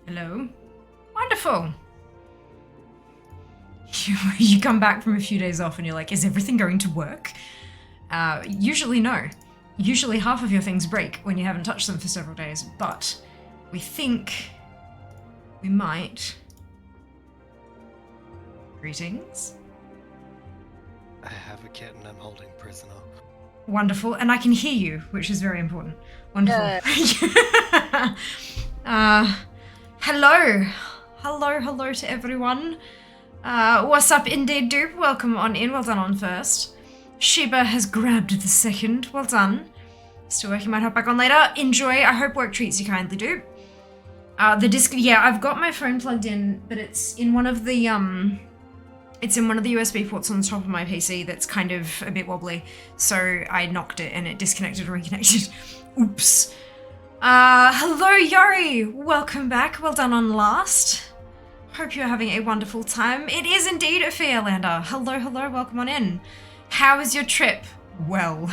Hello. Wonderful. You come back from a few days off and you're like, is everything going to work? Usually no. Usually half of your things break when you haven't touched them for several days, but we think we might. Greetings. I have a kitten I'm holding prisoner. Wonderful, and I can hear you, which is very important. Wonderful. Hello. Hello to everyone. What's up, Indeed Dupe? Welcome on in. Well done on first. Sheba has grabbed the second. Well done. Still working, might hop back on later. Enjoy. I hope work treats you kindly, Dupe. The disc, yeah, I've got my phone plugged in, but it's in one of the USB ports on the top of my PC that's kind of a bit wobbly. So I knocked it and it disconnected and reconnected. Oops. Hello, Yori. Welcome back. Well done on last. Hope you're having a wonderful time. It is indeed a Fairlander. Hello, welcome on in. How was your trip? Well,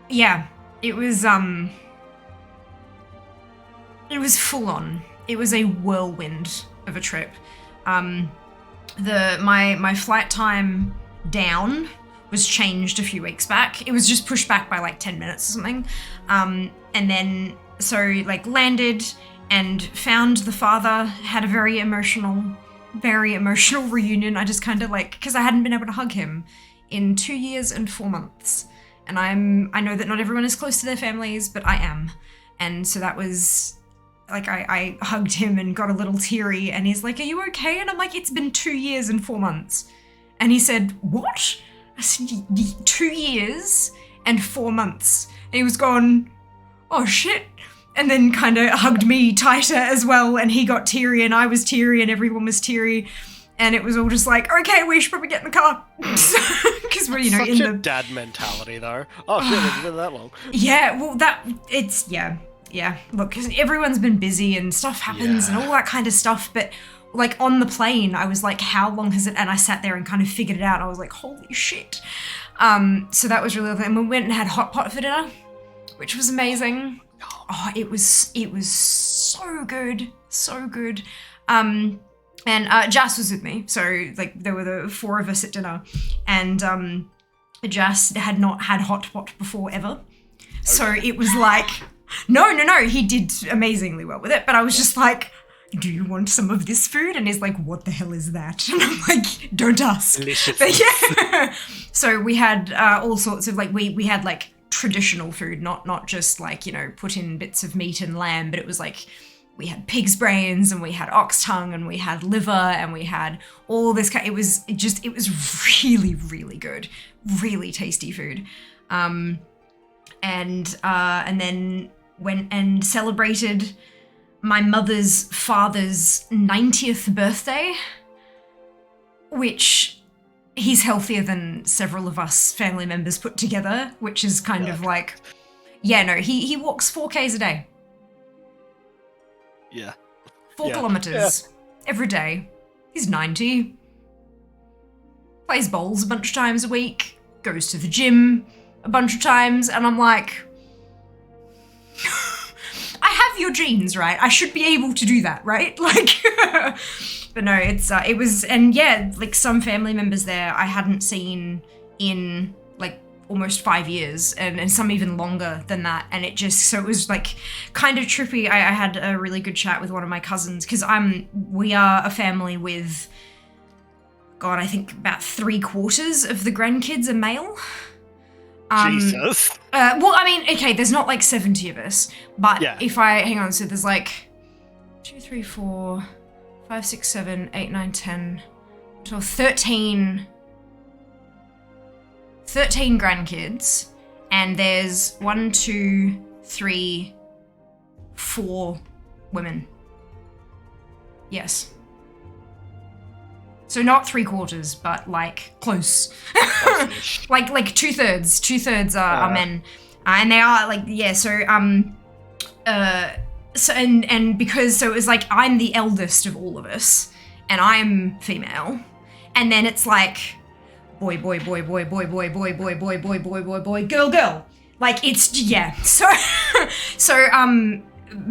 yeah, it was full on. It was a whirlwind of a trip. My flight time down was changed a few weeks back. It was just pushed back by like 10 minutes or something. And then, so like landed and found the father, had a very emotional reunion. I just kind of like, because I hadn't been able to hug him in 2 years and 4 months. And I know that not everyone is close to their families, but I am. And so that was, like, I hugged him and got a little teary, and he's like, are you okay? And I'm like, it's been 2 years and 4 months. And he said, what? I said, 2 years and 4 months. And he was gone, oh shit. And then kind of hugged me tighter as well, and he got teary, and I was teary, and everyone was teary. And it was all just like, okay, we should probably get in the car. Because we're, you know, Such a dad mentality, though. Oh shit, it's been that long. Yeah, well, yeah, look, because everyone's been busy and stuff happens and all that kind of stuff, but like on the plane, I was like, how long has it? And I sat there and kind of figured it out. I was like, holy shit. So that was really lovely. And we went and had hot pot for dinner, which was amazing. Oh, it was so good, so good. And Jas was with me, so like there were the 4 of us at dinner, and Jas had not had hot pot before ever, so it was like. No, he did amazingly well with it, but I was just like, do you want some of this food? And he's like, what the hell is that? And I'm like, don't ask. Delicious. But yeah. So we had all sorts of, like, we had like traditional food, not just like, you know, put in bits of meat and lamb, but it was like, we had pig's brains and we had ox tongue and we had liver and we had all this it was really, really good, really tasty food. And then went and celebrated my mother's father's 90th birthday, which he's healthier than several of us family members put together, which is kind of like, yeah, no, he walks 4Ks a day. Yeah. 4 kilometers every day. He's 90. Plays bowls a bunch of times a week, goes to the gym a bunch of times, and I'm like, I have your genes, right? I should be able to do that, right? Like, but no, it was, and yeah, like some family members there I hadn't seen in like almost 5 years, and some even longer than that, and it was like kind of trippy. I had a really good chat with one of my cousins, because we are a family with, God, I think about 3/4 of the grandkids are male. Jesus. Well, I mean, okay, there's not like 70 of us, but if hang on, so there's like 2, 3, 4, 5, 6, 7, 8, 9, 10, 12, 13 grandkids, and there's 1, 2, 3, 4 women. Yes. So not 3/4, but like close. like 2/3. 2/3 are men. And they are like, yeah, so so and because so it was like I'm the eldest of all of us, and I'm female. And then it's like boy, girl. Like it's so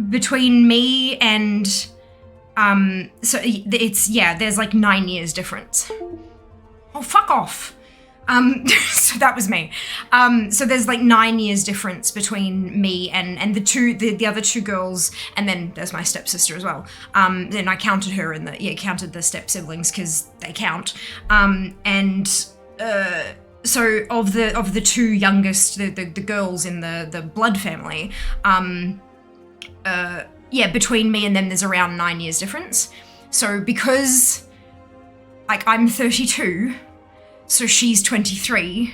between me and So it's, yeah, there's like 9 years difference. Oh, fuck off. So that was me. So there's like 9 years difference between me and the other two girls, and then there's my stepsister as well. Then I counted her in counted the step siblings because they count. So of the two youngest, the girls in the blood family, between me and them there's around 9 years difference. So because like I'm 32, so she's 23,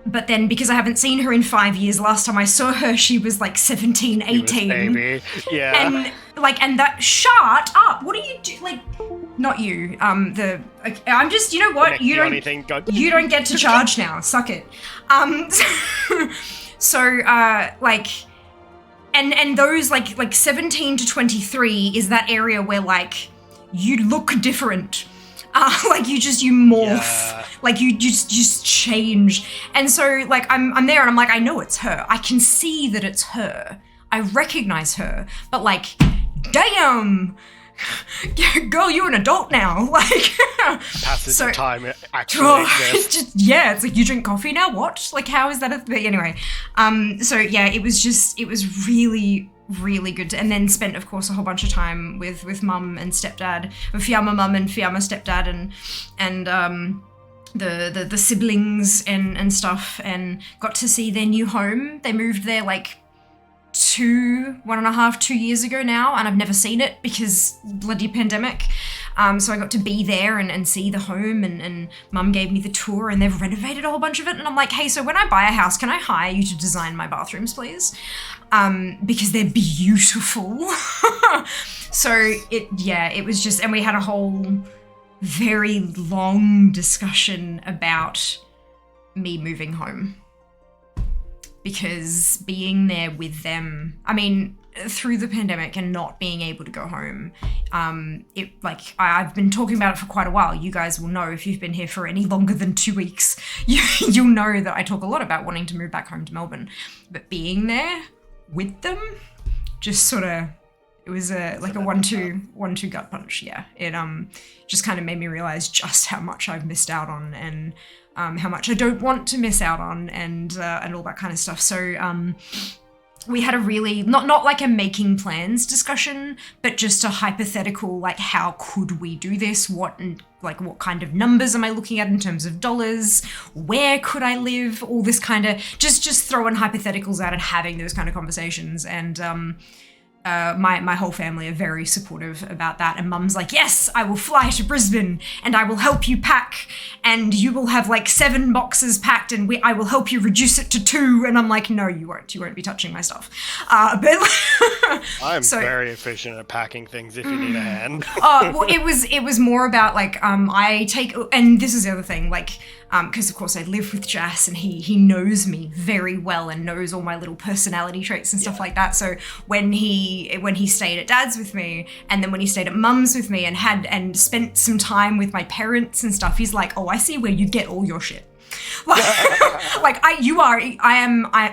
but then because I haven't seen her in 5 years, last time I saw her she was like 17, 18. Baby. Yeah. And that, shut up, what do you do, like, not you, I'm just, you know what, you don't get to charge now, suck it. And those like 17 to 23 is that area where like you look different. Like you morph, yeah. Like you just change. And so like I'm there and I'm like, I know it's her. I can see that it's her. I recognize her. But like, damn, girl, you're an adult now. Like passage of time actually exists. It's like, you drink coffee now? What? Like, how is that a thing? Anyway, so yeah, it was really, really good. And then spent, of course, a whole bunch of time with mum and stepdad, with Fiamma mum and Fiamma stepdad, and the siblings and stuff, and got to see their new home. They moved there like 2 years ago now, and I've never seen it because bloody pandemic. So I got to be there and see the home, and mum gave me the tour, and they've renovated a whole bunch of it. And I'm like, hey, so when I buy a house, can I hire you to design my bathrooms, please? Because they're beautiful. So it was just, and we had a whole very long discussion about me moving home. Because being there with them, I mean, through the pandemic and not being able to go home, I've been talking about it for quite a while. You guys will know if you've been here for any longer than 2 weeks, you'll know that I talk a lot about wanting to move back home to Melbourne. But being there with them, just sort of, it was a 1-2 gut punch. Yeah, it just kind of made me realize just how much I've missed out on, and how much I don't want to miss out on, and all that kind of stuff. So we had a really, not like a making plans discussion, but just a hypothetical, like, how could we do this? What kind of numbers am I looking at in terms of dollars? Where could I live? All this kind of, just throwing hypotheticals out and having those kind of conversations. And my whole family are very supportive about that, and mum's like, yes, I will fly to Brisbane and I will help you pack, and you will have like 7 boxes packed, and I will help you reduce it to 2. And I'm like, no, you won't be touching my stuff. But I'm very efficient at packing things if you need a hand. Well, it was more about like, I take, and this is the other thing, like, because of course I live with Jas, and he knows me very well and knows all my little personality traits and stuff like that. So when he stayed at Dad's with me, and then when he stayed at Mum's with me and spent some time with my parents and stuff, he's like, oh, I see where you get all your shit. I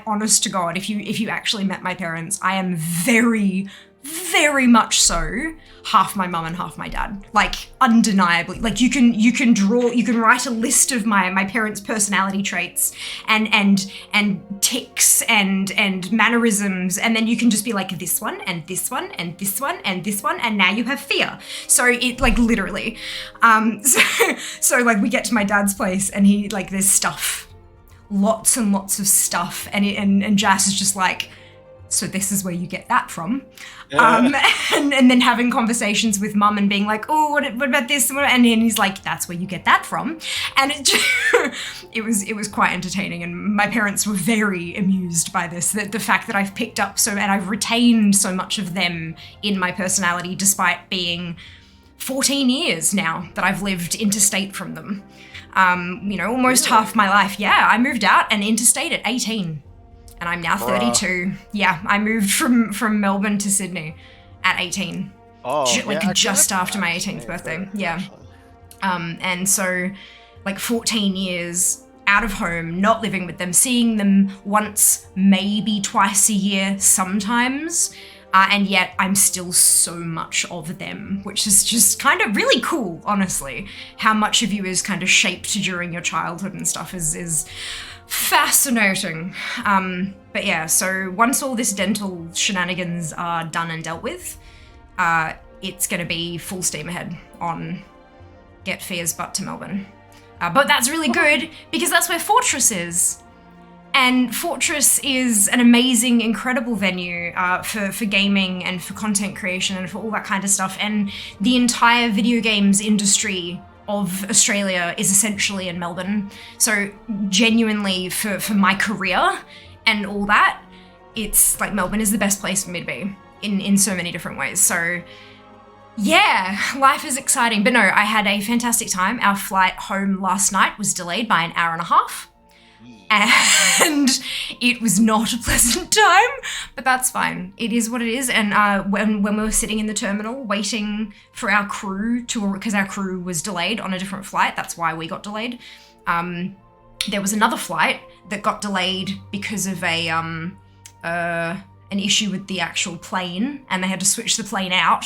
honest to God, if you actually met my parents, I am very, very much so half my mum and half my dad, like undeniably. Like you can write a list of my parents' personality traits and tics and mannerisms, and then you can just be like, this one and this one and this one and this one, and now you have fear. So it, like, literally, so like we get to my dad's place, and he, like, there's stuff, lots and lots of stuff, and Jas is just like, so this is where you get that from. And then having conversations with mum and being like, oh, what about this? And then he's like, that's where you get that from. And it was quite entertaining. And my parents were very amused by this, that the fact that I've picked up and I've retained so much of them in my personality, despite being 14 years now that I've lived interstate from them. Almost half my life. Yeah, I moved out and interstate at 18. And I'm now 32. Yeah, I moved from Melbourne to Sydney at 18. Oh, just after my 18th birthday. Yeah. And so, like, 14 years out of home, not living with them, seeing them once, maybe twice a year sometimes. and yet I'm still so much of them, which is just kind of really cool, honestly. How much of you is kind of shaped during your childhood and stuff is fascinating. But yeah, so once all this dental shenanigans are done and dealt with, it's going to be full steam ahead on get Fia's butt to Melbourne. But that's really good because that's where Fortress is. And Fortress is an amazing, incredible venue for gaming and for content creation and for all that kind of stuff. And the entire video games industry of Australia is essentially in Melbourne. So genuinely for my career and all that, it's like Melbourne is the best place for me to be in so many different ways. So yeah, life is exciting. But no, I had a fantastic time. Our flight home last night was delayed by an hour and a half. And it was not a pleasant time, but that's fine. It is what it is. And when we were sitting in the terminal waiting for our crew because our crew was delayed on a different flight, that's why we got delayed. There was another flight that got delayed because of an issue with the actual plane, and they had to switch the plane out,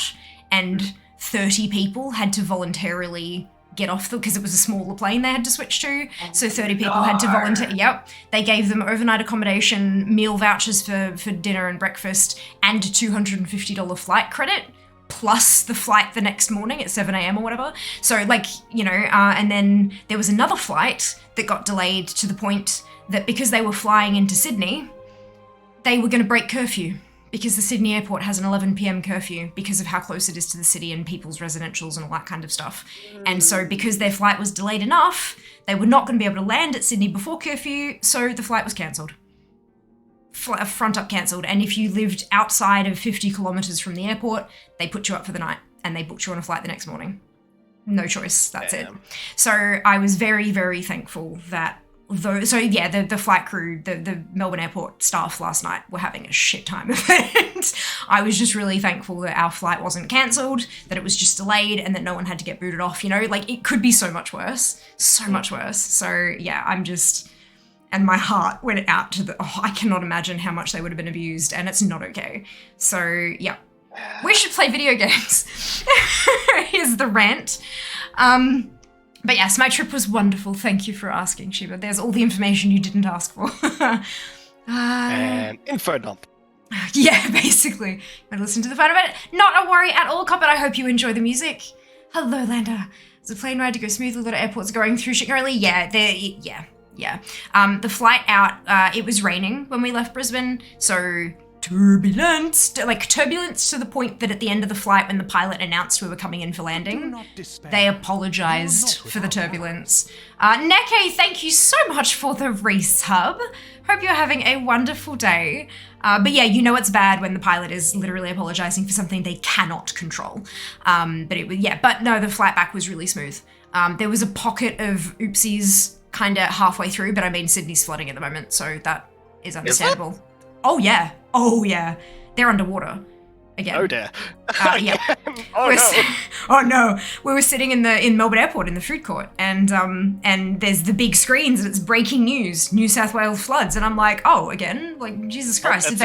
and 30 people had to voluntarily get off because it was a smaller plane they had to switch to. So 30 people had to volunteer. Yep. They gave them overnight accommodation, meal vouchers for dinner and breakfast, and a $250 flight credit, plus the flight the next morning at 7 a.m. or whatever. So like, and then there was another flight that got delayed to the point that because they were flying into Sydney, they were going to break curfew. Because the Sydney airport has an 11 p.m. curfew because of how close it is to the city and people's residentials and all that kind of stuff. And so because their flight was delayed enough, they were not going to be able to land at Sydney before curfew, so the flight was cancelled. Front up cancelled. And if you lived outside of 50 kilometres from the airport, they put you up for the night and they booked you on a flight the next morning. No choice, that's it. So I was very, very thankful that the flight crew, the Melbourne airport staff last night were having a shit time of it. I was just really thankful that our flight wasn't cancelled, that it was just delayed, and that no one had to get booted off, like it could be so much worse. So much worse. So yeah, and my heart went out to I cannot imagine how much they would have been abused, and it's not okay. So yeah, we should play video games. Here's the rant. But yes, my trip was wonderful. Thank you for asking, Shiva. There's all the information you didn't ask for. And info dump. Yeah, basically. But listen to the fun of it. Not a worry at all, Cop, but I hope you enjoy the music. Hello, Lander. Is the plane ride to go smoothly? A lot of airports going through shit currently? Yeah, the flight out, it was raining when we left Brisbane, so turbulence to the point that at the end of the flight when the pilot announced we were coming in for landing, they apologized for the turbulence. Neke, thank you so much for the resub. Hope you're having a wonderful day. But yeah, it's bad when the pilot is literally apologizing for something they cannot control. But no, the flight back was really smooth. There was a pocket of oopsies kind of halfway through, but I mean, Sydney's flooding at the moment, so that is understandable. Oh yeah. They're underwater again. Oh dear. Yeah. Oh no. We were sitting in Melbourne Airport in the food court, and there's the big screens and it's breaking news, New South Wales floods, and I'm like, oh, again? Like, Jesus Christ, did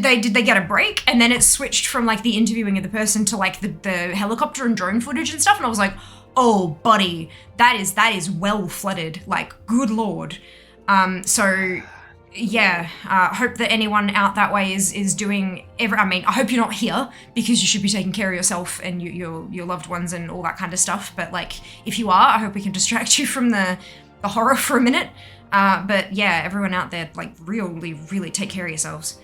they get a break? And then it switched from like the interviewing of the person to like the helicopter and drone footage and stuff, and I was like, oh buddy, that is well flooded, like, good lord. So yeah, hope that anyone out that way is doing I hope you're not here because you should be taking care of yourself and your loved ones and all that kind of stuff. But like, if you are, I hope we can distract you from the horror for a minute. But yeah, everyone out there, like, really, really take care of yourselves.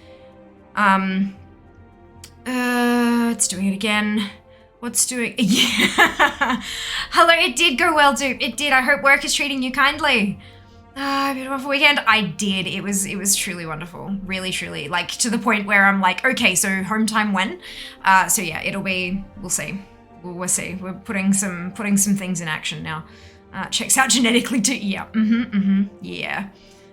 It's doing it again. What's doing? Yeah. Hello, it did go well, dude. It did. I hope work is treating you kindly. Beautiful weekend. I did. It was truly wonderful. Really, truly. Like, to the point where I'm like, okay, so home time when? So yeah, we'll see. We'll see. We're putting some things in action now. Checks out genetically too. Yeah. Yeah.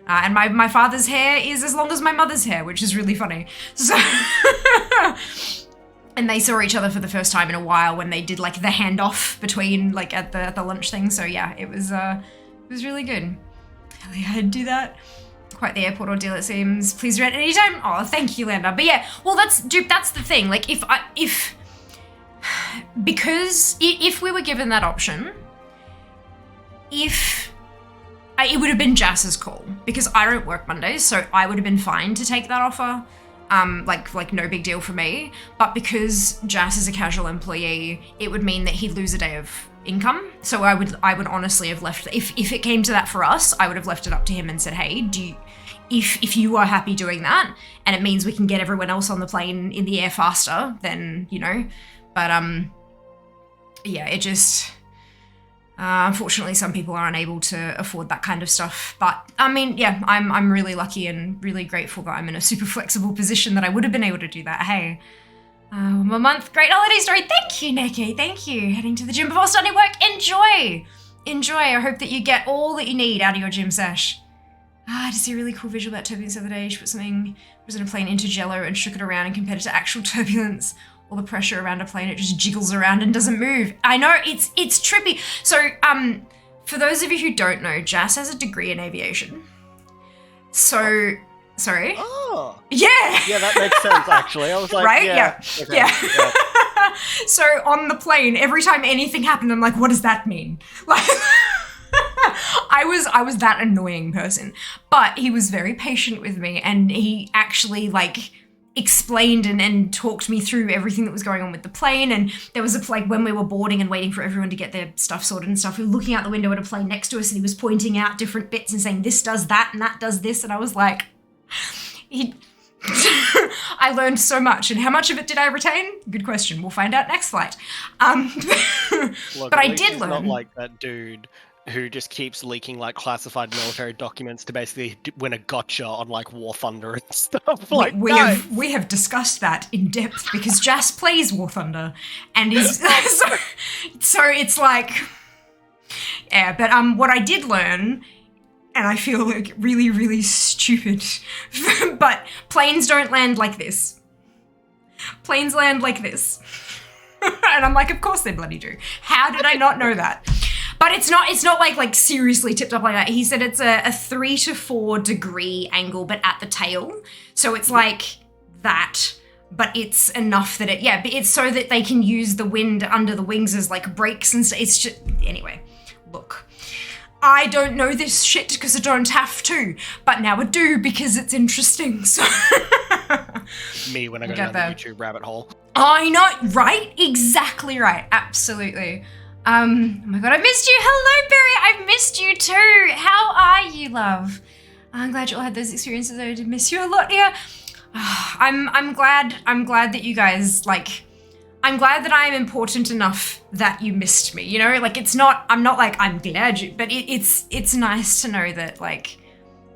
And my father's hair is as long as my mother's hair, which is really funny. So and they saw each other for the first time in a while when they did like the handoff between like at the lunch thing. So yeah, it was really good. Hell yeah, I'd do that. Quite the airport ordeal, it seems. Please rent anytime. Oh, thank you, Lander. But yeah, well, that's the thing. Like, because if we were given that option, it would have been Jass's call, because I don't work Mondays, so I would have been fine to take that offer. Like no big deal for me. But because Jass is a casual employee, it would mean that he'd lose a day of income. So I would honestly have left, if it came to that for us, I would have left it up to him and said, hey, if you are happy doing that, and it means we can get everyone else on the plane in the air faster, then, you know. But yeah, it just, unfortunately some people are unable to afford that kind of stuff. But I mean, yeah, I'm really lucky and really grateful that I'm in a super flexible position that I would have been able to do that. Hey, a month, great holiday story. Thank you, Neki. Thank you. Heading to the gym before starting work. Enjoy. I hope that you get all that you need out of your gym sesh. I just see a really cool visual about turbulence the other day. She put something, was in a plane into jello and shook it around and compared it to actual turbulence. All the pressure around a plane, it just jiggles around and doesn't move. I know, it's trippy. So, for those of you who don't know, Jass has a degree in aviation. So, sorry? Oh. Yeah! Yeah, that makes sense, actually. I was like, right? yeah. Okay. Yeah. So, on the plane, every time anything happened, I'm like, what does that mean? Like, I was that annoying person. But he was very patient with me, and he actually, like, explained and talked me through everything that was going on with the plane. And there was like when we were boarding and waiting for everyone to get their stuff sorted and stuff, we were looking out the window at a plane next to us, and he was pointing out different bits and saying this does that and that does this, and I was like, I learned so much. And how much of it did I retain? Good question. We'll find out next flight. Look, but I did learn. Not like that dude who just keeps leaking like classified military documents to basically win a gotcha on like War Thunder and stuff. Like we have discussed that in depth because Jass plays War Thunder, and is so it's like, yeah. But what I did learn, and I feel like really, really stupid, but planes don't land like this. Planes land like this, and I'm like, of course they bloody do. How did I not know that? But it's not like seriously tipped up like that. He said it's a 3 to 4 degree angle, but at the tail. So it's like that, but it's enough that but it's so that they can use the wind under the wings as like brakes and stuff. It's just, anyway, look. I don't know this shit because I don't have to, but now I do because it's interesting, so. Me when I go down the YouTube rabbit hole. I know, right? Exactly right. Absolutely. Oh my god, I missed you. Hello, Barry. I've missed you too. How are you, love? I'm glad you all had those experiences. I did miss you a lot here. I'm glad that you guys, like, I'm glad that I'm important enough that you missed me, you know? Like, I'm not like, I'm glad you, but it's nice to know that, like,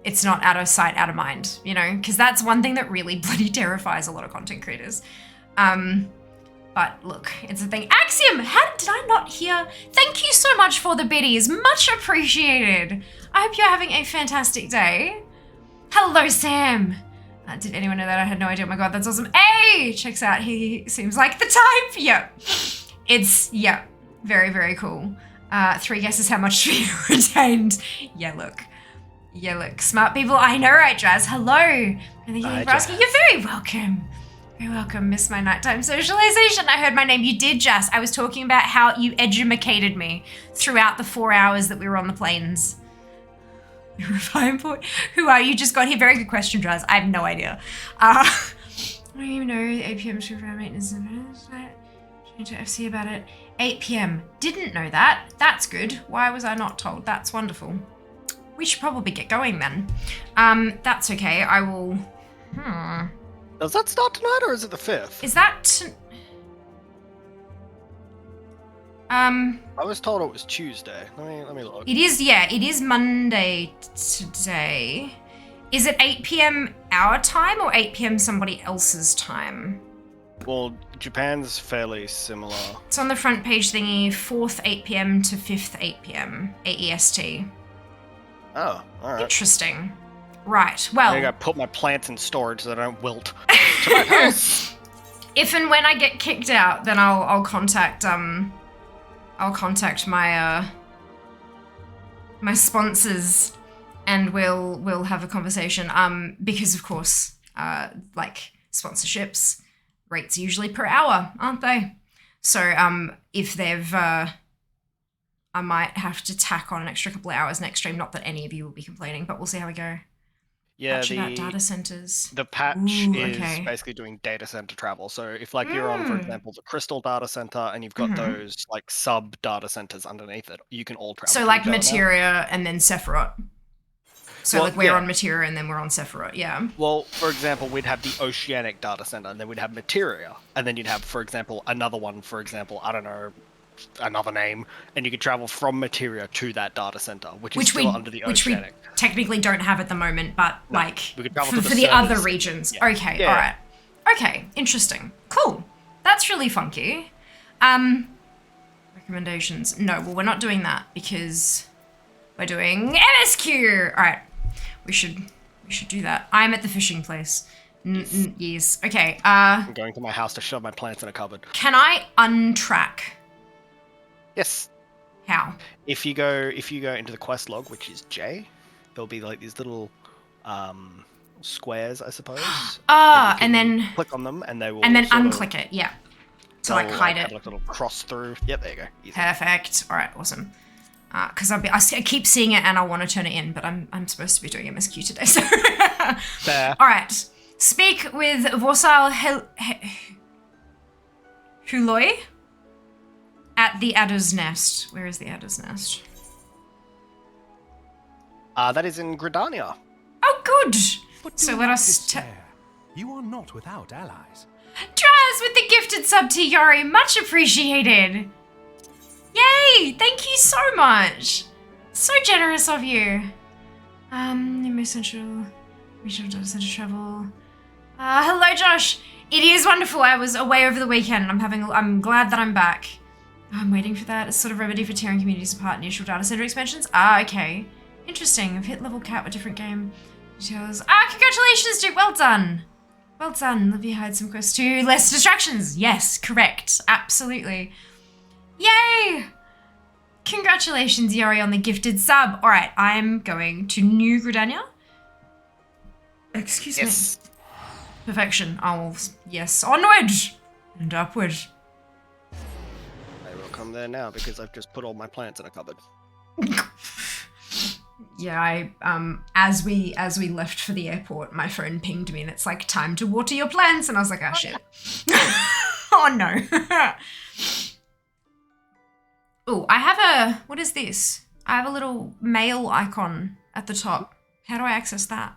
it's not out of sight, out of mind, you know? Because that's one thing that really bloody terrifies a lot of content creators. But look, it's a thing. Axiom, how did I not hear? Thank you so much for the biddies. Much appreciated. I hope you're having a fantastic day. Hello, Sam. Did anyone know that? I had no idea. Oh my god, that's awesome. Hey, checks out. He seems like the type. Yep. Yep. Very, very cool. 3 guesses how much you retained. Yeah, look. Smart people. I know, right, Jazz? Hello. And thank you for asking. You're very welcome. You're welcome. Miss my nighttime socialization. I heard my name. You did, Jazz. I was talking about how you edumacated me throughout the 4 hours that we were on the planes. Who are you? Just got here. Very good question, Jazz. I have no idea. I don't even know. 8 p.m. to around maintenance. Change to FC about it. 8 p.m. Didn't know that. That's good. Why was I not told? That's wonderful. We should probably get going then. That's okay. I will. Does that start tonight or is it the 5th? Is that? I was told it was Tuesday. Let me look. It is, yeah. It is Monday today. Is it 8 p.m. our time or 8 p.m. somebody else's time? Well, Japan's fairly similar. It's on the front page thingy. 4th 8 p.m. to 5th 8 p.m. AEST. Oh, all right. Interesting. Right. Well, I gotta put my plants in storage so that I don't wilt to my house. If and when I get kicked out, then I'll contact my my sponsors and we'll have a conversation. Because of course, like sponsorships, rates are usually per hour, aren't they? So if they've I might have to tack on an extra couple of hours next stream. Not that any of you will be complaining, but we'll see how we go. Yeah, Patch about data centers. The patch Ooh, is okay. basically doing data center travel. So if like you're on, for example, the Crystal data center and you've got those like sub data centers underneath it, you can all travel. So to like each other now. Materia and then Sephiroth. So Well, like we're yeah. on Materia and then we're on Sephiroth, yeah. Well, for example, we'd have the Oceanic data center, and then we'd have Materia, and then you'd have, for example, another one. For example, I don't know, another name, and you could travel from Materia to that data center, which is still under the Oceanic. We technically don't have at the moment, but No, like we could travel for to the the other servers. regions. Yeah. Okay, Yeah. all right. Okay, interesting. Cool. That's really funky. Recommendations. No, well, we're not doing that because we're doing MSQ. All right. We should do that. I'm at the fishing place. Yes. Okay. I'm going to my house to shove my plants in a cupboard. Can I untrack? Yes. How? If you go into the quest log, which is J, there'll be like these little squares, I suppose. And then click on them, and they will. and then sort of- unclick it. Yeah. To like they'll, hide have it. like a little cross through. Yep, there you go. Easy. Perfect. All right. Awesome. Because I keep seeing it and I want to turn it in, but I'm supposed to be doing MSQ today. So. There. All right. Speak with Vorsal Huloi at the Adder's Nest. Where is the Adder's Nest? That is in Gridania. Oh, good. But So do let not us despair. You are not without allies. Tries with the gifted sub to Yori. Much appreciated. Yay! Thank you so much. So generous of you. Essential regional data center travel. Hello, Josh. It is wonderful. I was away over the weekend. I'm glad that I'm back. I'm waiting for that. It's sort of remedy for tearing communities apart. Initial data center expansions. Okay. Interesting. I've hit level cap with different game details. Congratulations, Duke. Well done. Well done. Livia had some quests too. Less distractions. Yes, correct. Absolutely. Yay! Congratulations, Yori, on the gifted sub. All right, I'm going to New Gridania. Excuse me. Perfection. Yes, onward and upward. I will come there now because I've just put all my plants in a cupboard. Yeah, as we left for the airport, my phone pinged me and it's like, time to water your plants, and I was like, oh shit. Oh no. Oh, I have what is this? I have a little mail icon at the top. How do I access that?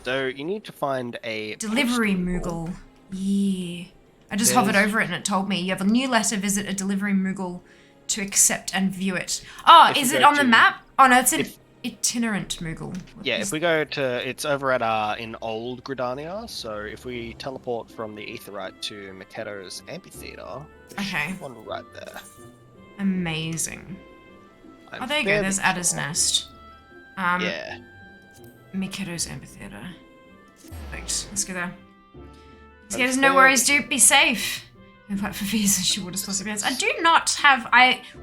So you need to find a Delivery Moogle. Yeah. I just hovered over it and it told me you have a new letter, visit a delivery Moogle to accept and view it. Oh, If is you it go on the to- map? Oh no, it's an itinerant Moogle. What Yeah, is- if we go to, it's over at in Old Gridania. So if we teleport from the Aetheryte to Makedo's Amphitheater, there's Okay. one right there. Amazing. I'm Oh, there you go. fairly There's Adder's sure. Nest. Yeah. Mikado's Amphitheater. Perfect. Let's go there. I'm There's no fairly worries, dude. Be safe. In fact, for fees, she would have supposed to be. I do not have.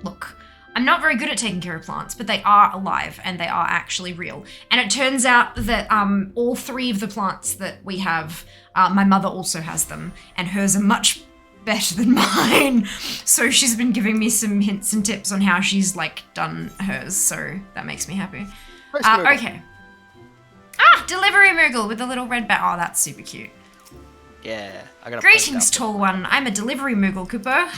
Look. I'm not very good at taking care of plants, but they are alive and they are actually real. And it turns out that all three of the plants that we have, my mother also has them, and hers are much better than mine. So she's been giving me some hints and tips on how she's like done hers. So that makes me happy. Praise Moogle. Okay. Delivery Moogle with a little red bat. Oh, that's super cute. Yeah. I gotta Greetings, tall one. I'm a delivery Moogle, Cooper.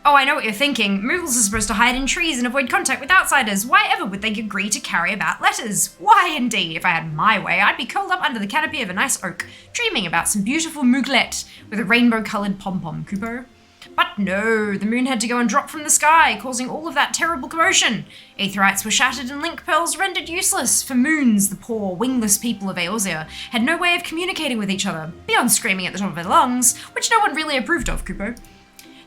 Oh, I know what you're thinking. Moogles are supposed to hide in trees and avoid contact with outsiders. Why ever would they agree to carry about letters? Why, indeed, if I had my way, I'd be curled up under the canopy of a nice oak, dreaming about some beautiful Mooglet with a rainbow-coloured pom-pom, Cooper. But no, the moon had to go and drop from the sky, causing all of that terrible commotion. Aetherites were shattered and link pearls rendered useless, for moons, the poor, wingless people of Eorzea, had no way of communicating with each other, beyond screaming at the top of their lungs, which no one really approved of, Kupo.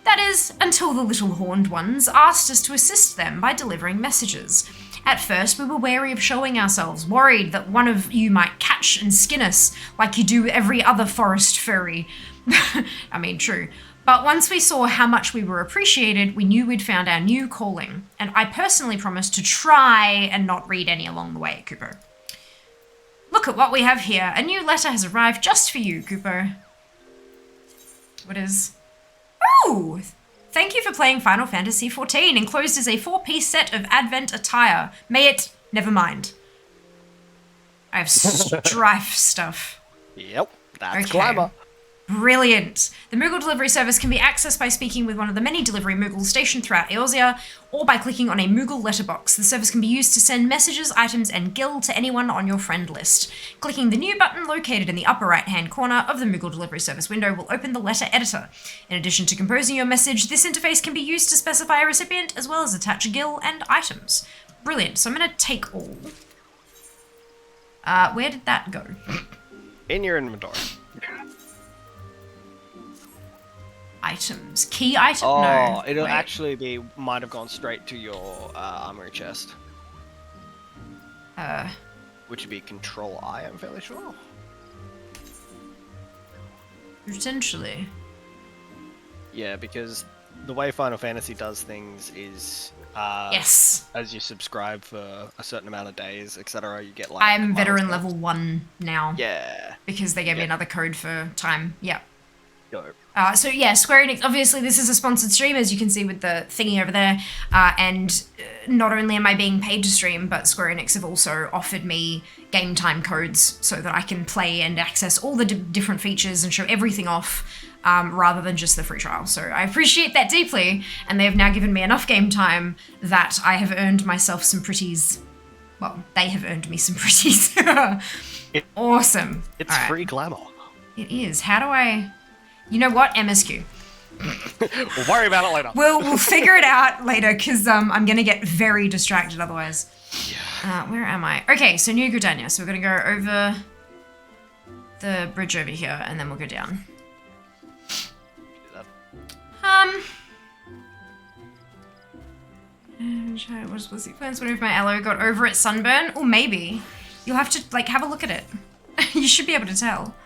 That is, until the little horned ones asked us to assist them by delivering messages. At first, we were wary of showing ourselves, worried that one of you might catch and skin us, like you do every other forest furry. I mean, true. But once we saw how much we were appreciated, we knew we'd found our new calling, and I personally promised to try and not read any along the way, Kupo. Look at what we have here. A new letter has arrived just for you, Kupo. What is... Oh! Thank you for playing Final Fantasy XIV. Enclosed is a 4-piece set of Advent attire. May it... Never mind. I have strife stuff. Yep, that's Okay. glamour. Brilliant. The Moogle delivery service can be accessed by speaking with one of the many delivery Moogles stationed throughout Eorzea, or by clicking on a Moogle letterbox. The service can be used to send messages, items, and gil to anyone on your friend list. Clicking the new button located in the upper right-hand corner of the Moogle delivery service window will open the letter editor. In addition to composing your message, this interface can be used to specify a recipient, as well as attach gil and items. Brilliant. So I'm going to take all. Where did that go? In your inventory. Items. Key item? Oh, No. it'll Wait. actually might have gone straight to your armory chest. Which would be Control I, I'm fairly sure. Potentially. Yeah, because the way Final Fantasy does things is Yes. as you subscribe for a certain amount of days, etc., you get like I'm veteran milestones. level 1 now. Yeah. Because they gave me another code for time. Yeah. Dope. So yeah, Square Enix, obviously this is a sponsored stream, as you can see with the thingy over there, and not only am I being paid to stream, but Square Enix have also offered me game time codes so that I can play and access all the different features and show everything off, rather than just the free trial. So I appreciate that deeply, and they have now given me enough game time that I have earned myself some pretties. Well, they have earned me some pretties. Awesome. It's All right. free glamour. It is. How do I... You know what? MSQ. We'll worry about it later. We'll figure it out later, because I'm going to get very distracted otherwise. Yeah. Where am I? Okay, so New Gridania. So we're going to go over the bridge over here, and then we'll go down. What's the plans? What if my aloe got over its sunburn? Or maybe. You'll have to, like, have a look at it. You should be able to tell.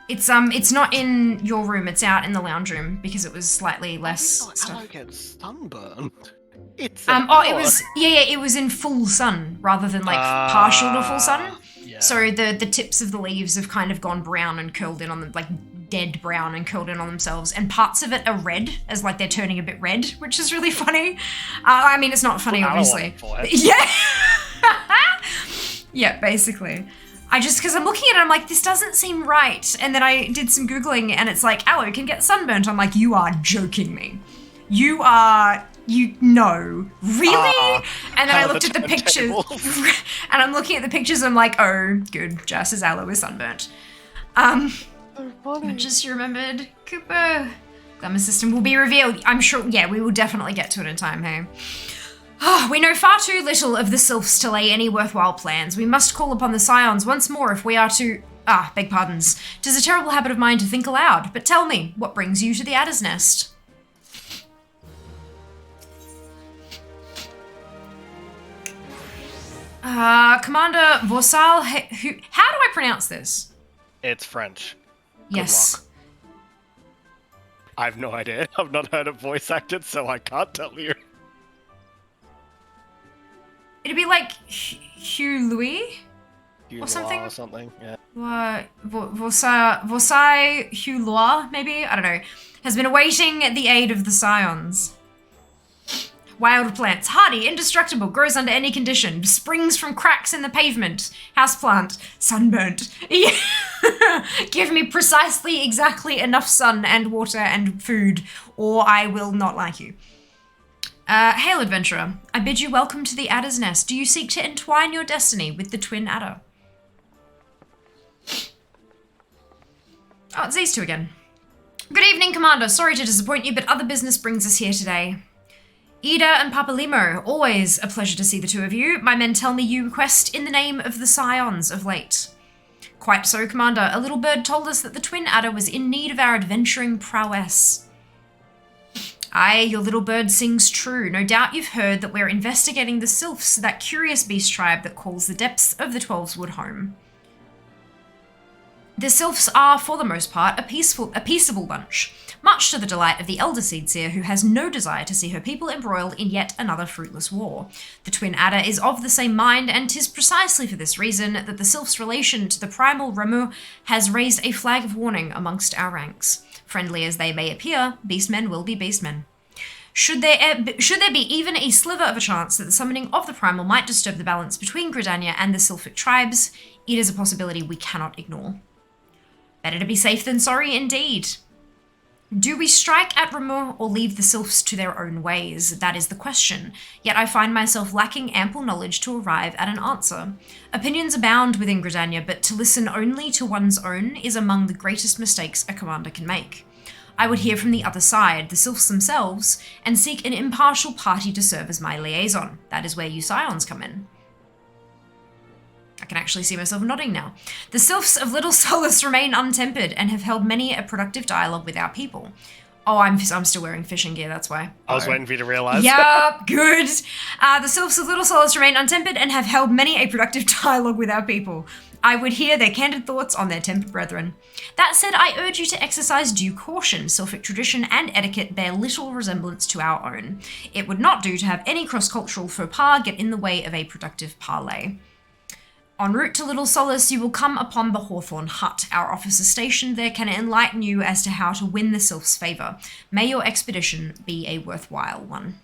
It's not in your room, it's out in the lounge room because it was slightly less stuff. Aloe gets sunburned. It's it was it was in full sun rather than like partial to full sun. Yeah. So the tips of the leaves have kind of gone brown and curled in on them, like dead brown and curled in on themselves, and parts of it are red, as like they're turning a bit red, which is really funny. I mean, it's not funny, obviously. Yeah. Yeah, basically. Because I'm looking at it, I'm like, this doesn't seem right. And then I did some Googling and it's like, aloe can get sunburnt. I'm like, you are joking me. No, really? And then I looked at the pictures and I'm looking at the pictures and I'm like, oh, good, Jess's aloe is sunburnt. So funny. I just remembered, Cooper. Glamour system will be revealed. I'm sure, yeah, we will definitely get to it in time, hey? We know far too little of the Sylphs to lay any worthwhile plans. We must call upon the Scions once more if we are to... beg pardons. 'Tis a terrible habit of mine to think aloud, but tell me, what brings you to the Adder's Nest? Commander Vorsal... How do I pronounce this? It's French. Good Yes. luck. I have no idea. I've not heard it voice acted, so I can't tell you. It'd be like Hugh Louis? Or something? Yeah. Vosai Hugh Loire, maybe? I don't know. Has been awaiting the aid of the Scions. Wild plants, hardy, indestructible, grows under any condition, springs from cracks in the pavement, houseplant, sunburnt. Give me precisely exactly enough sun and water and food, or I will not like you. Hail, adventurer. I bid you welcome to the Adder's Nest. Do you seek to entwine your destiny with the twin adder? Oh, it's these two again. Good evening, Commander. Sorry to disappoint you, but other business brings us here today. Ida and Papa Limo, always a pleasure to see the two of you. My men tell me you request in the name of the Scions of late. Quite so, Commander. A little bird told us that the twin adder was in need of our adventuring prowess. Aye, your little bird sings true. No doubt you've heard that we're investigating the Sylphs, that curious beast tribe that calls the depths of the Twelves Wood home. The sylphs are, for the most part, a peaceable bunch, much to the delight of the elder Seedseer, who has no desire to see her people embroiled in yet another fruitless war. The twin adder is of the same mind, and 'tis precisely for this reason that the sylph's relation to the primal Ramu has raised a flag of warning amongst our ranks. Friendly as they may appear, beastmen will be beastmen. Should there be even a sliver of a chance that the summoning of the primal might disturb the balance between Gridania and the sylphic tribes, it is a possibility we cannot ignore. Better to be safe than sorry indeed. Do we strike at Ramu or leave the sylphs to their own ways? That is the question. Yet I find myself lacking ample knowledge to arrive at an answer. Opinions abound within Gridania, but to listen only to one's own is among the greatest mistakes a commander can make. I would hear from the other side, the sylphs themselves, and seek an impartial party to serve as my liaison. That is where you scions come in. I can actually see myself nodding now. The sylphs of Little Solace remain untempered and have held many a productive dialogue with our people. Oh, I'm still wearing fishing gear, that's why. I was waiting for you to realise. Yup, good. The sylphs of Little Solace remain untempered and have held many a productive dialogue with our people. I would hear their candid thoughts on their tempered brethren. That said, I urge you to exercise due caution. Sylphic tradition and etiquette bear little resemblance to our own. It would not do to have any cross-cultural faux pas get in the way of a productive parley. En route to Little Solace, you will come upon the Hawthorn Hut. Our officers stationed there can enlighten you as to how to win the sylph's favour. May your expedition be a worthwhile one.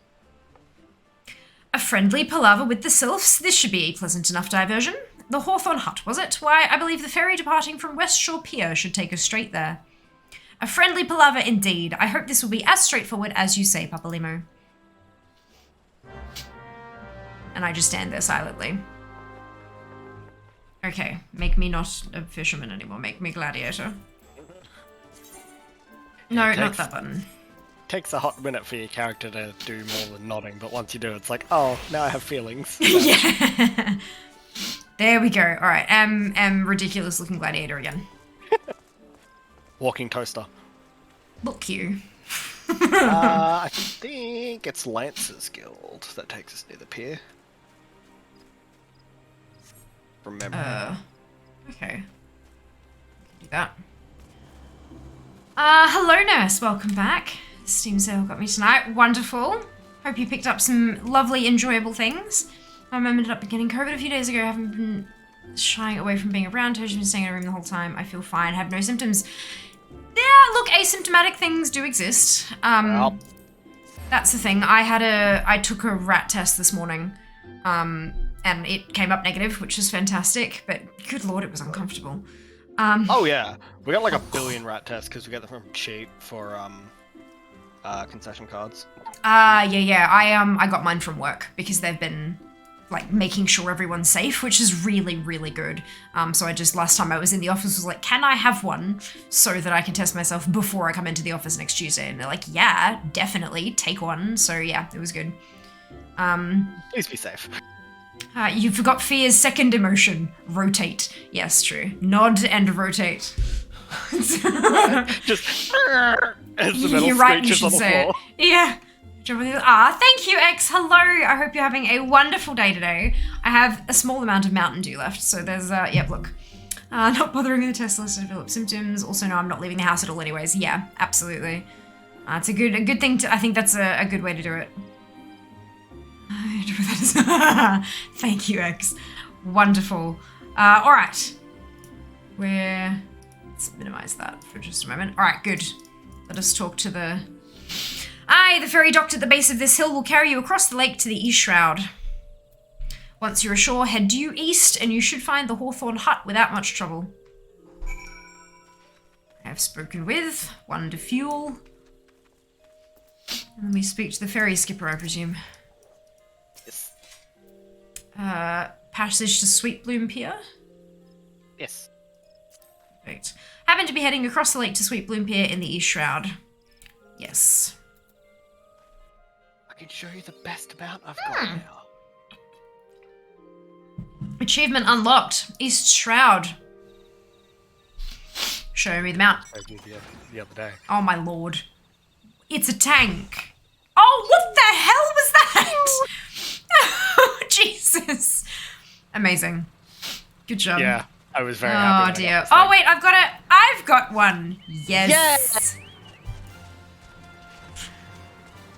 A friendly palaver with the sylphs. This should be a pleasant enough diversion. The Hawthorn Hut, was it? Why, I believe the ferry departing from West Shore Pier should take us straight there. A friendly palaver indeed. I hope this will be as straightforward as you say, Papa Limo. And I just stand there silently. Okay, make me not a fisherman anymore. Make me Gladiator. No, not that button. Takes a hot minute for your character to do more than nodding, but once you do, it's like, oh, now I have feelings. Yeah. There we go. All right, ridiculous looking Gladiator again. Walking toaster. Look you. I think it's Lance's Guild that takes us near the pier. Remember. Okay. Do that. Hello nurse, welcome back. Steam sale got me tonight. Wonderful. Hope you picked up some lovely, enjoyable things. My mum ended up getting COVID a few days ago. I haven't been shying away from being around her. She's been staying in a room the whole time. I feel fine, have no symptoms. Yeah, look, asymptomatic things do exist. Well. That's the thing. I took a rat test this morning. And it came up negative, which was fantastic, but good lord, it was uncomfortable. Oh yeah, we got like 1 billion rat tests because we got them from cheap for concession cards. Yeah. I got mine from work because they've been like making sure everyone's safe, which is really, really good. So I just, last time I was in the office was like, can I have one so that I can test myself before I come into the office next Tuesday? And they're like, yeah, definitely, take one. So yeah, it was good. Please be safe. You forgot fear's second emotion. Rotate. Yes, true. Nod and rotate. Just as the metal you're right, you screeches should on the say floor. it. Yeah. Thank you, X. Hello. I hope you're having a wonderful day today. I have a small amount of Mountain Dew left, so there's, yep, look. Not bothering with the test list to develop symptoms. Also, no, I'm not leaving the house at all anyways. Yeah, absolutely. It's a good thing to, I think that's a good way to do it. I don't know what that is. Thank you, X. Wonderful. Alright. Let's minimize that for just a moment. Alright, good. Let us talk to the... Aye, the ferry docked at the base of this hill will carry you across the lake to the East Shroud. Once you're ashore, head due east, and you should find the Hawthorn Hut without much trouble. I have spoken with. One to fuel. And we speak to the ferry skipper, I presume. Yes. Passage to Sweet Bloom Pier? Yes. Perfect. Happen to be heading across the lake to Sweet Bloom Pier in the East Shroud. Yes. I can show you the best amount I've got now. Achievement unlocked. East Shroud. Show me the mount. I did the other day. Oh my lord. It's a tank. Oh, what the hell was that? Oh, Jesus. Amazing. Good job. Yeah, I was very happy. Oh when I got dear. this Oh thing. wait, I've got one. Yes.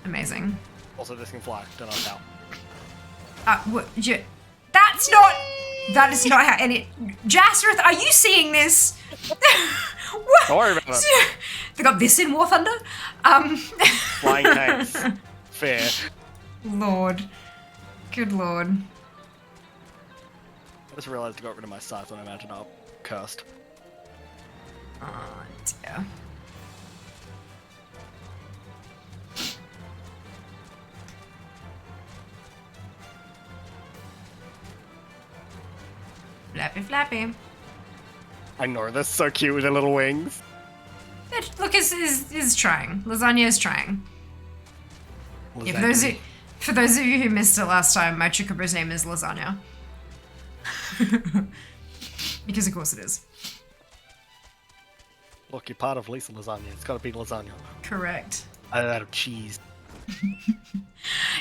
Amazing. Also, this can fly. Don't know how. That is not how, and it, Jasrith, are you seeing this? What? Don't worry about it. They got this in War Thunder? Flying tanks. Fair. Lord. Good lord. I just realized I got rid of my scythe when I mounted up. Cursed. Oh dear. Flappy flappy. I know, that's so cute with their little wings. Look, is trying. Lasagna is trying. Was Yeah, that for those of you who missed it last time, my Chocobo's name is Lasagna. Because of course it is. Look, you're part of Lisa Lasagna. It's gotta be lasagna. Correct. Either that or cheese.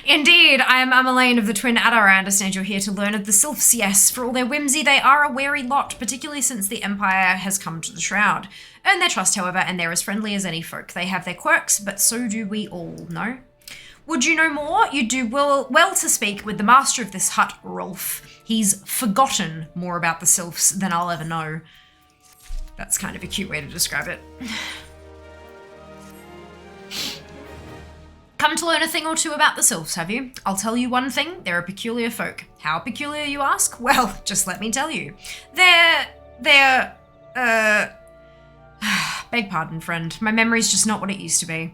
Indeed, I am Ameline of the Twin Adar. I understand you're here to learn of the Sylphs, yes. For all their whimsy, they are a wary lot, particularly since the Empire has come to the Shroud. Earn their trust, however, and they're as friendly as any folk. They have their quirks, but so do we all, no? Would you know more? You'd do well to speak with the master of this hut, Rolf. He's forgotten more about the Sylphs than I'll ever know. That's kind of a cute way to describe it. Come to learn a thing or two about the Sylphs, have you? I'll tell you one thing, they're a peculiar folk. How peculiar, you ask? Well, just let me tell you. They're, beg pardon, friend. My memory's just not what it used to be.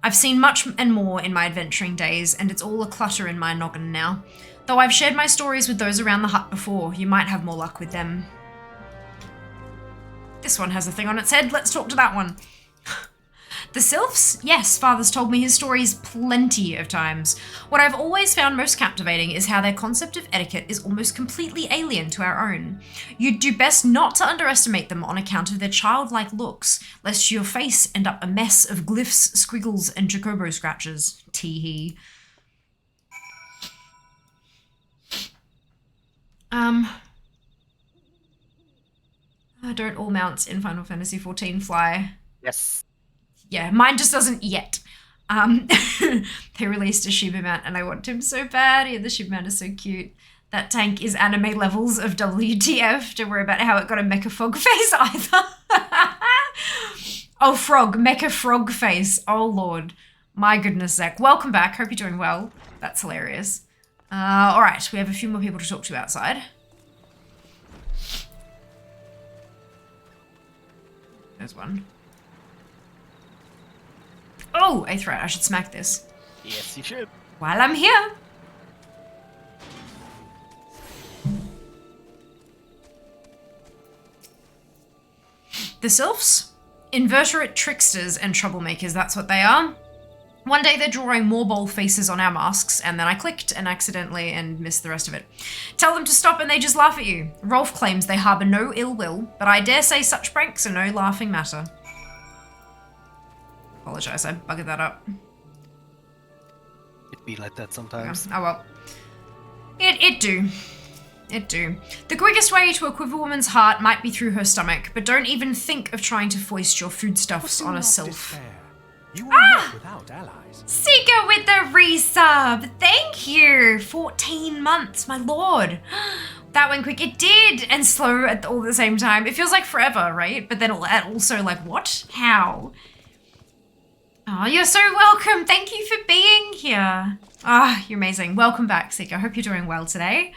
I've seen much and more in my adventuring days, and it's all a clutter in my noggin now. Though I've shared my stories with those around the hut before, you might have more luck with them. This one has a thing on its head, let's talk to that one. The Sylphs? Yes, Father's told me his stories plenty of times. What I've always found most captivating is how their concept of etiquette is almost completely alien to our own. You'd do best not to underestimate them on account of their childlike looks, lest your face end up a mess of glyphs, squiggles, and Chocobo scratches. Tee-hee. Don't all mounts in Final Fantasy XIV fly? Yes. Yeah, mine just doesn't yet. They released a Shiba mount and I want him so bad. Yeah, the Shiba mount is so cute. That tank is anime levels of WTF. Don't worry about how it got a mecha frog face either. Oh, mecha frog face. Oh, Lord. My goodness, Zach. Welcome back. Hope you're doing well. That's hilarious. All right, we have a few more people to talk to outside. There's one. Oh, Aetherite, I should smack this. Yes, you should. While I'm here. The Sylphs? Invertebrate tricksters and troublemakers, that's what they are. One day they're drawing more bold faces on our masks, and then I clicked and accidentally and missed the rest of it. Tell them to stop and they just laugh at you. Rolf claims they harbour no ill will, but I dare say such pranks are no laughing matter. Apologise, I buggered that up. It'd be like that sometimes. Oh well. It do. The quickest way to a quiver woman's heart might be through her stomach, but don't even think of trying to foist your foodstuffs on a Sylph. You are not without allies. Seeker with the resub! Thank you! 14 months, my lord. That went quick. It did! And slow at all the same time. It feels like forever, right? But then also like, what? How? Oh, you're so welcome. Thank you for being here. Ah, you're amazing. Welcome back, Seeker. I hope you're doing well today.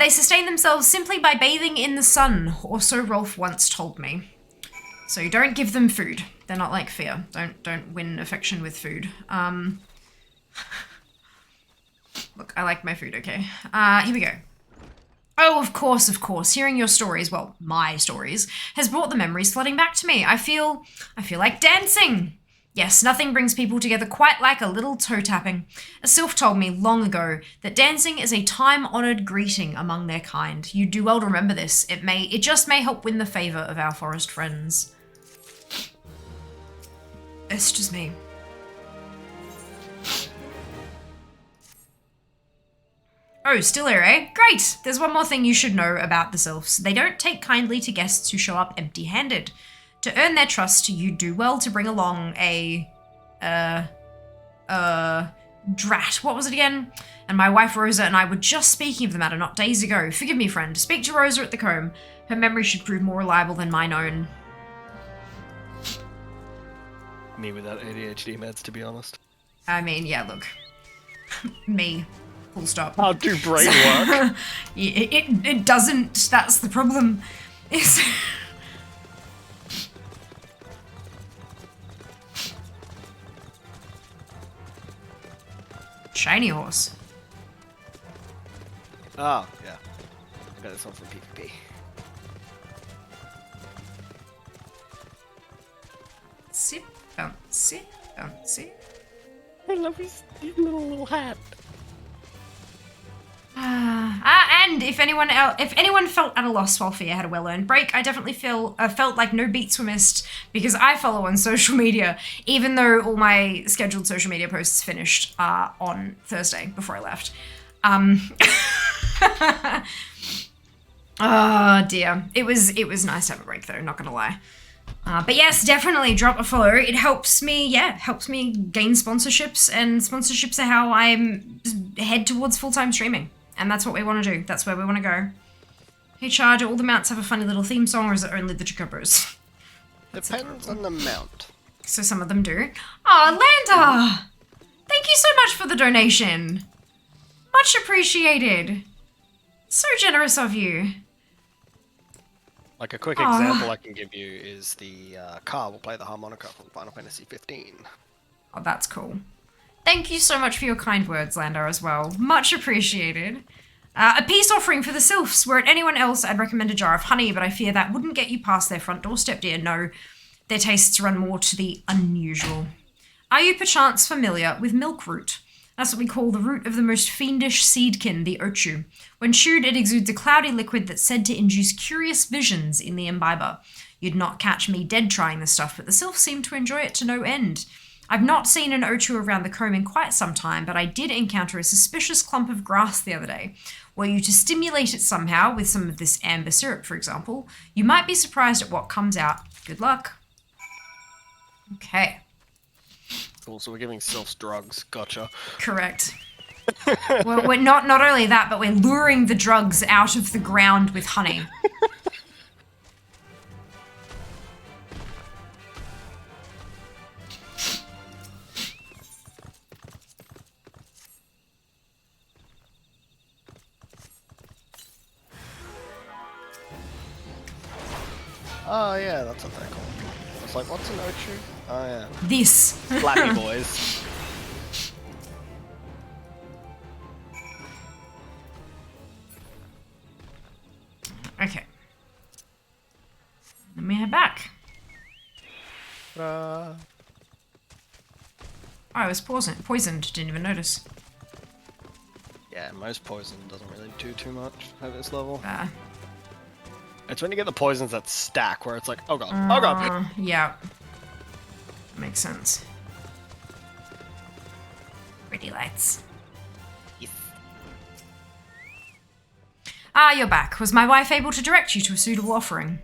They sustain themselves simply by bathing in the sun, or so Rolf once told me. So don't give them food. They're not like fear. Don't win affection with food. Look, I like my food, okay? Here we go. Oh, of course. Hearing your stories, well, my stories, has brought the memories flooding back to me. I feel like dancing. Yes, nothing brings people together quite like a little toe tapping. A sylph told me long ago that dancing is a time-honoured greeting among their kind. You do well to remember this. It just may help win the favour of our forest friends. It's just me. Oh, still here, eh? Great! There's one more thing you should know about the sylphs. They don't take kindly to guests who show up empty-handed. To earn their trust, you do well to bring along a... drat. What was it again? And my wife Rosa and I were just speaking of the matter not days ago. Forgive me, friend. Speak to Rosa at the comb. Her memory should prove more reliable than mine own. Me without ADHD meds, to be honest. I mean, yeah, look. Me. Full stop. I'll do brain work. It doesn't. That's the problem. It's... Shiny horse. Oh, yeah. I got this one from PvP. Sip, bouncy, bouncy. I love his little hat. And if anyone felt at a loss while Fia had a well-earned break, I definitely felt like no beats were missed because I follow on social media, even though all my scheduled social media posts finished on Thursday before I left. Oh dear, it was nice to have a break though, not gonna lie. But yes, definitely drop a follow. It helps me gain sponsorships, and sponsorships are how I head towards full-time streaming. And that's what we want to do. That's where we want to go. Hey, Char, do all the mounts have a funny little theme song, or is it only the Chocobos? Depends on the mount. So some of them do. Aw, Landa! Thank you so much for the donation. Much appreciated. So generous of you. Like a quick example I can give you is the car will play the harmonica from Final Fantasy 15. Oh, that's cool. Thank you so much for your kind words, Landar, as well. Much appreciated. A peace offering for the sylphs. Were it anyone else, I'd recommend a jar of honey, but I fear that wouldn't get you past their front doorstep, dear. No, their tastes run more to the unusual. Are you perchance familiar with milk root? That's what we call the root of the most fiendish seedkin, the ochu. When chewed, it exudes a cloudy liquid that's said to induce curious visions in the imbiber. You'd not catch me dead trying this stuff, but the sylphs seem to enjoy it to no end. I've not seen an ochu around the comb in quite some time, but I did encounter a suspicious clump of grass the other day. Were you to stimulate it somehow with some of this amber syrup, for example, you might be surprised at what comes out. Good luck. Okay. Cool, so we're giving sylphs drugs. Gotcha. Correct. Well, we're not only that, but we're luring the drugs out of the ground with honey. Oh yeah, that's what they're called. I was like, what's an ochu? Oh yeah. This. Flappy boys. Okay. Let me head back. Uh, Oh, I was poisoned. Didn't even notice. yeah, most poison doesn't really do too much at this level. It's when you get the poisons that stack, where it's like, oh god, oh god. Yeah. Makes sense. Pretty lights. Yes. Ah, you're back. Was my wife able to direct you to a suitable offering?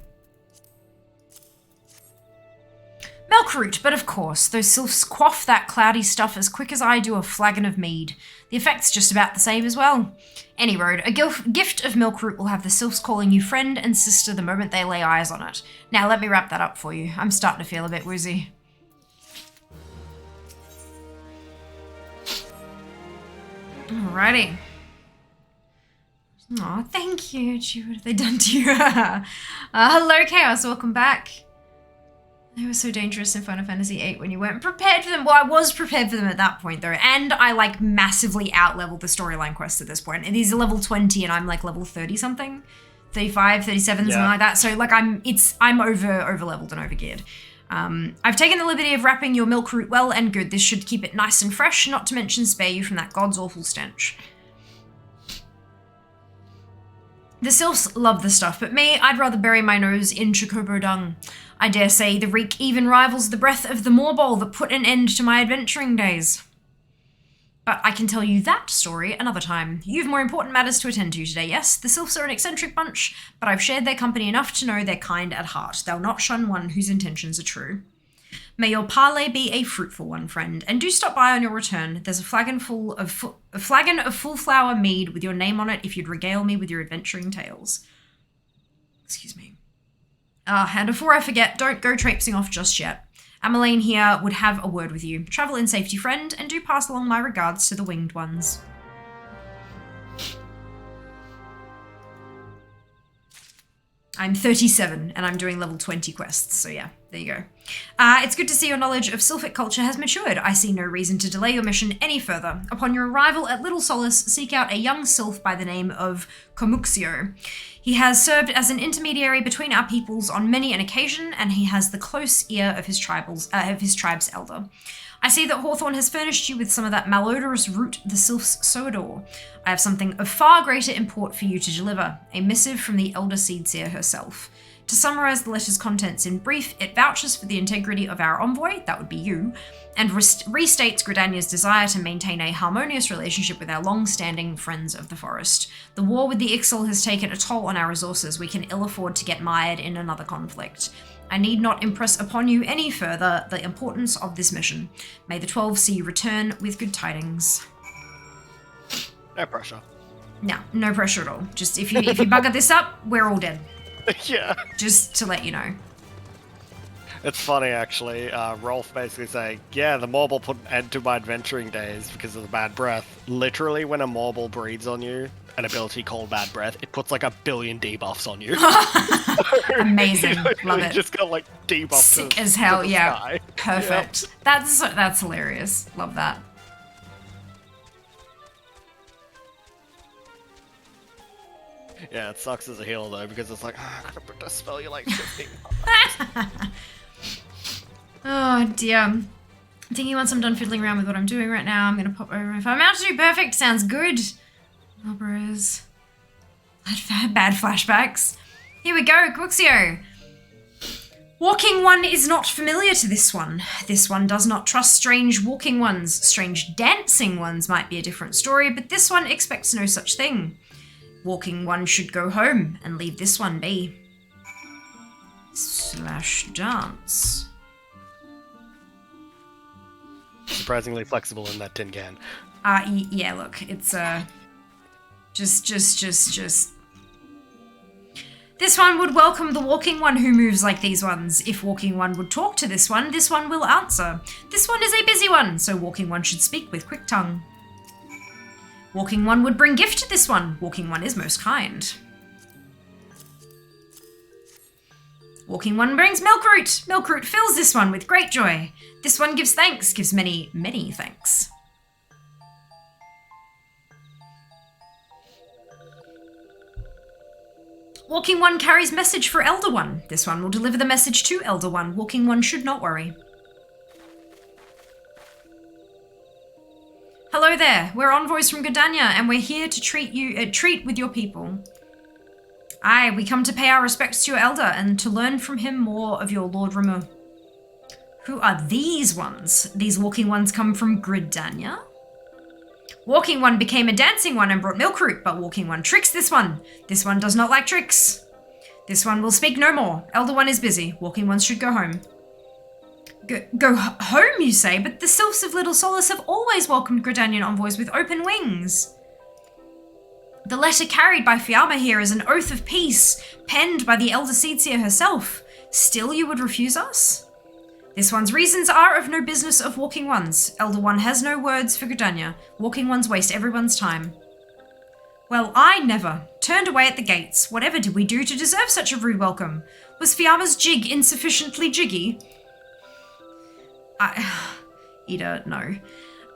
Milkroot, but of course, those sylphs quaff that cloudy stuff as quick as I do a flagon of mead. The effect's just about the same as well. Any road, a gift of milkroot will have the sylphs calling you friend and sister the moment they lay eyes on it. Now let me wrap that up for you. I'm starting to feel a bit woozy. Alrighty. Aw, thank you. Gee, what have they done to you? Hello, Chaos. Welcome back. They were so dangerous in Final Fantasy VIII when you weren't prepared for them. Well, I was prepared for them at that point, though. And I, like, massively out-leveled the storyline quests at this point. And these are level 20, and I'm, like, level 30-something? 35, 37, something like that. So, like, I'm over-leveled and over-geared. I've taken the liberty of wrapping your milkroot well and good. This should keep it nice and fresh, not to mention spare you from that god's awful stench. The sylphs love the stuff, but me, I'd rather bury my nose in chocobo dung. I dare say the reek even rivals the breath of the moorball that put an end to my adventuring days. But I can tell you that story another time. You've more important matters to attend to today, yes? The Sylphs are an eccentric bunch, but I've shared their company enough to know they're kind at heart. They'll not shun one whose intentions are true. May your parley be a fruitful one, friend, and do stop by on your return. There's a flagon of full flower mead with your name on it if you'd regale me with your adventuring tales. Excuse me. And before I forget, don't go traipsing off just yet. Amaline here would have a word with you. Travel in safety, friend, and do pass along my regards to the winged ones. I'm 37 and I'm doing level 20 quests, so yeah, there you go. It's good to see your knowledge of Sylphic culture has matured. I see no reason to delay your mission any further. Upon your arrival at Little Solace, seek out a young Sylph by the name of Comuxio. He has served as an intermediary between our peoples on many an occasion, and he has the close ear of his tribe's elder. I see that Hawthorne has furnished you with some of that malodorous root the Sylphs so adore. I have something of far greater import for you to deliver, a missive from the Elder Seedseer herself. To summarize the letter's contents in brief, it vouches for the integrity of our envoy, that would be you, and restates Gridania's desire to maintain a harmonious relationship with our long-standing friends of the forest. The war with the Ixal has taken a toll on our resources. We can ill afford to get mired in another conflict. I need not impress upon you any further the importance of this mission. May the 12 see you return with good tidings. No pressure. No pressure at all. Just if you bugger this up, we're all dead. Yeah. Just to let you know. It's funny, actually. Rolf basically saying, yeah, the Morble put an end to my adventuring days because of the bad breath. Literally, when a Morble breeds on you, an ability called Bad Breath, it puts like 1 billion debuffs on you. Amazing. Love it. Just got like debuffs. Sick as hell, yeah. Sky. Perfect. Yep. That's hilarious. Love that. Yeah, it sucks as a healer though, because it's like, I gotta put this spell you like 15. Oh dear. I'm thinking once I'm done fiddling around with what I'm doing right now, I'm gonna pop over. If I'm out to do perfect, sounds good. Oh, bros. Bad flashbacks. Here we go, Quixio. Walking one is not familiar to this one. This one does not trust strange walking ones. Strange dancing ones might be a different story, but this one expects no such thing. Walking one should go home and leave this one be. /dance. Surprisingly flexible in that tin can. Yeah, look, it's, just. This one would welcome the walking one who moves like these ones. If walking one would talk to this one will answer. This one is a busy one, so walking one should speak with quick tongue. Walking one would bring gift to this one. Walking one is most kind. Walking one brings milkroot. Milkroot fills this one with great joy. This one gives thanks, gives many, many thanks. Walking one carries message for Elder One. This one will deliver the message to Elder One. Walking one should not worry. Hello there. We're envoys from Gridania, and we're here to treat with your people. Aye, we come to pay our respects to your elder and to learn from him more of your Lord Ramu. Who are these ones? These walking ones come from Gridania? Walking one became a dancing one and brought milkroot, but walking one tricks this one. This one does not like tricks. This one will speak no more. Elder one is busy. Walking ones should go home. Go home, you say? But the Sylphs of Little Solace have always welcomed Gridanian envoys with open wings. The letter carried by Fiamma here is an oath of peace, penned by the Elder Seedseer herself. Still you would refuse us? This one's reasons are of no business of walking ones. Elder one has no words for Gridania. Walking ones waste everyone's time. Well, I never. Turned away at the gates. Whatever did we do to deserve such a rude welcome? Was Fiamma's jig insufficiently jiggy? Ida, no.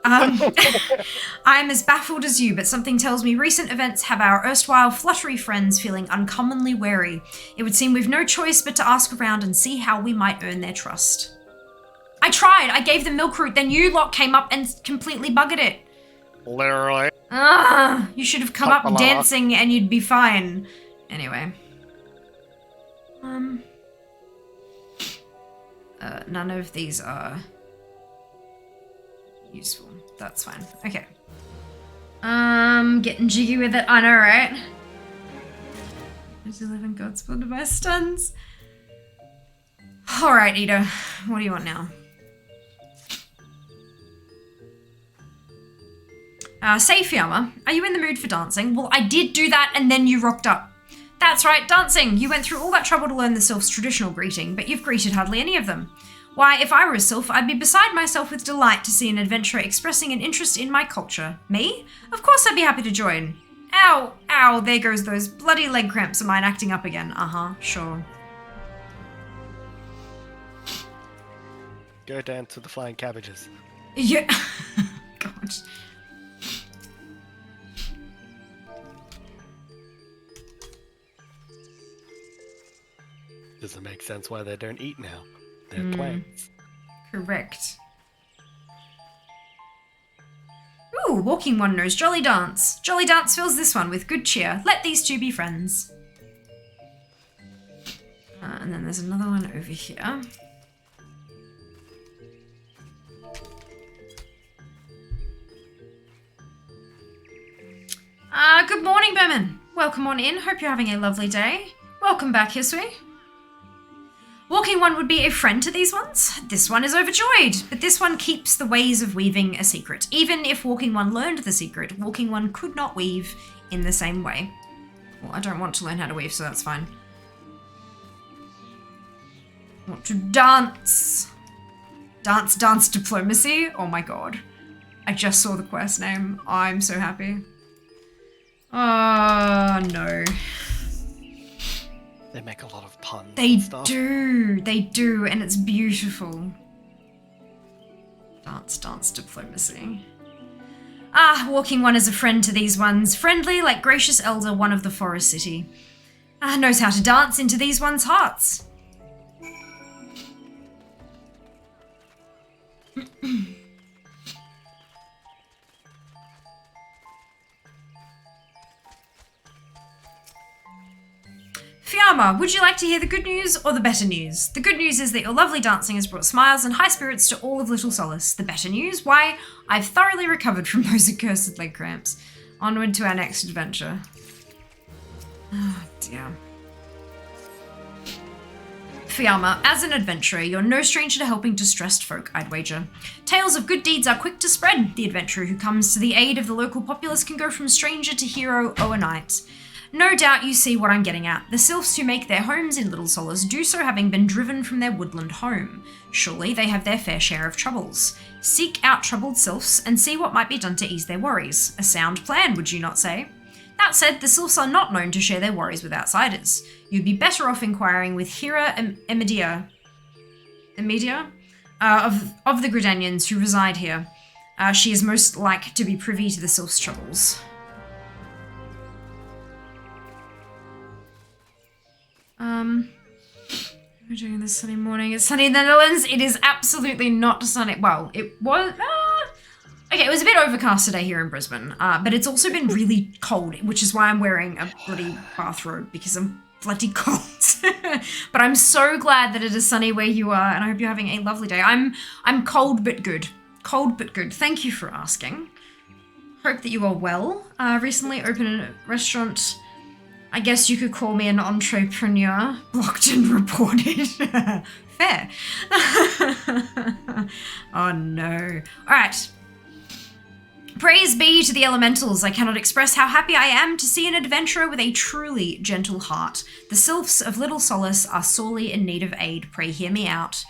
I'm as baffled as you, but something tells me recent events have our erstwhile fluttery friends feeling uncommonly wary. It would seem we've no choice but to ask around and see how we might earn their trust. I tried. I gave them milkroot, then you lot came up and completely buggered it. Literally. You should have come up dancing and you'd be fine. Anyway. None of these are useful. That's fine. Okay. Getting jiggy with it. I know, right? There's 11 gods spawned by stuns. Alright, Ida. What do you want now? Say, Fiamma, are you in the mood for dancing? Well, I did do that and then you rocked up. That's right, dancing! You went through all that trouble to learn the sylph's traditional greeting, but you've greeted hardly any of them. Why, if I were a sylph, I'd be beside myself with delight to see an adventurer expressing an interest in my culture. Me? Of course I'd be happy to join. Ow, ow, there goes those bloody leg cramps of mine acting up again. Uh-huh, sure. Go down to the flying cabbages. Yeah. God. Does it make sense why they don't eat now? They're plants. Correct. Ooh, walking one knows Jolly Dance. Jolly Dance fills this one with good cheer. Let these two be friends. And then there's another one over here. Good morning, Berman. Welcome on in. Hope you're having a lovely day. Welcome back, Hisui. Walking one would be a friend to these ones. This one is overjoyed, but this one keeps the ways of weaving a secret. Even if Walking one learned the secret, Walking one could not weave in the same way. Well, I don't want to learn how to weave, so that's fine. I want to dance. Dance, dance, diplomacy. Oh my god. I just saw the quest name. I'm so happy. Oh, no. They make a lot of puns. They and stuff. do, and it's beautiful. Dance, dance, diplomacy. Ah, Walking one is a friend to these ones. Friendly, like gracious elder, one of the forest city. Ah, knows how to dance into these ones' hearts. Fiamma, would you like to hear the good news or the better news? The good news is that your lovely dancing has brought smiles and high spirits to all of Little Solace. The better news? Why, I've thoroughly recovered from those accursed leg cramps. Onward to our next adventure. Oh, dear. Fiamma, as an adventurer, you're no stranger to helping distressed folk, I'd wager. Tales of good deeds are quick to spread. The adventurer who comes to the aid of the local populace can go from stranger to hero overnight. No doubt you see what I'm getting at. The sylphs who make their homes in Little Solace do so having been driven from their woodland home. Surely they have their fair share of troubles. Seek out troubled sylphs and see what might be done to ease their worries. A sound plan, would you not say? That said, the sylphs are not known to share their worries with outsiders. You'd be better off inquiring with Hira Emidia of the Gridanians who reside here. She is most like to be privy to the sylphs' troubles. We're doing this sunny morning. It's sunny in the Netherlands. It is absolutely not sunny. Well, it was... Okay, it was a bit overcast today here in Brisbane, but it's also been really cold, which is why I'm wearing a bloody bathrobe, because I'm bloody cold. But I'm so glad that it is sunny where you are, and I hope you're having a lovely day. I'm cold but good. Cold but good. Thank you for asking. Hope that you are well. Recently opened a restaurant. I guess you could call me an entrepreneur. Blocked and reported. Fair. Oh no. Alright. Praise be to the elementals. I cannot express how happy I am to see an adventurer with a truly gentle heart. The sylphs of Little Solace are sorely in need of aid. Pray hear me out.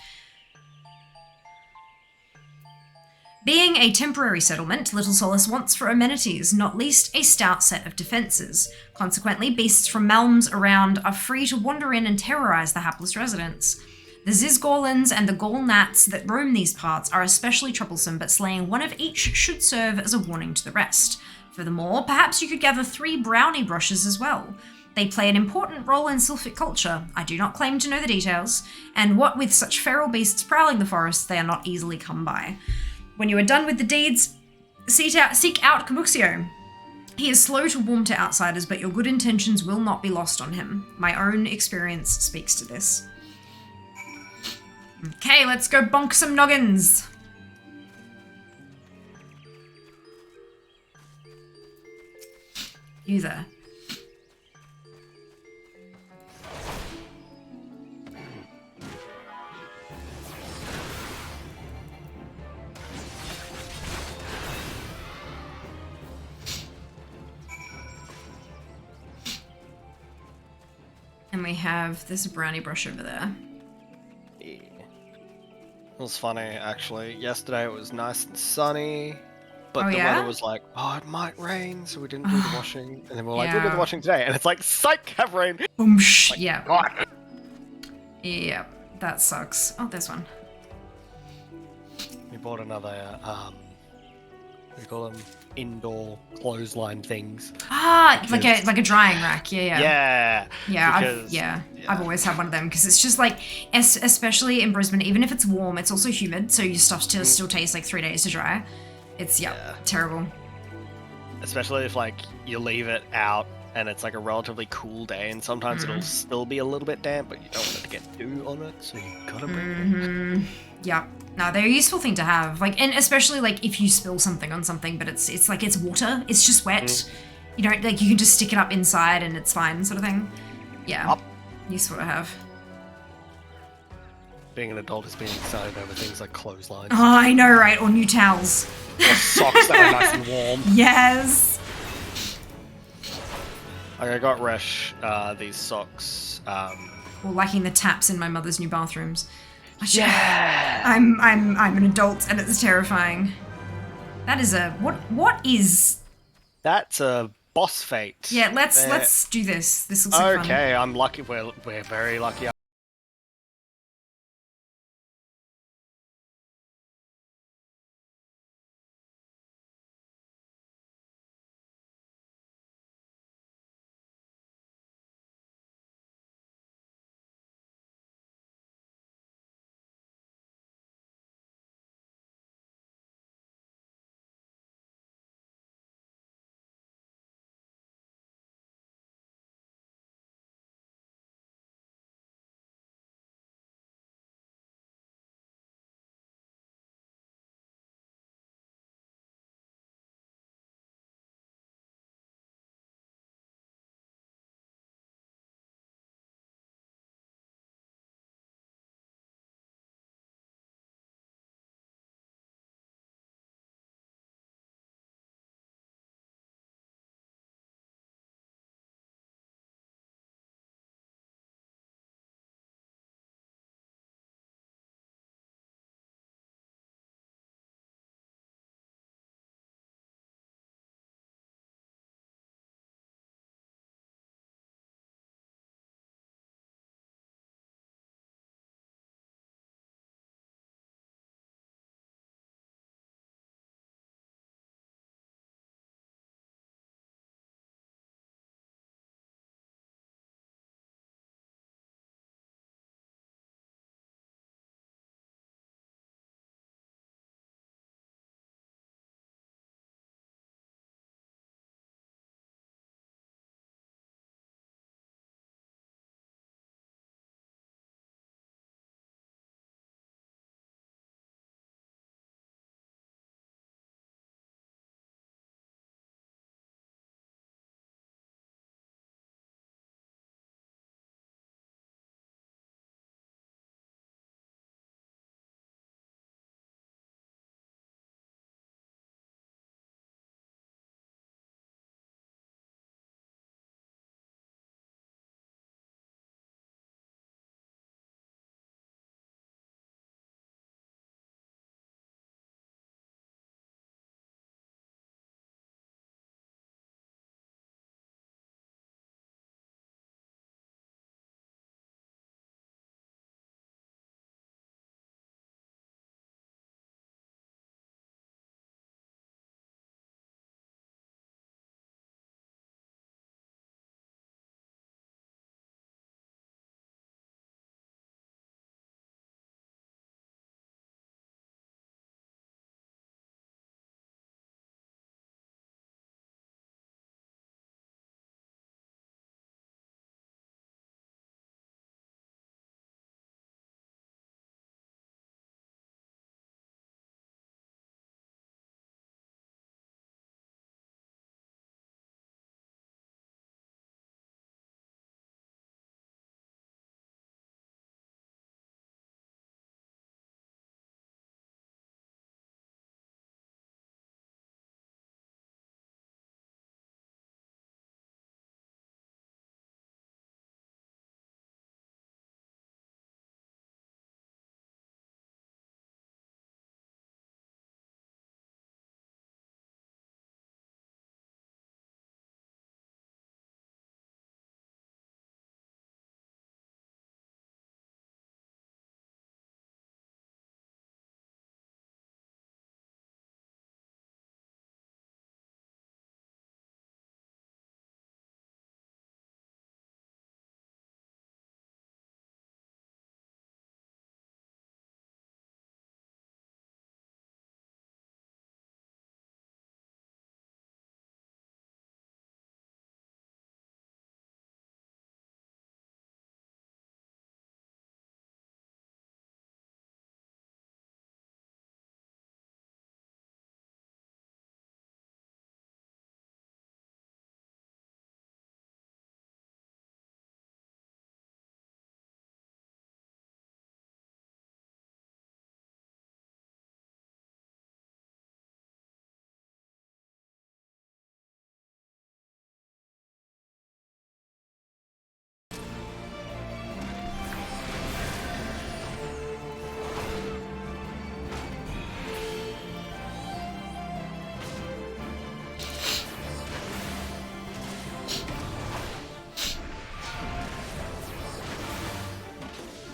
Being a temporary settlement, Little Solace wants for amenities, not least a stout set of defences. Consequently, beasts from Malms around are free to wander in and terrorise the hapless residents. The Zizgorlins and the Gaul Gnats that roam these parts are especially troublesome, but slaying one of each should serve as a warning to the rest. Furthermore, perhaps you could gather 3 brownie brushes as well. They play an important role in sylphic culture. I do not claim to know the details, and what with such feral beasts prowling the forest, they are not easily come by. When you are done with the deeds, seek out Kamuxio. He is slow to warm to outsiders, but your good intentions will not be lost on him. My own experience speaks to this. Okay, let's go bonk some noggins. You there? And we have this brownie brush over there. Yeah. It was funny, actually. Yesterday it was nice and sunny, but Oh, the yeah? weather was like, oh, it might rain, so we didn't do the washing. And then we're like, we'll do the Yeah. washing today. And it's like, psych, have rain. Boom, shh. Like, Yeah. God. Yep. That sucks. Oh, there's one. We bought another, we call them indoor clothesline things. Ah, like Because- a drying rack. Yeah, yeah. Yeah. Yeah, I've always had one of them because it's just like, especially in Brisbane, even if it's warm, it's also humid, so your stuff still takes like 3 days to dry. It's Yeah. terrible. Especially if like you leave it out and it's like a relatively cool day, and sometimes it'll still be a little bit damp, but you don't want it to get dew on it, so you gotta bring it. Yeah. No, they're a useful thing to have. Like, and especially like if you spill something on something, but it's like it's water, it's just wet. You don't like you can just stick it up inside and it's fine, sort of thing. Yeah. Useful to have. Being an adult is being excited over things like clotheslines. Oh, I know, right? Or new towels. Or socks that are nice and warm. Yes. Like, I got Resh these socks. Or lacking the taps in my mother's new bathrooms. Yeah. I'm an adult and it's terrifying. That is a what is? That's a boss fate. Yeah, let's do this. This looks like fun. Okay, I'm lucky. We're very lucky.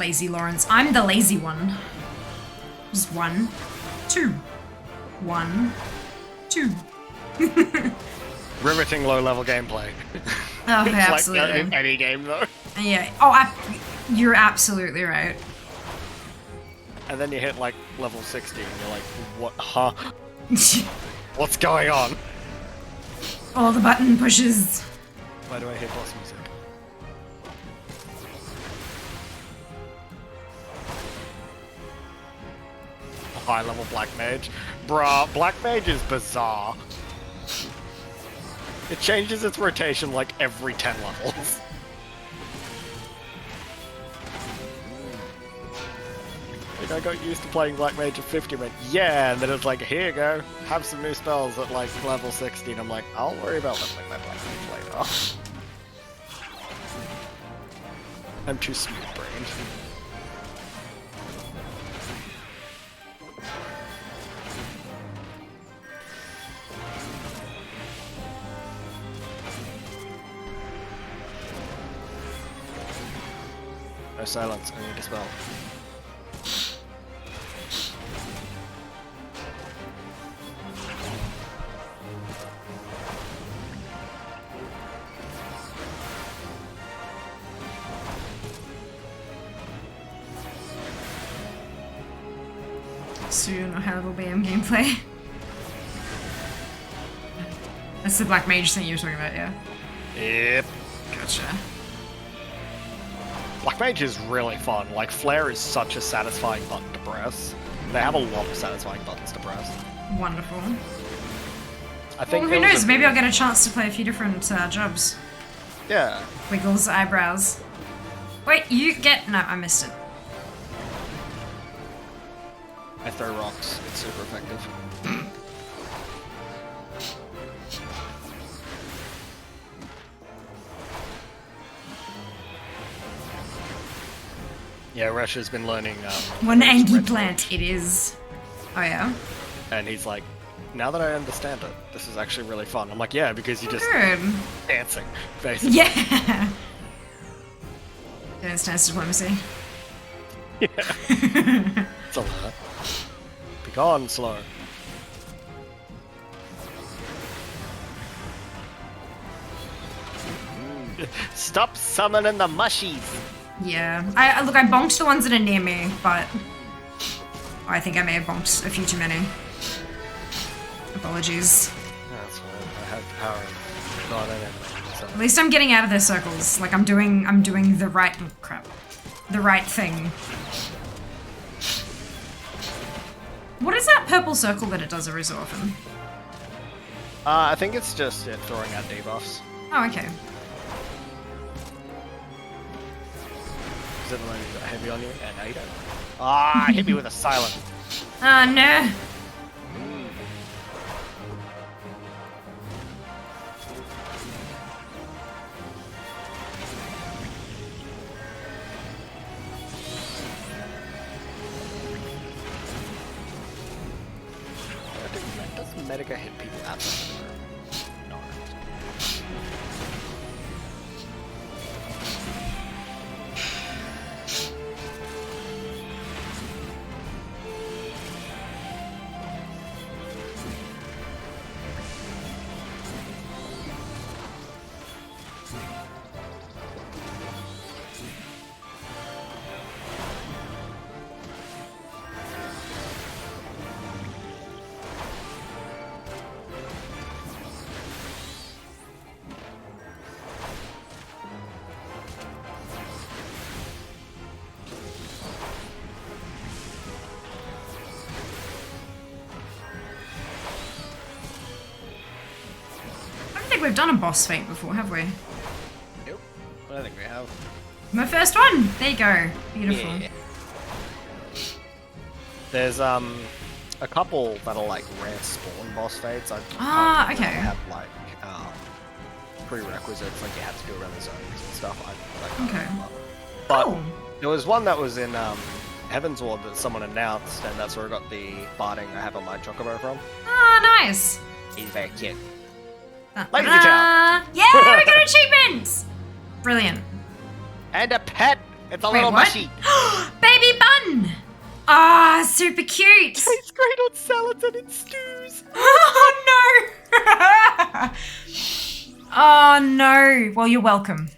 lazy Lawrence. I'm the lazy one. Just 1, 2. 1, 2. Riveting low-level gameplay. Oh, It's absolutely. like in any game, though. Yeah. Oh, you're absolutely right. And then you hit, like, level 60, and you're like, what? Huh? What's going on? All the button pushes. Why do I hear boss music? A high-level Black Mage? Bruh, Black Mage is bizarre. It changes its rotation, like, every 10 levels. Like, I got used to playing Black Mage at 50, and went, yeah, and then it's like, here you go, have some new spells at, like, level 60, and I'm like, I'll worry about leveling my Black Mage later. I'm too smooth-brained. No silence, I need a spell. Soon I'll have a BM gameplay. That's the Black Mage thing you were talking about, yeah? Yep. Gotcha. Black Mage is really fun. Like, Flare is such a satisfying button to press. They have a lot of satisfying buttons to press. Wonderful. I think Well, there who was knows? Maybe I'll get a chance to play a few different jobs. Yeah. Wiggles eyebrows. Wait, you get... No, I missed it. I throw rocks. It's super effective. Yeah, Resha's been learning. One angry red plant, it is. Oh yeah? and he's like, now that I understand it, this is actually really fun. I'm like, yeah, because you're just Good. dancing, basically. Yeah! Dance dance diplomacy. Yeah. It's a lot. Be gone, slow. Stop summoning the mushies! Yeah. Look, I bonked the ones that are near me, but I think I may have bonked a few too many. Apologies. That's fine. I have the power of not an enemy. So. At least I'm getting out of their circles. Like I'm doing the right the right thing. What is that purple circle that it does every so often? I think it's just it throwing out debuffs. Oh, okay. Is it the one that heavy on you? And I don't. Ah, hit me with a silent. Oh no. Does Medica hit people outside of the room? No. I don't think we've done a boss fight before, have we? Nope. I don't think we have. My first one! There you go. Beautiful. Yeah. There's a couple that are like rare spawn boss fights. Ah, okay. Have like prerequisites, like you have to do around the zones and stuff. I can't Okay. remember. But Cool. there was one that was in Heaven's Ward that someone announced, and that's where I got the barding I have on my Chocobo from. Ah, nice. He's very cute. Da-da-da. Lazy town. Yeah, we got achievements! Brilliant. And a pet! It's a Wait, little what? mushy. Baby bun! Ah, super cute. Tastes great on salads and in stews. Oh no! Oh no. Well, you're welcome.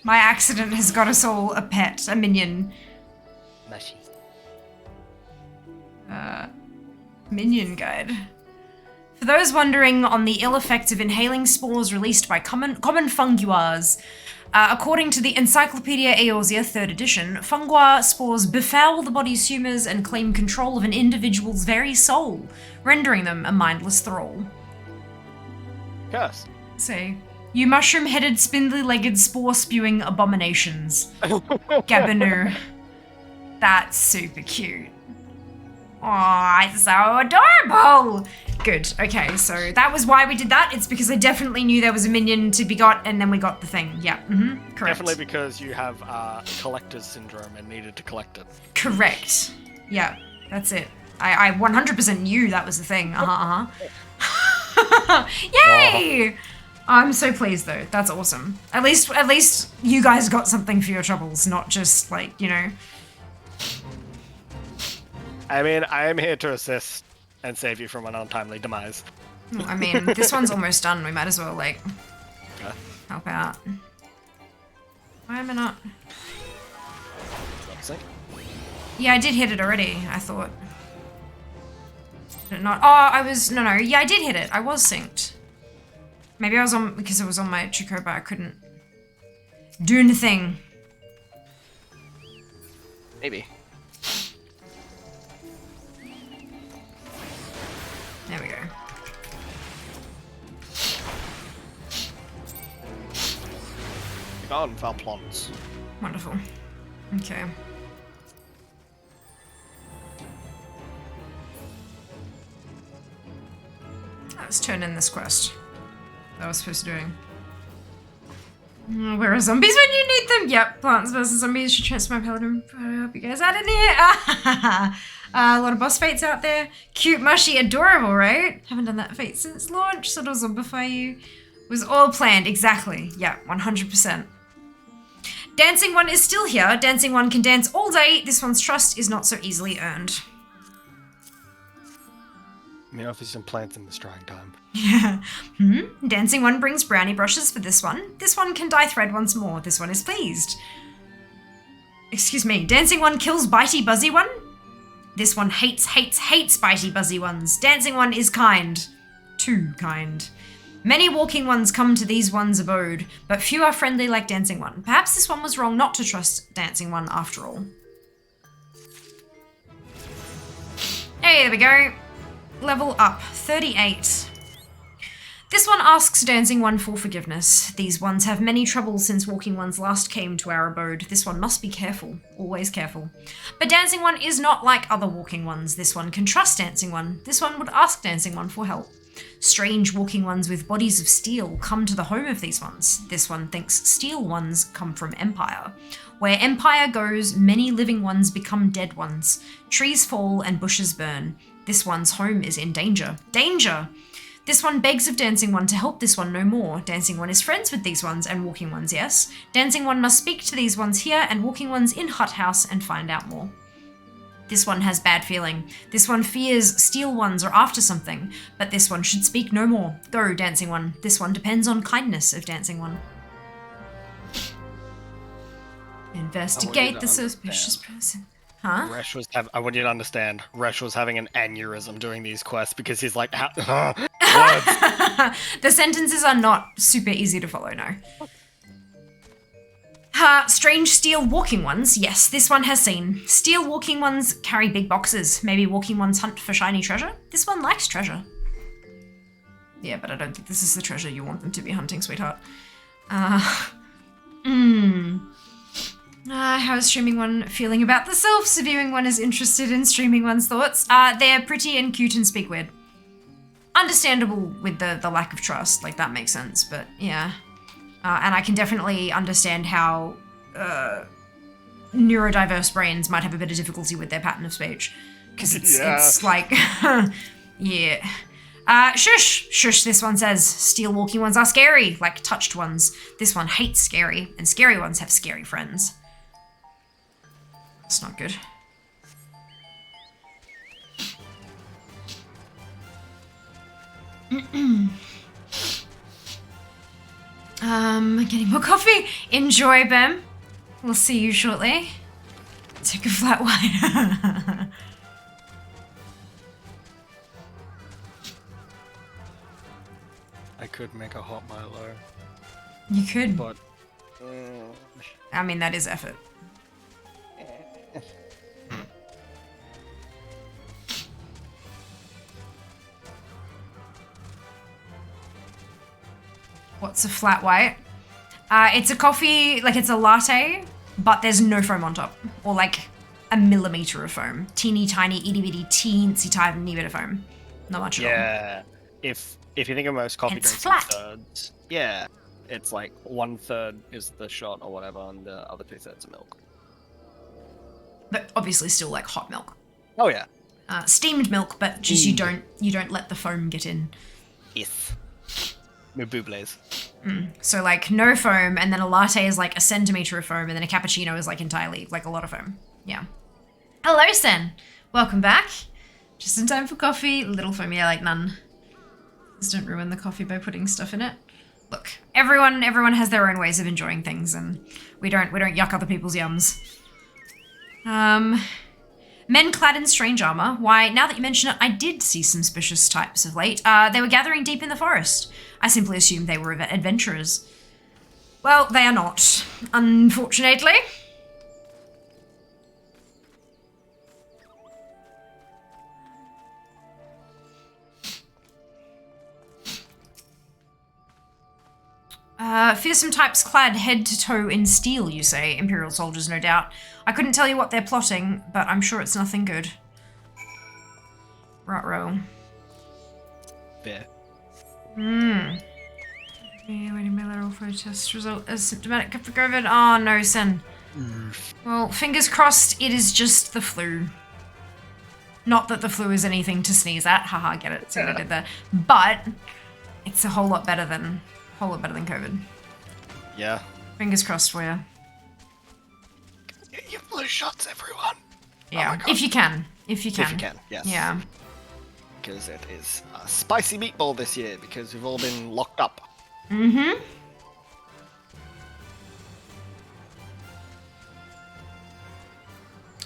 My accident has got us all a pet, a minion. Mushy. Minion guide. For those wondering on the ill effects of inhaling spores released by common funguars, according to the Encyclopedia Eorzea 3rd edition, funguar spores befoul the body's humours and claim control of an individual's very soul, rendering them a mindless thrall. Curse. So, you mushroom-headed, spindly-legged, spore-spewing abominations. Gabanu. That's super cute. Aw, it's so adorable! Good, okay, so that was why we did that. It's because I definitely knew there was a minion to be got, and then we got the thing. Yeah, correct. Definitely because you have collector's syndrome and needed to collect it. Correct. Yeah, that's it. I 100% knew that was the thing. Yay! I'm so pleased though. That's awesome. At least you guys got something for your troubles, not just like, you know. I mean, I am here to assist and save you from an untimely demise. I mean, this one's almost done. We might as well, like, help out. Why am I not? See? Yeah, I did hit it already, I thought. Did it not? Oh, I was... No. Yeah, I did hit it. I was synced. Maybe I was on... Because it was on my Chocobo, I couldn't do anything. Maybe. There we go. Garden foul plants. Wonderful. Okay. Let's turn in this quest that I was supposed to do. Where are zombies when you need them? Yep, plants versus zombies should transfer my paladin. I help you guys out in here. A lot of boss fights out there. Cute, mushy, adorable, right? Haven't done that fight since launch, so it'll zombify you. Was all planned, exactly. Yeah, 100%. Dancing One is still here. Dancing One can dance all day. This one's trust is not so easily earned. I mean, obviously some plants in this drying time. Yeah. Dancing One brings brownie brushes for this one. This one can dye thread once more. This one is pleased. Excuse me. Dancing One kills bitey buzzy one. This one hates bitey buzzy ones. Dancing One is kind. Too kind. Many walking ones come to these one's abode, but few are friendly like Dancing One. Perhaps this one was wrong not to trust Dancing One after all. Hey, there we go. Level up, 38. This one asks Dancing One for forgiveness. These ones have many troubles since Walking Ones last came to our abode. This one must be careful, always careful. But Dancing One is not like other Walking Ones. This one can trust Dancing One. This one would ask Dancing One for help. Strange Walking Ones with bodies of steel come to the home of these ones. This one thinks steel ones come from Empire. Where Empire goes, many living ones become dead ones. Trees fall and bushes burn. This one's home is in danger. Danger! This one begs of Dancing One to help this one no more. Dancing One is friends with these ones and Walking Ones, yes. Dancing One must speak to these ones here and Walking Ones in Hut House and find out more. This one has bad feeling. This one fears steel ones are after something, but this one should speak no more. Go, Dancing One. This one depends on kindness of Dancing One. Investigate the suspicious person. Huh? Resh was I want you to understand. Resh was having an aneurysm doing these quests because he's like, words. The sentences are not super easy to follow, no. Strange steel walking ones. Yes, this one has seen. Steel walking ones carry big boxes. Maybe walking ones hunt for shiny treasure. This one likes treasure. Yeah, but I don't think this is the treasure you want them to be hunting, sweetheart. How's Streaming One feeling about the self? Viewing One is interested in Streaming One's thoughts. They're pretty and cute and speak weird. Understandable with the lack of trust, like that makes sense, but yeah. And I can definitely understand how neurodiverse brains might have a bit of difficulty with their pattern of speech. Because it's like, yeah. Shush, this one says. Steel walking ones are scary, like touched ones. This one hates scary, and scary ones have scary friends. That's not good. Getting more coffee. Enjoy, Bem. We'll see you shortly. Take a flat white. I could make a hot Milo, You could. but I mean, that is effort. What's a flat white? It's a coffee, like it's a latte, but there's no foam on top. Or like a millimeter of foam. Teeny tiny, itty bitty, teensy tiny bit of foam. Not much at all. Yeah. If you think of most coffee It's drinks flat. in thirds, yeah, it's like 1/3 is the shot or whatever, and the other 2/3 are milk. But obviously still like hot milk. Oh yeah. Steamed milk, but just you don't let the foam get in. Yes. No bubles. So like no foam, and then a latte is like a centimeter of foam, and then a cappuccino is like entirely like a lot of foam. Yeah. Hello, Sen. Welcome back. Just in time for coffee. Little foam, yeah, like none. Just don't ruin the coffee by putting stuff in it. Look, everyone has their own ways of enjoying things, and we don't yuck other people's yums. Men clad in strange armor. Why, now that you mention it, I did see some suspicious types of late. They were gathering deep in the forest. I simply assumed they were adventurers. Well, they are not, unfortunately. Fearsome types clad head to toe in steel, you say. Imperial soldiers, no doubt. I couldn't tell you what they're plotting, but I'm sure it's nothing good. Ruh-roh. Fair. Waiting my lateral flow test result as symptomatic for COVID. Oh no, Sen. Well, fingers crossed it is just the flu. Not that the flu is anything to sneeze at. Haha, get it. See what I did there. But it's a whole lot better than COVID. Yeah. Fingers crossed for you. Get your flu shots, everyone. Yeah, Oh my God. if you can. If you can, yes. Yeah. Because it is a spicy meatball this year because we've all been locked up. Mm-hmm.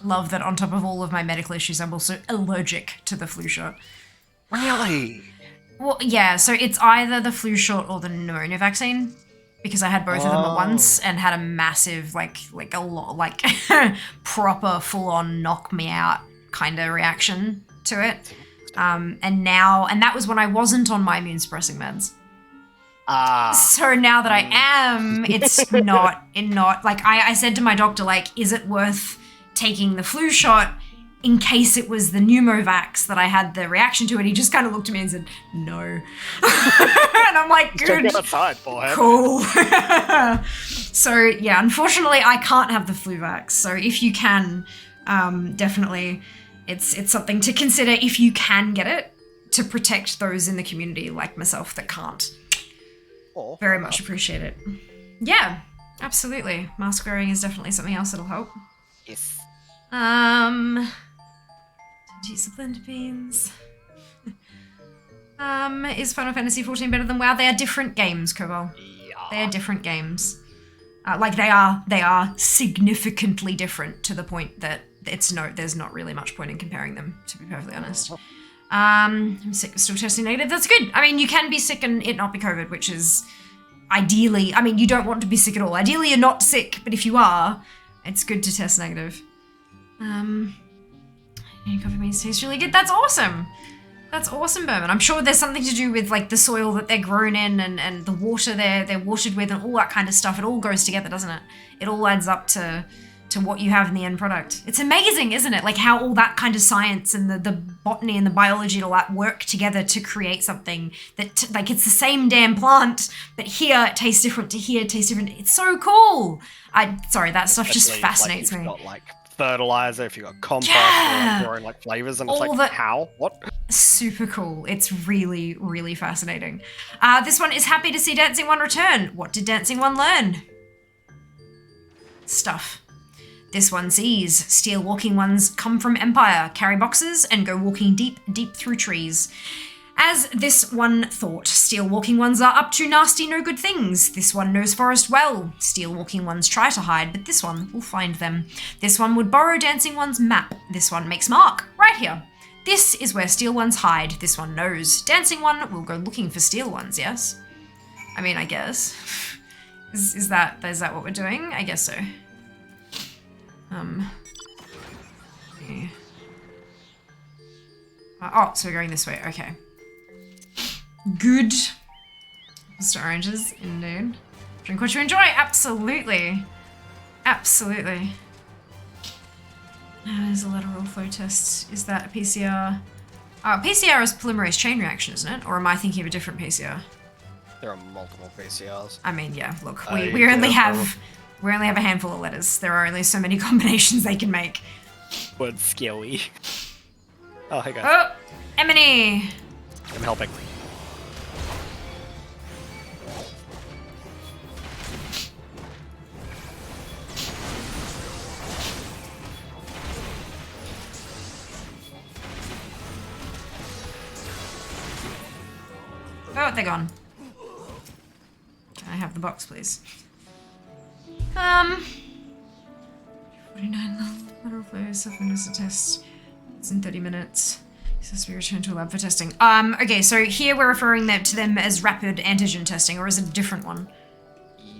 Love that on top of all of my medical issues, I'm also allergic to the flu shot. Really? Well, yeah, so it's either the flu shot or the pneumonia vaccine, because I had both of them at once and had a massive, proper full-on knock me out kind of reaction to it. And that was when I wasn't on my immune suppressing meds. So now that I am, it's I said to my doctor, is it worth taking the flu shot in case it was the pneumovax that I had the reaction to? And he just kind of looked at me and said, no. And I'm like, good. Check outside, boy. Cool. So yeah, unfortunately I can't have the flu vax. So if you can, definitely it's something to consider if you can get it, to protect those in the community like myself that can't. Oh. Very much appreciate it. Yeah, absolutely. Mask wearing is definitely something else that'll help. Yes. Splinter beans. Is Final Fantasy XIV better than WoW? They are different games, Koval. Yeah. They are different games. They are significantly different to the point that there's not really much point in comparing them, to be perfectly honest. I'm sick, still testing negative. That's good. I mean, you can be sick and it not be COVID, which is ideally, I mean, you don't want to be sick at all. Ideally, you're not sick, but if you are, it's good to test negative. Coffee beans taste really good. That's awesome. That's awesome, Berman. I'm sure there's something to do with the soil that they're grown in and the water they're watered with and all that kind of stuff. It all goes together, doesn't it? It all adds up to what you have in the end product. It's amazing, isn't it? How all that kind of science and the botany and the biology and all that work together to create something that, it's the same damn plant, but here it tastes different to here it tastes different. It's so cool. Sorry, that stuff just fascinates me. Got fertilizer, if you got compost, Yeah. growing flavors, and All it's the- how? What? Super cool. It's really, really fascinating. This one is happy to see Dancing One return. What did Dancing One learn? Stuff. This one sees. Steel walking ones come from Empire, carry boxes, and go walking deep, deep through trees. As this one thought, steel walking ones are up to nasty, no good things. This one knows forest well. Steel walking ones try to hide, but this one will find them. This one would borrow dancing one's map. This one makes mark, right here. This is where steel ones hide. This one knows. Dancing one will go looking for steel ones, yes? I mean, I guess. Is that what we're doing? I guess so. Yeah. Oh, so we're going this way, okay. Good. Mr. Oranges, indeed. Drink what you enjoy, absolutely. Absolutely. There's a lateral flow test. Is that a PCR? PCR is polymerase chain reaction, isn't it? Or am I thinking of a different PCR? There are multiple PCRs. I mean, yeah, look, we only have a handful of letters. There are only so many combinations they can make. Word scary. Oh, hey guys. Oh, Emily. I'm helping. Oh, they're gone. Can I have the box, please? 49 lateral flow, self-witness test. It's in 30 minutes. This has to be returned to a lab for testing. Okay, so here we're referring to them as rapid antigen testing, or is it a different one?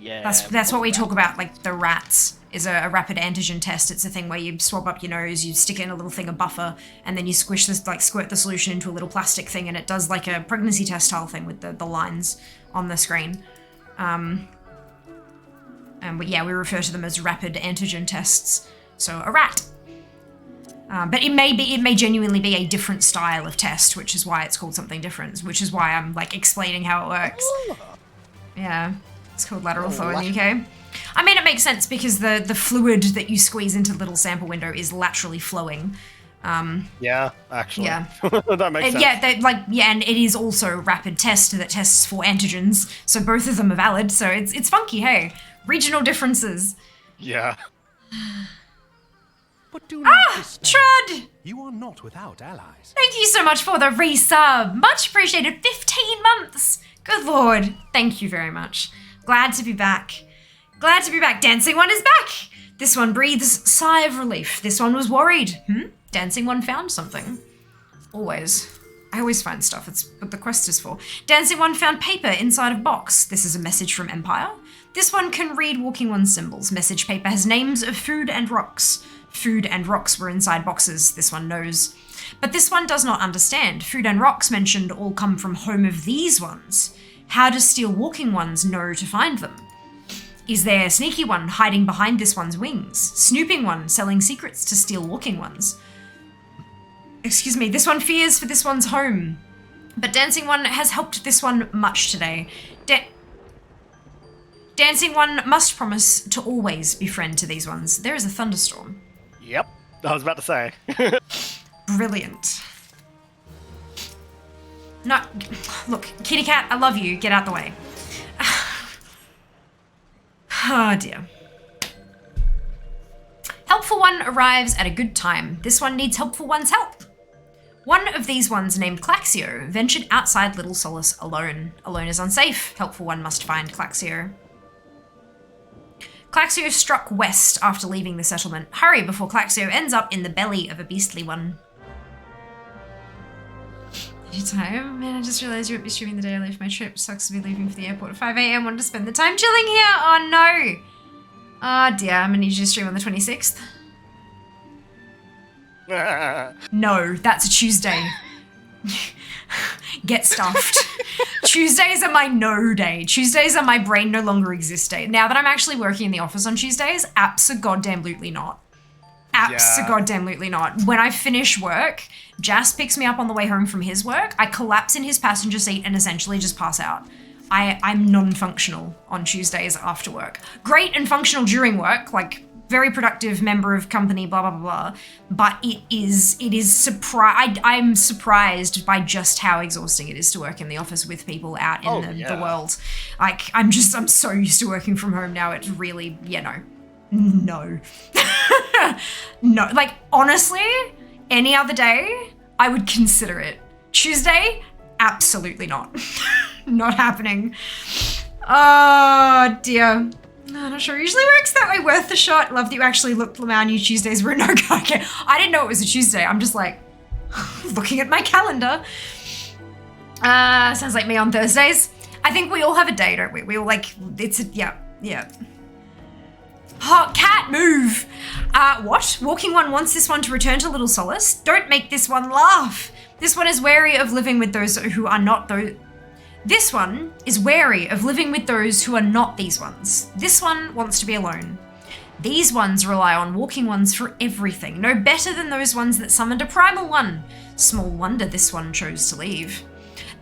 Yeah. That's what we talk about, like the rats, is a rapid antigen test. It's a thing where you swab up your nose, you stick it in a little thing of buffer, and then you squish this, like squirt the solution into a little plastic thing, and it does like a pregnancy test style thing with the lines on the screen. But yeah, we refer to them as rapid antigen tests. So a rat. But it may genuinely be a different style of test, which is why it's called something different, which is why I'm like explaining how it works. Yeah, it's called lateral flow in the UK. I mean, it makes sense because the fluid that you squeeze into the little sample window is laterally flowing. Yeah, actually. Yeah. That makes sense. Yeah, and it is also a rapid test that tests for antigens, so both of them are valid. So it's funky, hey. Regional differences. Yeah. But do not despair. Trud! You are not without allies. Thank you so much for the resub. Much appreciated. 15 months. Good lord. Thank you very much. Glad to be back. Glad to be back. Dancing one is back. This one breathes sigh of relief. This one was worried. Dancing one found something. Always. I always find stuff. It's what the quest is for. Dancing one found paper inside of box. This is a message from Empire. This one can read walking one's symbols. Message paper has names of food and rocks. Food and rocks were inside boxes. This one knows. But this one does not understand. Food and rocks mentioned all come from home of these ones. How does steel walking ones know to find them? Is there a sneaky one hiding behind this one's wings? Snooping one selling secrets to steel walking ones? Excuse me, this one fears for this one's home. But dancing one has helped this one much today. Dancing one must promise to always be friend to these ones. There is a thunderstorm. Yep. I was about to say. Brilliant. Look, kitty cat, I love you. Get out the way. Oh dear. Helpful one arrives at a good time. This one needs helpful one's help. One of these ones, named Claxio, ventured outside Little Solace alone. Alone is unsafe. Helpful one must find Claxio. Claxio struck west after leaving the settlement. Hurry before Claxio ends up in the belly of a beastly one. Anytime? Man, I just realized you won't be streaming the day I leave my trip. Sucks to be leaving for the airport at 5 a.m. Want to spend the time chilling here? Oh no! Oh dear, I'm gonna need you to stream on the 26th. No, that's a Tuesday. Get stuffed. Tuesdays are my no day. Tuesdays are my brain no longer exist day. Now that I'm actually working in the office on Tuesdays, abso-goddamn-lutely not. Abso-goddamn-lutely not. When I finish work, Jas picks me up on the way home from his work. I collapse in his passenger seat and essentially just pass out. I'm non-functional on Tuesdays after work. Great and functional during work, like very productive member of company, blah, blah, blah, blah. But I'm surprised by just how exhausting it is to work in the office with people out in the world. Like, I'm so used to working from home now. It's really, no. No. No, like, honestly, any other day, I would consider it. Tuesday, absolutely not. Not happening. Oh, dear. I'm not sure. Usually works that way. Worth the shot. Love that you actually looked, Lamau, new Tuesdays were no go. Okay. I didn't know it was a Tuesday. I'm just like, looking at my calendar. Sounds like me on Thursdays. I think we all have a day, don't we? We all like, it's a, yeah. Oh, cat, move. What? Walking one wants this one to return to Little Solace. Don't make this one laugh. This one is wary of living with those who are not those. This one is wary of living with those who are not these ones. This one wants to be alone. These ones rely on walking ones for everything, no better than those ones that summoned a primal one. Small wonder this one chose to leave.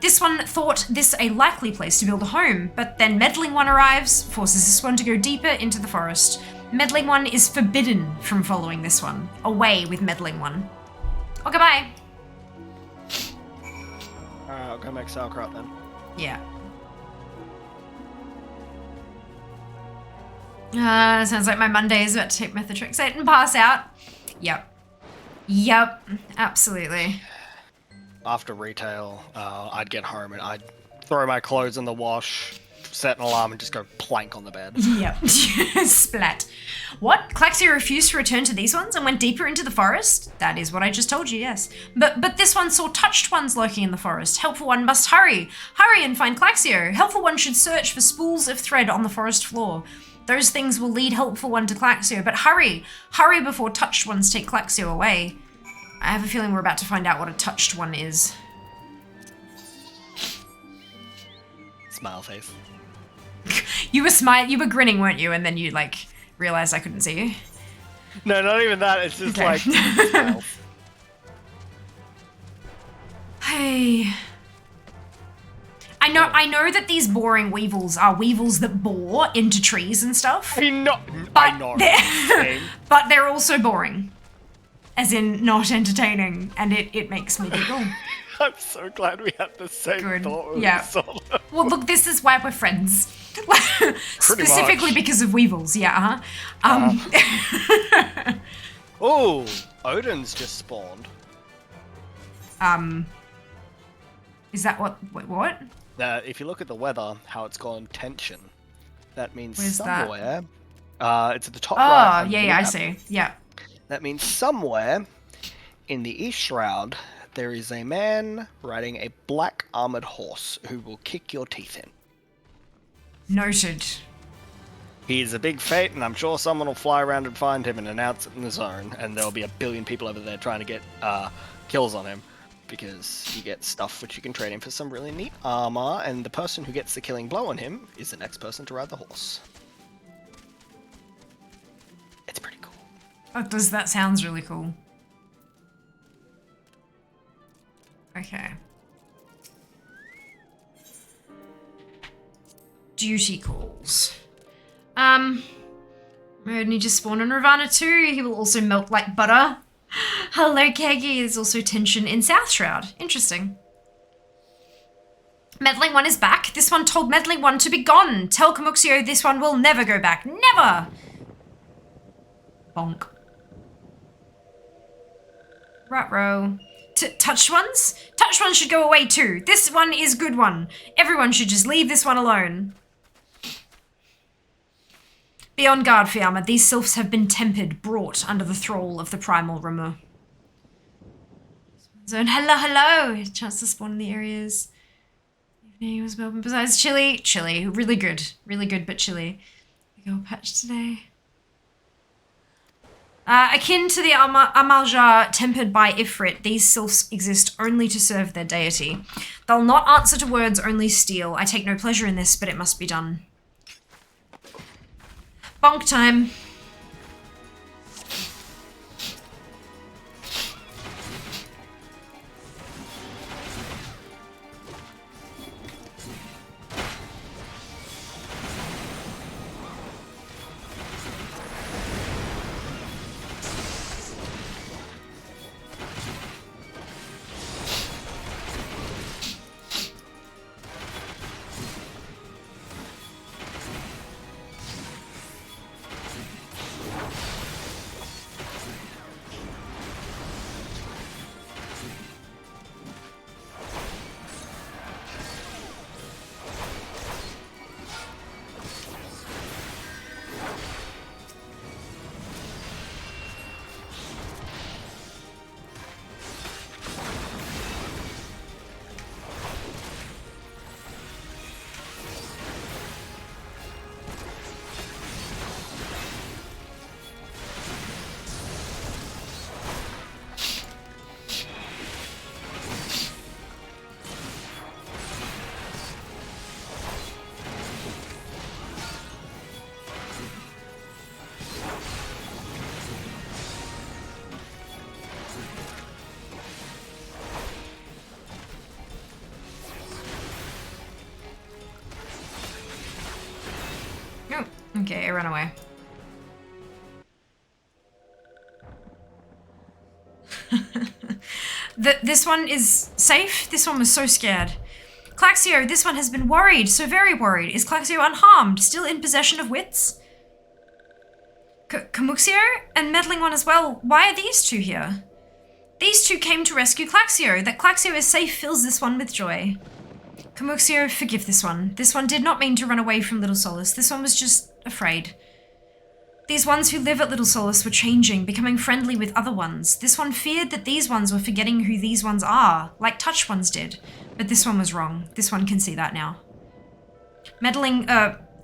This one thought this a likely place to build a home, but then Meddling One arrives, forces this one to go deeper into the forest. Meddling One is forbidden from following this one. Away with Meddling One. Oh, goodbye. Alright, I'll go make sauerkraut then. Yeah. Sounds like my Monday is about to take methotrexate and pass out. Yep, absolutely. After retail, I'd get home and I'd throw my clothes in the wash, set an alarm, and just go plank on the bed. Yep. Splat. What? Claxia refused to return to these ones and went deeper into the forest? That is what I just told you, yes. But this one saw touched ones lurking in the forest. Helpful one must hurry. Hurry and find Claxio. Helpful one should search for spools of thread on the forest floor. Those things will lead Helpful One to Claxio, but hurry! Hurry before touched ones take Claxio away. I have a feeling we're about to find out what a touched one is. Smile face. You were grinning, weren't you? And then you, like, realized I couldn't see you. No, not even that. It's just Okay. like smiles. Hey. I know that these boring weevils are weevils that bore into trees and stuff. I know. They're, but they're also boring. As in, not entertaining. And it makes me giggle. I'm so glad we had the same Good. thought. With Yeah. Solo. Well, look, this is why we're friends. Specifically much. because of weevils, yeah. Oh, Odin's just spawned. Is that what? Wait, what? If you look at the weather, how it's gone tension, that means Where's that? somewhere. It's at the top Oh, right. on the yeah, I map. see. Yeah. That means somewhere in the East Shroud, there is a man riding a black armored horse who will kick your teeth in. Noted. He's a big fate, and I'm sure someone will fly around and find him and announce it in the zone, and there'll be a billion people over there trying to get kills on him, because you get stuff which you can trade in for some really neat armor, and the person who gets the killing blow on him is the next person to ride the horse. It's pretty cool. Oh, that sounds really cool. Okay. Duty calls. Rodney just spawned on Nirvana too. He will also melt like butter. Hello, Keggy. There's also tension in South Shroud. Interesting. Meddling One is back. This one told Meddling One to be gone. Tell Kamuxio this one will never go back. Never! Bonk. Ruh-roh. Touched ones? Touched ones should go away too. This one is good one. Everyone should just leave this one alone. Be on guard, Fiamma. These sylphs have been tempered, brought under the thrall of the primal Ramu. Zone, hello. Chance to spawn in the areas. Evening was Melbourne. Besides chilly, really good, but chilly. Big old patch today. Akin to the Amaljar tempered by Ifrit, these sylphs exist only to serve their deity. They'll not answer to words, only steel. I take no pleasure in this, but it must be done. Bonk time. Okay, it ran away. This one is safe? This one was so scared. Claxio, this one has been worried, so very worried. Is Claxio unharmed? Still in possession of wits? Camuxio? And meddling one as well. Why are these two here? These two came to rescue Claxio. That Claxio is safe fills this one with joy. Camuxio, forgive this one. This one did not mean to run away from Little Solace. This one was just afraid. These ones who live at Little Solace were changing, becoming friendly with other ones. This one feared that these ones were forgetting who these ones are, like Touch ones did. But this one was wrong. This one can see that now. Meddling,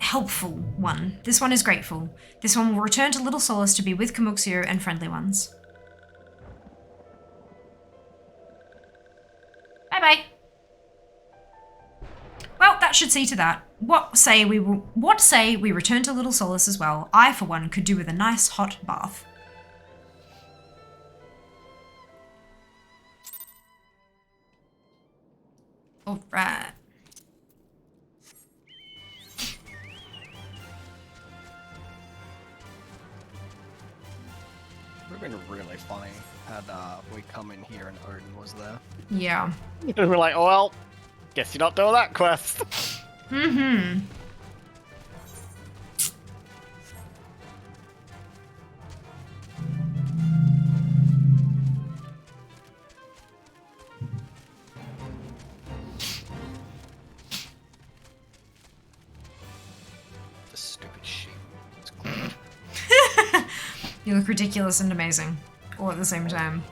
helpful one. This one is grateful. This one will return to Little Solace to be with Camuxio and friendly ones. Bye-bye. Well, that should see to that. What say we return to Little Solace as well? I, for one, could do with a nice hot bath. All right. It would have been really funny had we come in here and Odin was there. Yeah. And we're like, oh well, guess you're not doing that quest. Mm-hmm. The stupid sheep. It's clean. You look ridiculous and amazing, all at the same time.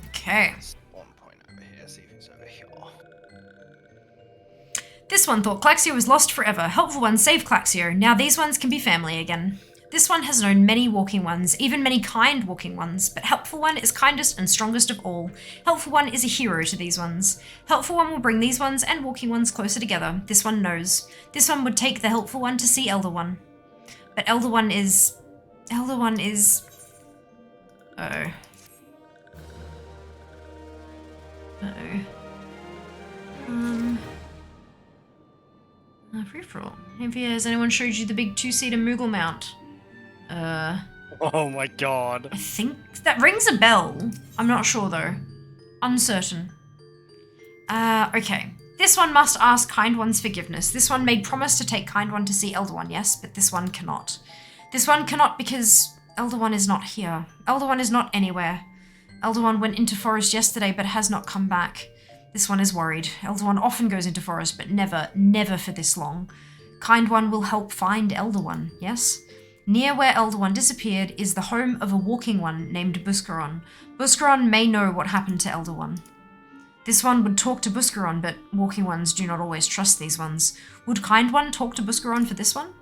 Okay. Spawn point over here, see if it's over here. This one thought Claxio was lost forever. Helpful one saved Claxio. Now these ones can be family again. This one has known many walking ones, even many kind walking ones, but Helpful One is kindest and strongest of all. Helpful One is a hero to these ones. Helpful One will bring these ones and walking ones closer together. This one knows. This one would take the Helpful One to see Elder One. But Elder One is... Uh-oh. Free for all. Has anyone showed you the big two-seater Moogle mount? Oh my god. I think that rings a bell. I'm not sure though. Uncertain. Okay. This one must ask Kind One's forgiveness. This one made promise to take Kind One to see Elder One, yes, but this one cannot. This one cannot because Elder One is not here. Elder One is not anywhere. Elder One went into forest yesterday but has not come back. This one is worried. Elder One often goes into forest, but never for this long. Kind One will help find Elder One, yes? Near where Elder One disappeared is the home of a walking one named Buscaron. Buscaron may know what happened to Elder One. This one would talk to Buscaron, but walking ones do not always trust these ones. Would Kind One talk to Buscaron for this one?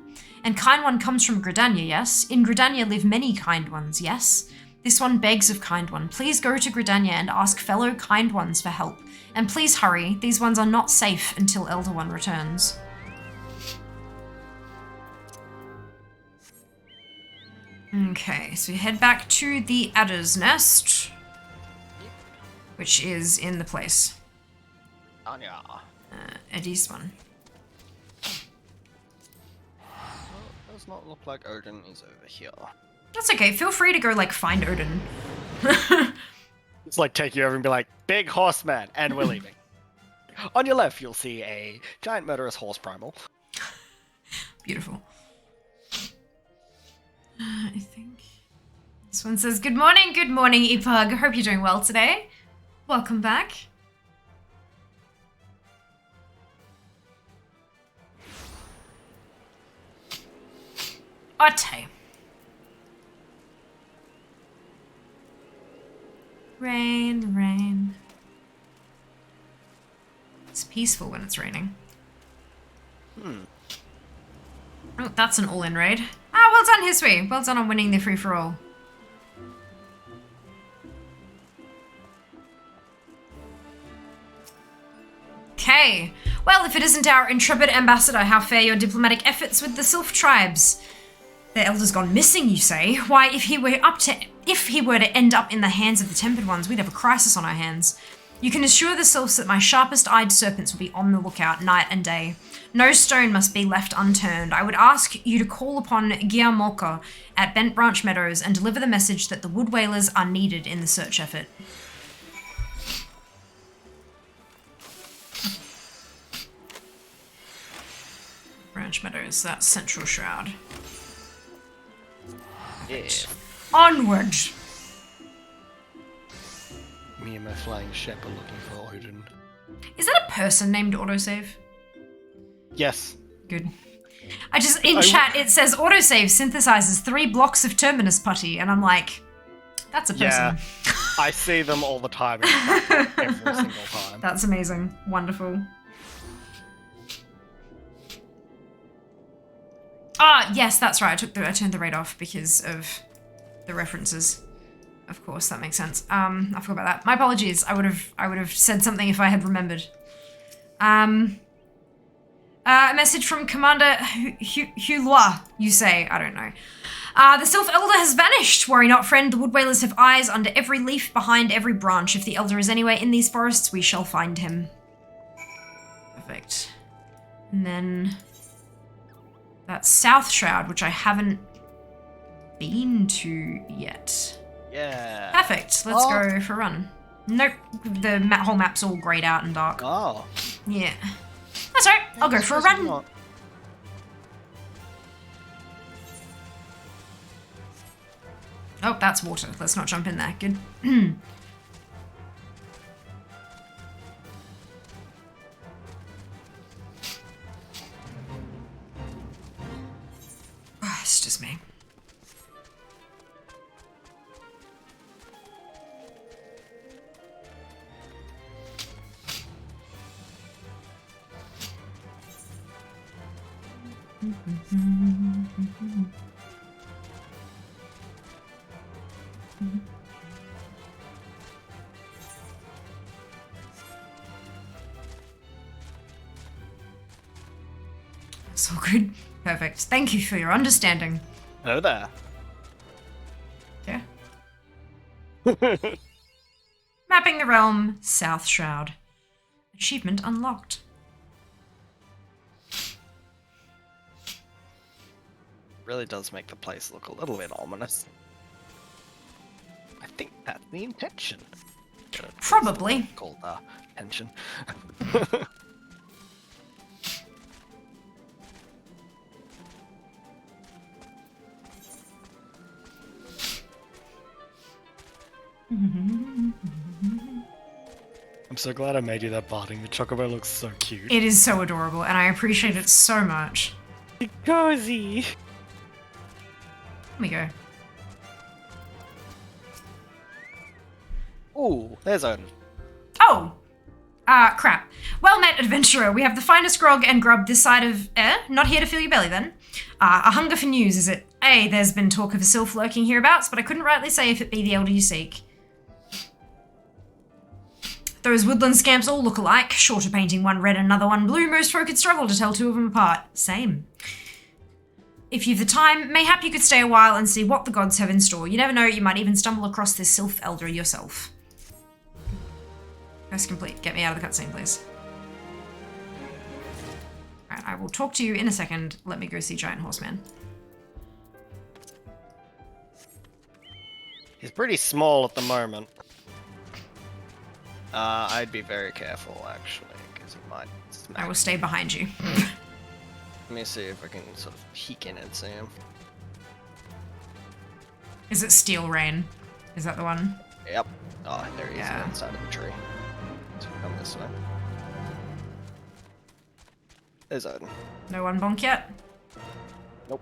And Kind One comes from Gridania, yes? In Gridania live many Kind Ones, yes? This one begs of Kind One, please go to Gridania and ask fellow Kind Ones for help. And please hurry, these ones are not safe until Elder One returns. Okay, so we head back to the Adder's Nest, which is in the place. Anya. Eddie's one. Well, does not look like Odin is over here. That's okay, feel free to go, like, find Odin. It's like take you over and be like, big horseman, and we're leaving. On your left, you'll see a giant murderous horse primal. Beautiful. I think this one says, good morning, Epug. Hope you're doing well today. Welcome back. Otte. Rain, rain. It's peaceful when it's raining. Oh, that's an all-in raid. Ah, well done, Hisui. Well done on winning the free-for-all. Okay. Well, if it isn't our intrepid ambassador, how fare your diplomatic efforts with the Sylph tribes? Their elder's gone missing, you say? Why, if he were to end up in the hands of the Tempered Ones, we'd have a crisis on our hands. You can assure the Sylphs that my sharpest-eyed serpents will be on the lookout night and day. No stone must be left unturned. I would ask you to call upon Giamolka at Bent Branch Meadows and deliver the message that the Wood Whalers are needed in the search effort. Branch Meadows, that's Central Shroud. Yeah. Onward! Me and my flying shepherd looking for Odin. Is that a person named Autosave? Yes. Good. In chat, it says autosave synthesizes 3 blocks of terminus putty, and I'm like, that's a person. Yeah. I see them all the time. In fact, every single time. That's amazing. Wonderful. Ah, yes, that's right. I turned the raid off because of the references. Of course, that makes sense. I forgot about that. My apologies. I would have said something if I had remembered. A message from Commander Hulua, you say. I don't know. The Sylph Elder has vanished. Worry not, friend. The Wood Whalers have eyes under every leaf, behind every branch. If the Elder is anywhere in these forests, we shall find him. Perfect. And then that's South Shroud, which I haven't been to yet. Yeah. Perfect. Let's go for a run. Nope. The whole map's all grayed out and dark. Oh. Yeah. That's alright. I'll go for a run. Oh, that's water. Let's not jump in there. Good. Oh, it's just me. It's all good. Perfect. Thank you for your understanding. Hello there. Yeah. Mapping the realm, South Shroud. Achievement unlocked. Really does make the place look a little bit ominous. I think that's the intention. Probably. Called tension. I'm so glad I made you that barding. The chocobo looks so cute. It is so adorable, and I appreciate it so much. Cozy. Here we go. Ooh, there's Odin. Oh! Crap. Well met, adventurer. We have the finest grog and grub this side of... Not here to fill your belly, then? A hunger for news, is it? There's been talk of a sylph lurking hereabouts, but I couldn't rightly say if it be the elder you seek. Those woodland scamps all look alike. Short of painting one red and another one blue, most folk could struggle to tell two of them apart. Same. If you've the time, mayhap you could stay a while and see what the gods have in store. You never know, you might even stumble across this sylph elder yourself. Quest complete. Get me out of the cutscene, please. Alright, I will talk to you in a second. Let me go see Giant Horseman. He's pretty small at the moment. I'd be very careful, actually, because he might smack. I will stay behind you. Let me see if I can sort of peek in and see him. Is it Steel Rain? Is that the one? Yep. Oh, there he is Yeah. inside of the tree. So come this way. There's Odin. No one bonk yet? Nope.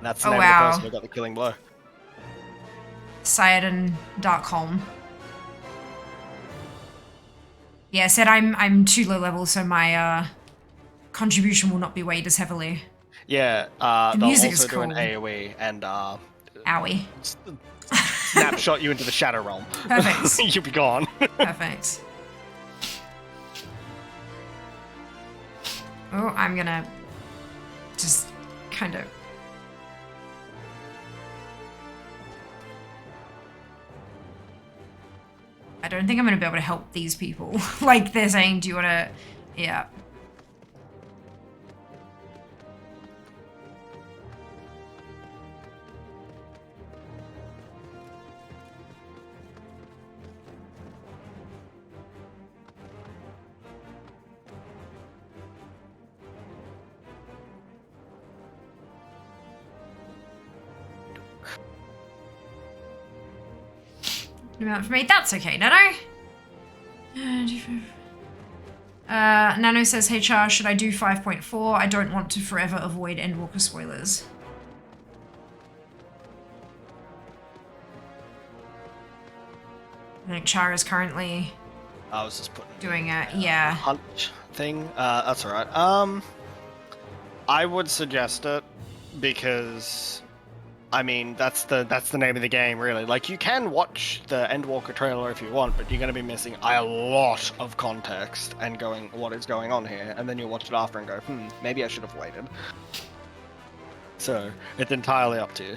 That's the Oh, name wow. of the person who got the killing blow. Sayadin Darkholm. Yeah, I said I'm too low level, so my contribution will not be weighed as heavily. Yeah, The they'll music also is do an cool. AoE and Owie. snapshot you into the Shadow Realm. Perfect. You'll be gone. Perfect. Oh, I'm gonna just kind of... I don't think I'm gonna be able to help these people. Like, they're saying, do you wanna... Yeah. Amount for me. That's okay, Nano. Nano says, hey Char, should I do 5.4? I don't want to forever avoid Endwalker spoilers. I think Char is currently I was just putting doing a, yeah. hunt thing. That's alright. I would suggest it because I mean that's the name of the game, really. Like, you can watch the Endwalker trailer if you want, but you're going to be missing a lot of context and going, what is going on here? And then you'll watch it after and go, maybe I should have waited. So it's entirely up to you.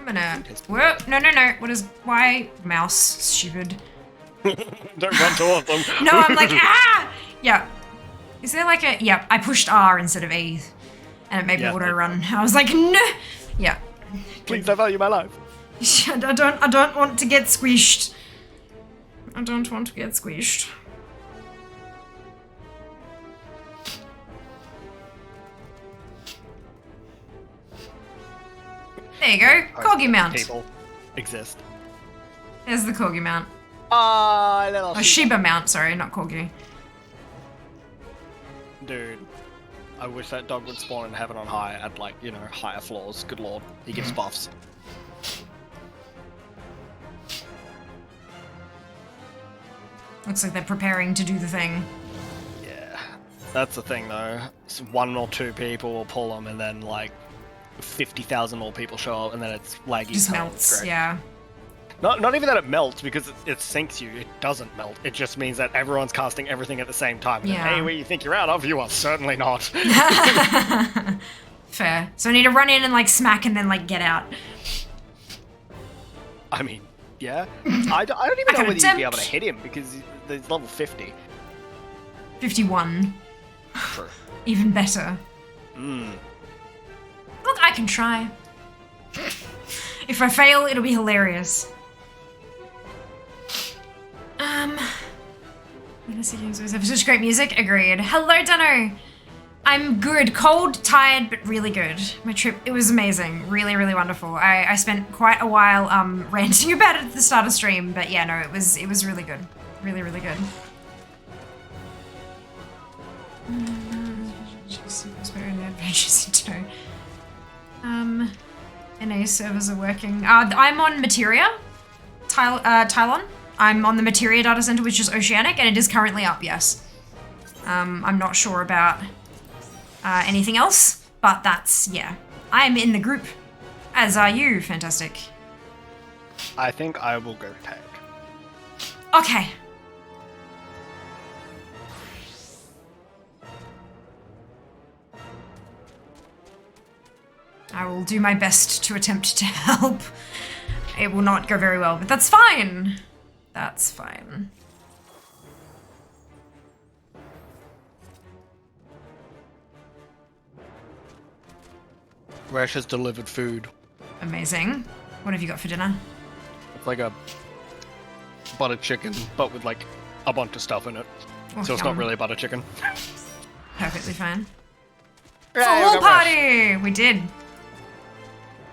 I'm gonna... Whoa, no. What is... Why? Mouse. Stupid. Don't run towards them. No, I'm like, ah! Yeah. Is there like a... Yeah, I pushed R instead of E. And it made me auto-run. I was like, no! Yeah. Please don't value my life. I don't want to get squished. I don't want to get squished. There you go. Corgi mount. People exist. There's the Corgi mount. Little Shiba mount, sorry, not Corgi. Dude, I wish that dog would spawn in heaven on high at, like, you know, higher floors. Good lord. He gives buffs. Looks like they're preparing to do the thing. Yeah. That's the thing, though. It's 1 or 2 people will pull them, and then, like, 50,000 more people show up, and then it's laggy. Just melts, yeah. Not even that it melts, because it sinks you. It doesn't melt. It just means that everyone's casting everything at the same time. And Yeah. hey, where you think you're out of, you are certainly not. Fair. So I need to run in and, like, smack and then, like, get out. I mean, yeah. I don't even know can whether you'd be able to attempt. hit him, because he's level 50. 51. True. Even better. Look, I can try. If I fail, it'll be hilarious. Such great music. Agreed. Hello, Dano. I'm good. Cold, tired, but really good. My trip, it was amazing. Really, really wonderful. I spent quite a while ranting about it at the start of stream, but yeah, no, it was really good. Really, really good. NA servers are working. I'm on Materia, Tylon. I'm on the Materia data center, which is Oceanic, and it is currently up, yes. I'm not sure about anything else, but that's, yeah. I am in the group, as are you. Fantastic. I think I will go tank. Okay. I will do my best to attempt to help. It will not go very well, but that's fine. That's fine. Rash has delivered food. Amazing. What have you got for dinner? It's like a butter chicken, but with like a bunch of stuff in it. Oh, So it's yum. not really butter chicken. Perfectly fine. Yeah, Full party! We did.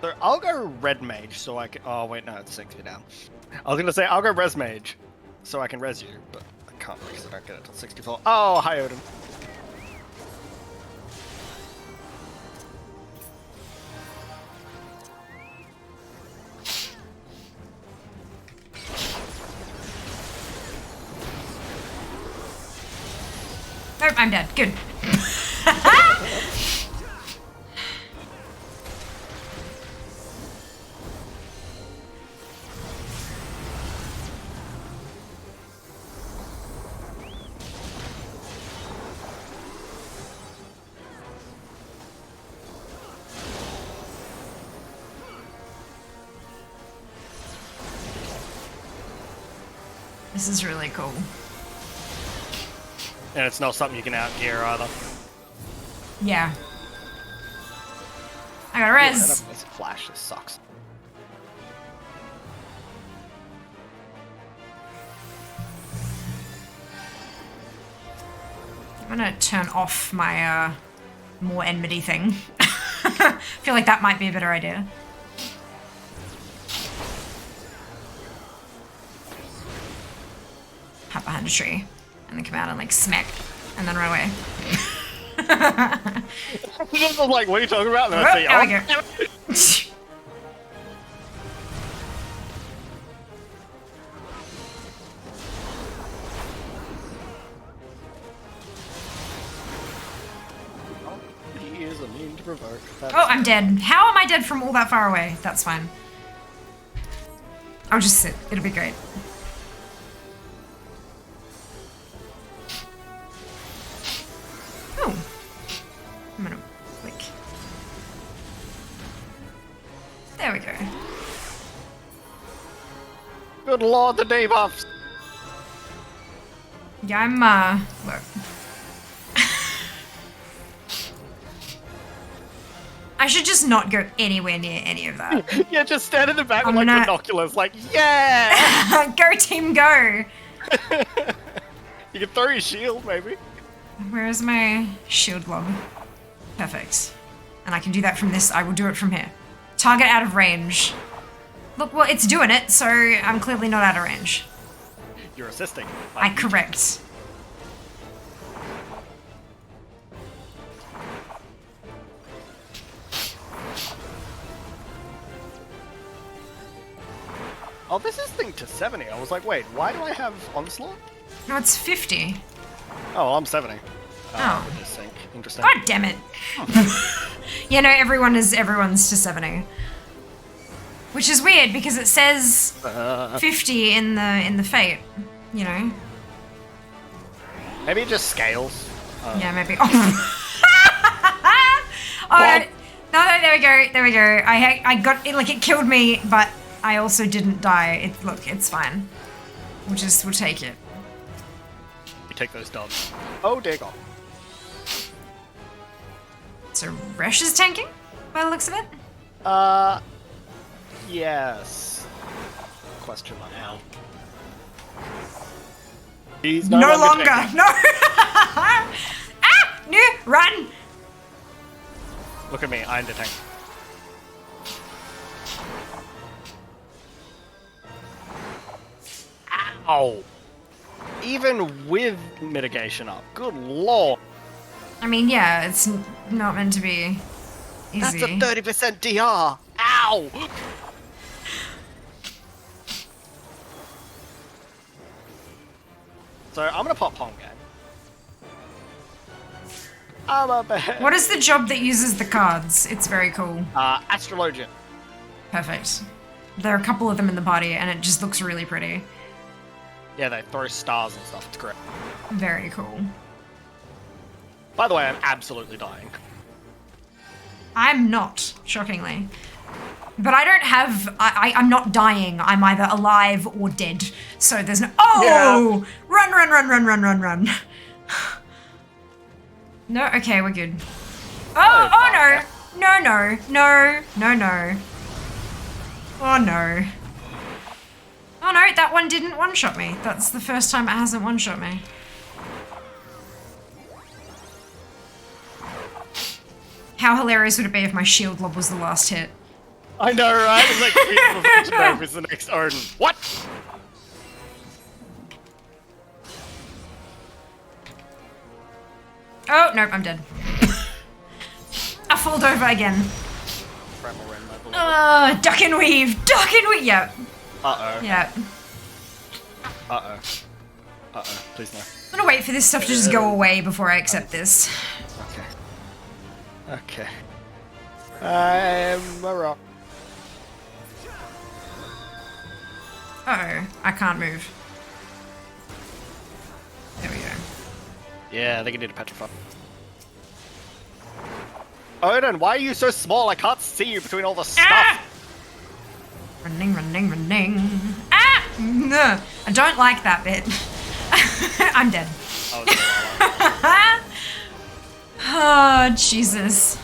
So I'll go red mage so I can. Oh wait, no, it's 60 down. I was gonna say I'll go res mage so I can res you, but I can't because I don't get it till 64. Oh, hi Odin. Nope, I'm dead. Good. This is really cool. And it's not something you can outgear either. Yeah. I got a Yeah, res. that basic flash just sucks. I'm gonna turn off my more enmity thing. I feel like that might be a better idea. Hop behind a tree and then come out and like smack and then run away. I was like, what are you talking about? And then Oh, I there say, we go. He is a mean to provoke. Oh, I'm dead. How am I dead from all that far away? That's fine. I'll just sit. It'll be great. Oh. I'm gonna click. There we go. Good lord, the debuffs! Yeah, I'm, look. I should just not go anywhere near any of that. Yeah, just stand in the back I'm with like gonna- binoculars, like, yeah! Go team go! You can throw your shield, maybe. Where is my shield lob? Perfect. And I can do that from this. I will do it from here. Target out of range. Look, well, it's doing it, so I'm clearly not out of range. You're assisting. I correct. Oh, this is thing to 70. I was like, wait, why do I have onslaught? No, it's 50. Oh, I'm 70. Oh. With this sync. Interesting. God damn it. Yeah, no, everyone's to 70. Which is weird because it says 50 in the fate, you know. Maybe it just scales. Yeah, maybe. Oh. Oh, no, there we go. There we go. I got it, like it killed me, but I also didn't die. Look, it's fine. We'll take it. You take those dogs. Oh, dear God. So Resh is tanking, by the looks of it. Yes. Question mark now. He's No longer. tanking. No. Ah! No! Run! Look at me, I'm the tank. Ow! Even with mitigation up, good lord! I mean, yeah, it's not meant to be easy. That's a 30% DR! Ow! So I'm gonna pop Pong Gang. I'm a bad. What is the job that uses the cards? It's very cool. Astrologian. Perfect. There are a couple of them in the party, and it just looks really pretty. Yeah, they throw stars and stuff. It's great. Very cool. By the way, I'm absolutely dying. I'm not, shockingly. But I don't have... I'm not dying. I'm either alive or dead. So there's no... Oh! Yeah. Run, run, run, run, run, run, run. No, okay, we're good. Oh no! No, no, no, no, no. Oh no. Oh no, that one didn't one-shot me. That's the first time it hasn't one-shot me. How hilarious would it be if my shield lob was the last hit? I know, right? It's like Freedom of Hope is the next Odin. What? Oh, nope, I'm dead. I falled over again. Duck and weave! Duck and weave! Yep. Uh-oh. Yep. Uh-oh. Uh-oh. Please no. I'm gonna wait for this stuff to just go away before I accept this. Okay. Okay. I'm a rock. Uh-oh, I can't move. There we go. Yeah, they can do the petrify. Odin, why are you so small? I can't see you between all the stuff. Ah! Running, running, running. Ah! No, I don't like that bit. I'm dead. Oh, Jesus.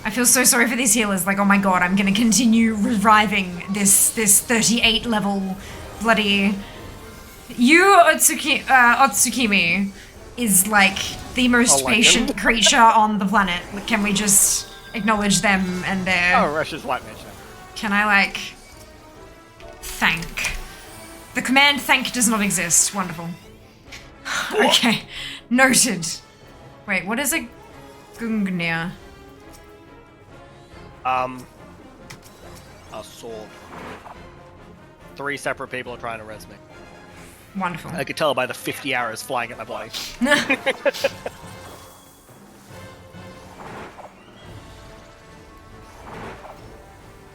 I feel so sorry for these healers. Like, oh my god, I'm gonna continue reviving this 38 level bloody... Otsukimi is like the most patient creature on the planet. Can we just acknowledge them and their... Oh, Russia's white mage now. Can I, like... Thank? The command thank does not exist. Wonderful. Okay. Noted. Wait, what is a Gungnir? A sword. 3 separate people are trying to res me. Wonderful. I could tell by the 50 arrows flying at my body.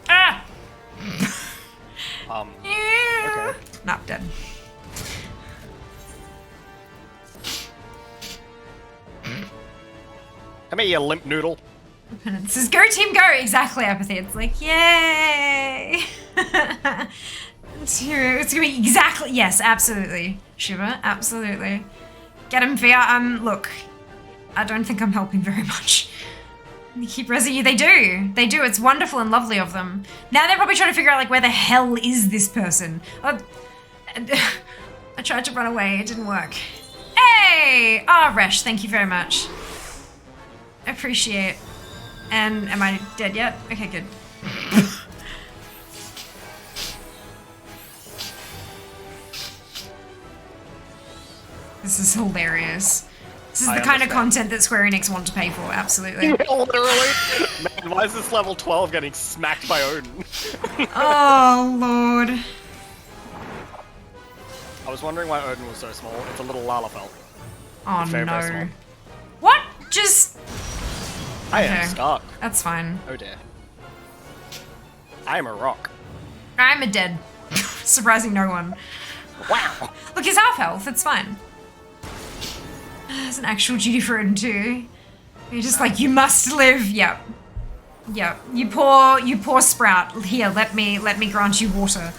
Ah! Okay. Not dead. Come here, you limp noodle. It says, go team go! Exactly, Apathy. It's like, yay! It's gonna be exactly, yes, absolutely. Shiva, absolutely. Get him, Via. Look, I don't think I'm helping very much. They keep resing you. They do. They do. It's wonderful and lovely of them. Now they're probably trying to figure out, like, where the hell is this person? I tried to run away. It didn't work. Hey! Ah, Resh, thank you very much. Appreciate. And am I dead yet? Okay, good. This is hilarious. This is the kind of content that Square Enix want to pay for, absolutely. Literally. Man, why is this level 12 getting smacked by Odin? Oh, Lord. I was wondering why Odin was so small. It's a little Lalafell. Oh, Very, no. very small. What? Just... I Okay. am stuck. That's fine. Oh dear. I am a rock. I'm a dead. Surprising no one. Wow. Look, he's half health. It's fine. There's an actual duty for Odin too. You're just like, you must live. Yep. Yep. You poor sprout. Here, let me grant you water.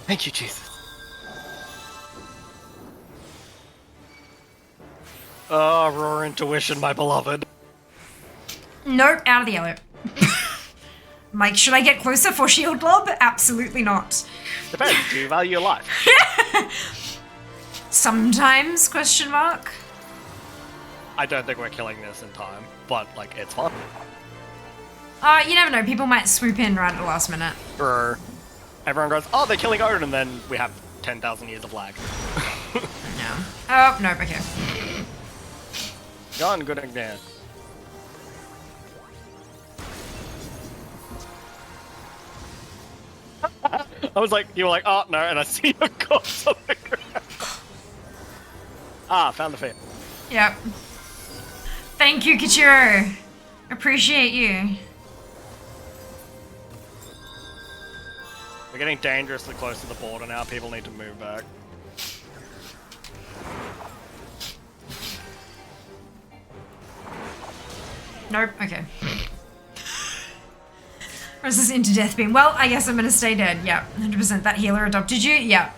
Thank you, Jesus. Oh, raw intuition, my beloved. Nope, out of the yellow. Mike, should I get closer for shield lob? Absolutely not. Depends. Do you value your life? Sometimes, question mark. I don't think we're killing this in time, but, like, it's fun. You never know. People might swoop in right at the last minute. Brr. Everyone goes, oh, they're killing Odin, and then we have 10,000 years of lag. No. Oh, nope, okay. Gone, good again. I was like, you were like, oh, no, and I see your corpse on the ground. Ah, found the fear. Yep. Thank you, Kichiro. Appreciate you. We're getting dangerously close to the border now. People need to move back. Nope, okay. Or is this into death beam? Well, I guess I'm gonna stay dead. Yep, 100%. That healer adopted you? Yep.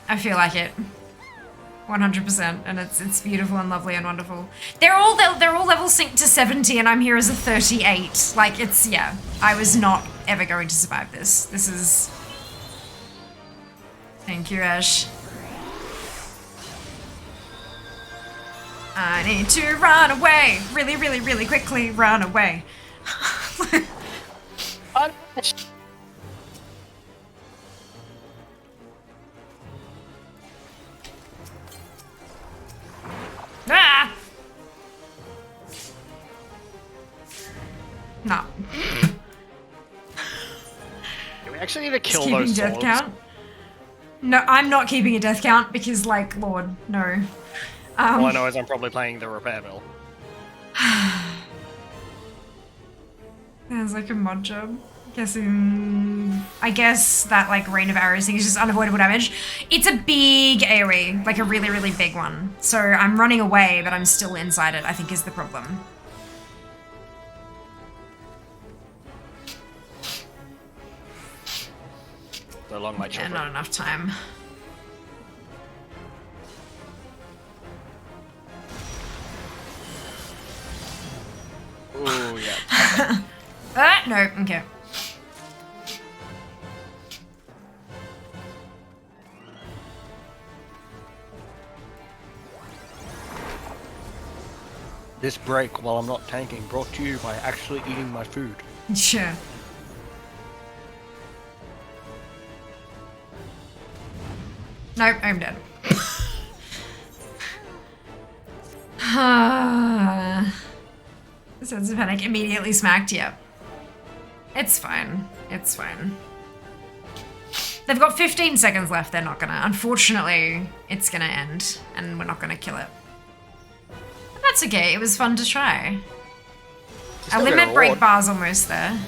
I feel like it. 100%, and it's beautiful and lovely and wonderful. They're all level synced to 70, and I'm here as a 38. Like, it's, yeah. I was not ever going to survive this. This is... Thank you, Ash. I need to run away. Really, really, really quickly run away. Ah! No. Do we actually need to kill Keeping those death swords? count? No, I'm not keeping a death count because, like, Lord, no. All I know is I'm probably playing the repair bill. There's like a mod job. I guess that like rain of arrows thing is just unavoidable damage. It's a big AoE, like a really, really big one. So I'm running away, but I'm still inside it, I think is the problem. So long, my Yeah, children. not enough time. Ooh, yeah. No, okay. This break while I'm not tanking brought to you by actually eating my food. Sure. Nope, I'm dead. Sense of panic immediately smacked. Yep. It's fine. It's fine. They've got 15 seconds left. They're not gonna. Unfortunately, it's gonna end, and we're not gonna kill it. But that's okay. It was fun to try. Our limit break bar's almost there.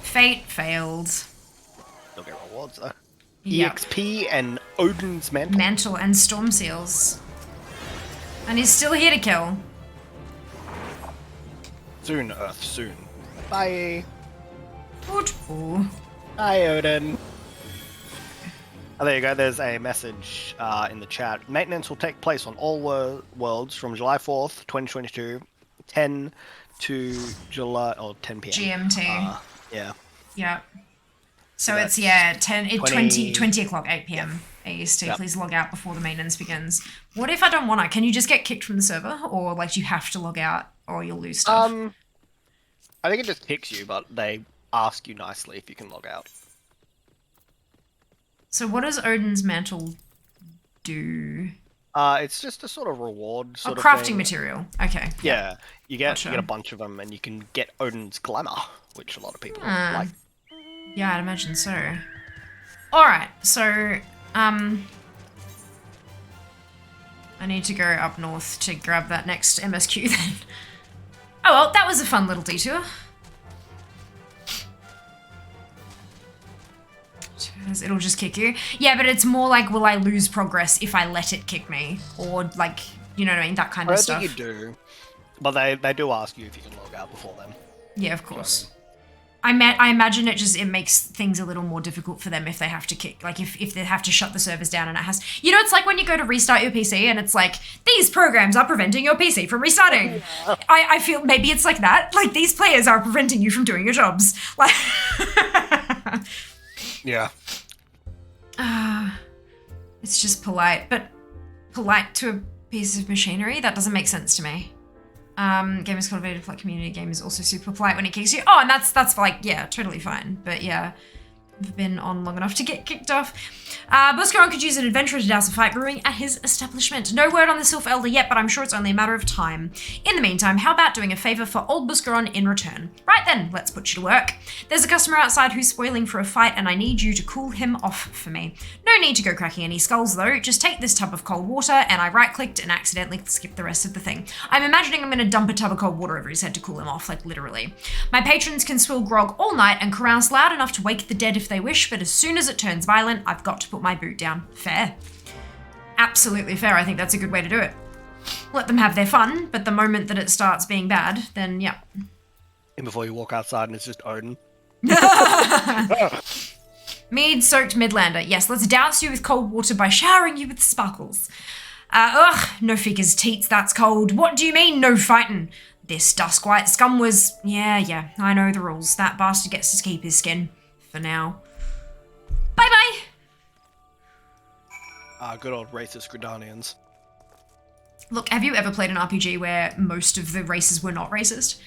Fate failed. You'll get rewards though. Yep. EXP and Odin's Mantle. Mantle and Storm Seals. And he's still here to kill. Soon, Earth, soon. Bye. Ooh. Hi, Odin. Oh, there you go. There's a message in the chat. Maintenance will take place on all worlds from July 4th, 2022, 10 to July, or 10 p.m. GMT. Yeah. Yep. So So it's, that's 20 o'clock, 8 p.m. AST. Yep. Please log out before the maintenance begins. What if I don't want to? Can you just get kicked from the server? Or, like, you have to log out or you'll lose stuff? I think it just kicks you, but they ask you nicely if you can log out. So what does Odin's Mantle do? It's just a sort of reward sort of crafting thing. material. Okay. Yeah, you get Gotcha. a bunch of them, and you can get Odin's Glamour, which a lot of people Ah. like. Yeah, I'd imagine so. Alright, so, I need to go up north to grab that next MSQ then. Oh well, that was a fun little detour. It'll just kick you. Yeah, but it's more like, will I lose progress if I let it kick me? Or, like, you know what I mean? That kind I of don't stuff. think you do, but they do ask you if you can log out before then. Yeah, of course. I imagine it makes things a little more difficult for them if they have to kick, like if they have to shut the servers down and it has, you know, it's like when you go to restart your PC and it's like, these programs are preventing your PC from restarting. Yeah. I feel maybe it's like that, like these players are preventing you from doing your jobs. Like, Yeah. It's just polite, but polite to a piece of machinery? That doesn't make sense to me. Game is cultivated for like community game is also super polite when it kicks you. Oh, and that's like, yeah, totally fine. But yeah, I've been on long enough to get kicked off. Buscaron could use an adventurer to douse a fight brewing at his establishment. No word on the Sylph Elder yet, but I'm sure it's only a matter of time. In the meantime, how about doing a favor for old Buscaron in return? Right then, let's put you to work. There's a customer outside who's spoiling for a fight and I need you to cool him off for me. No need to go cracking any skulls though, just take this tub of cold water, and I right-clicked and accidentally skipped the rest of the thing. I'm imagining I'm gonna dump a tub of cold water over his head to cool him off, like literally. My patrons can swill grog all night and carouse loud enough to wake the dead if they wish, but as soon as it turns violent, I've got to put my boot down. Fair. Absolutely fair. I think that's a good way to do it. Let them have their fun, but the moment that it starts being bad, then yeah. And before you walk outside and it's just Odin. Mead-soaked Midlander. Yes, let's douse you with cold water by showering you with sparkles. Ugh, no figures teats, that's cold. What do you mean, no fighting? This Duskwhite scum was... Yeah, I know the rules. That bastard gets to keep his skin. For now. Bye-bye! Good old racist Gridanians. Look, have you ever played an RPG where most of the races were not racist?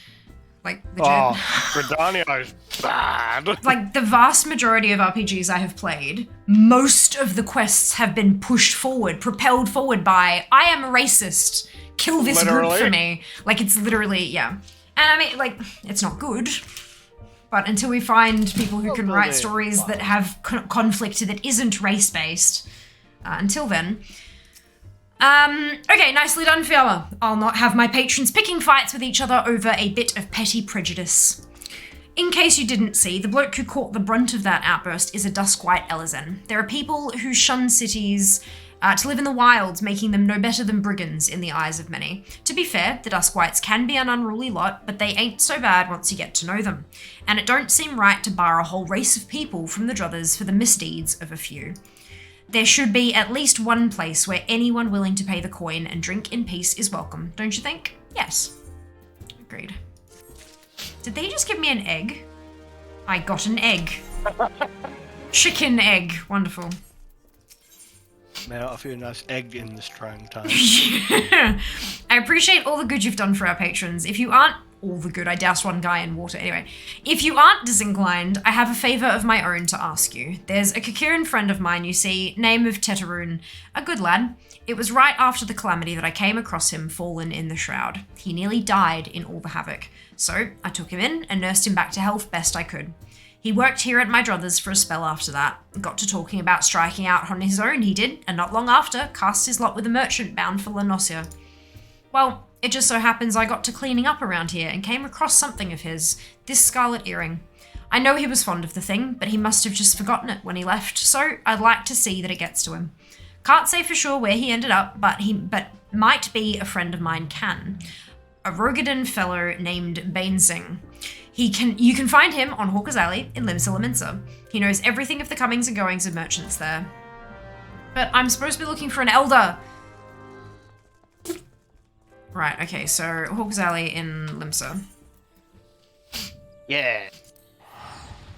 Like, legit. Oh, Gridania is bad. Like, the vast majority of RPGs I have played, most of the quests have been pushed forward, propelled forward by, I am a racist, kill this group for me. Like, it's literally, yeah. And I mean, like, it's not good, but until we find people who can write stories that have conflict that isn't race-based, until then. Okay, nicely done, Fiala. I'll not have my patrons picking fights with each other over a bit of petty prejudice. In case you didn't see, the bloke who caught the brunt of that outburst is a Duskwhite Elezen. There are people who shun cities to live in the wilds, making them no better than brigands in the eyes of many. To be fair, the Duskwights can be an unruly lot, but they ain't so bad once you get to know them. And it don't seem right to bar a whole race of people from the Druthers for the misdeeds of a few. There should be at least one place where anyone willing to pay the coin and drink in peace is welcome, don't you think? Yes. Agreed. Did they just give me an egg? I got an egg. Chicken egg. Wonderful. May I offer you a nice egg in this trying time? I appreciate all the good you've done for our patrons. If you aren't all the good, I doused one guy in water. Anyway, if you aren't disinclined, I have a favour of my own to ask you. There's a Kakiran friend of mine, you see, name of Tetaroon, a good lad. It was right after the calamity that I came across him fallen in the shroud. He nearly died in all the havoc. So I took him in and nursed him back to health best I could. He worked here at my druthers for a spell after that. Got to talking about striking out on his own, he did, and not long after, cast his lot with a merchant bound for Lanosia. Well, it just so happens I got to cleaning up around here and came across something of his, this scarlet earring. I know he was fond of the thing, but he must have just forgotten it when he left, so I'd like to see that it gets to him. Can't say for sure where he ended up, but might be a friend of mine can. A Rogadan fellow named Bainsing. You can find him on Hawker's Alley in Limsa Laminsa. He knows everything of the comings and goings of merchants there. But I'm supposed to be looking for an elder. Right, okay, so Hawker's Alley in Limsa. Yeah.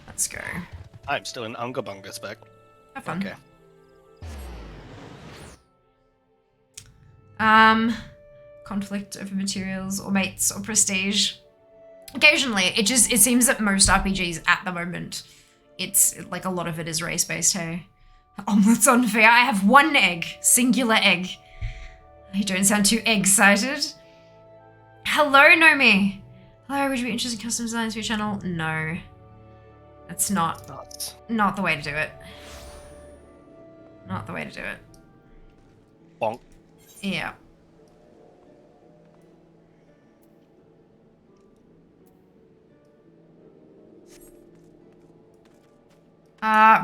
Let's go. I'm still in Unga Bunga spec. Have fun. Okay. Conflict over materials or mates or prestige. Occasionally, it seems that most RPGs at the moment, it's like a lot of it is race-based, hey? Omelets unfair. I have one egg. Singular egg. You don't sound too egg-cited. Hello, Nomi. Hello, would you be interested in custom designs for your channel? No. That's not the way to do it. Not the way to do it. Bonk. Yeah.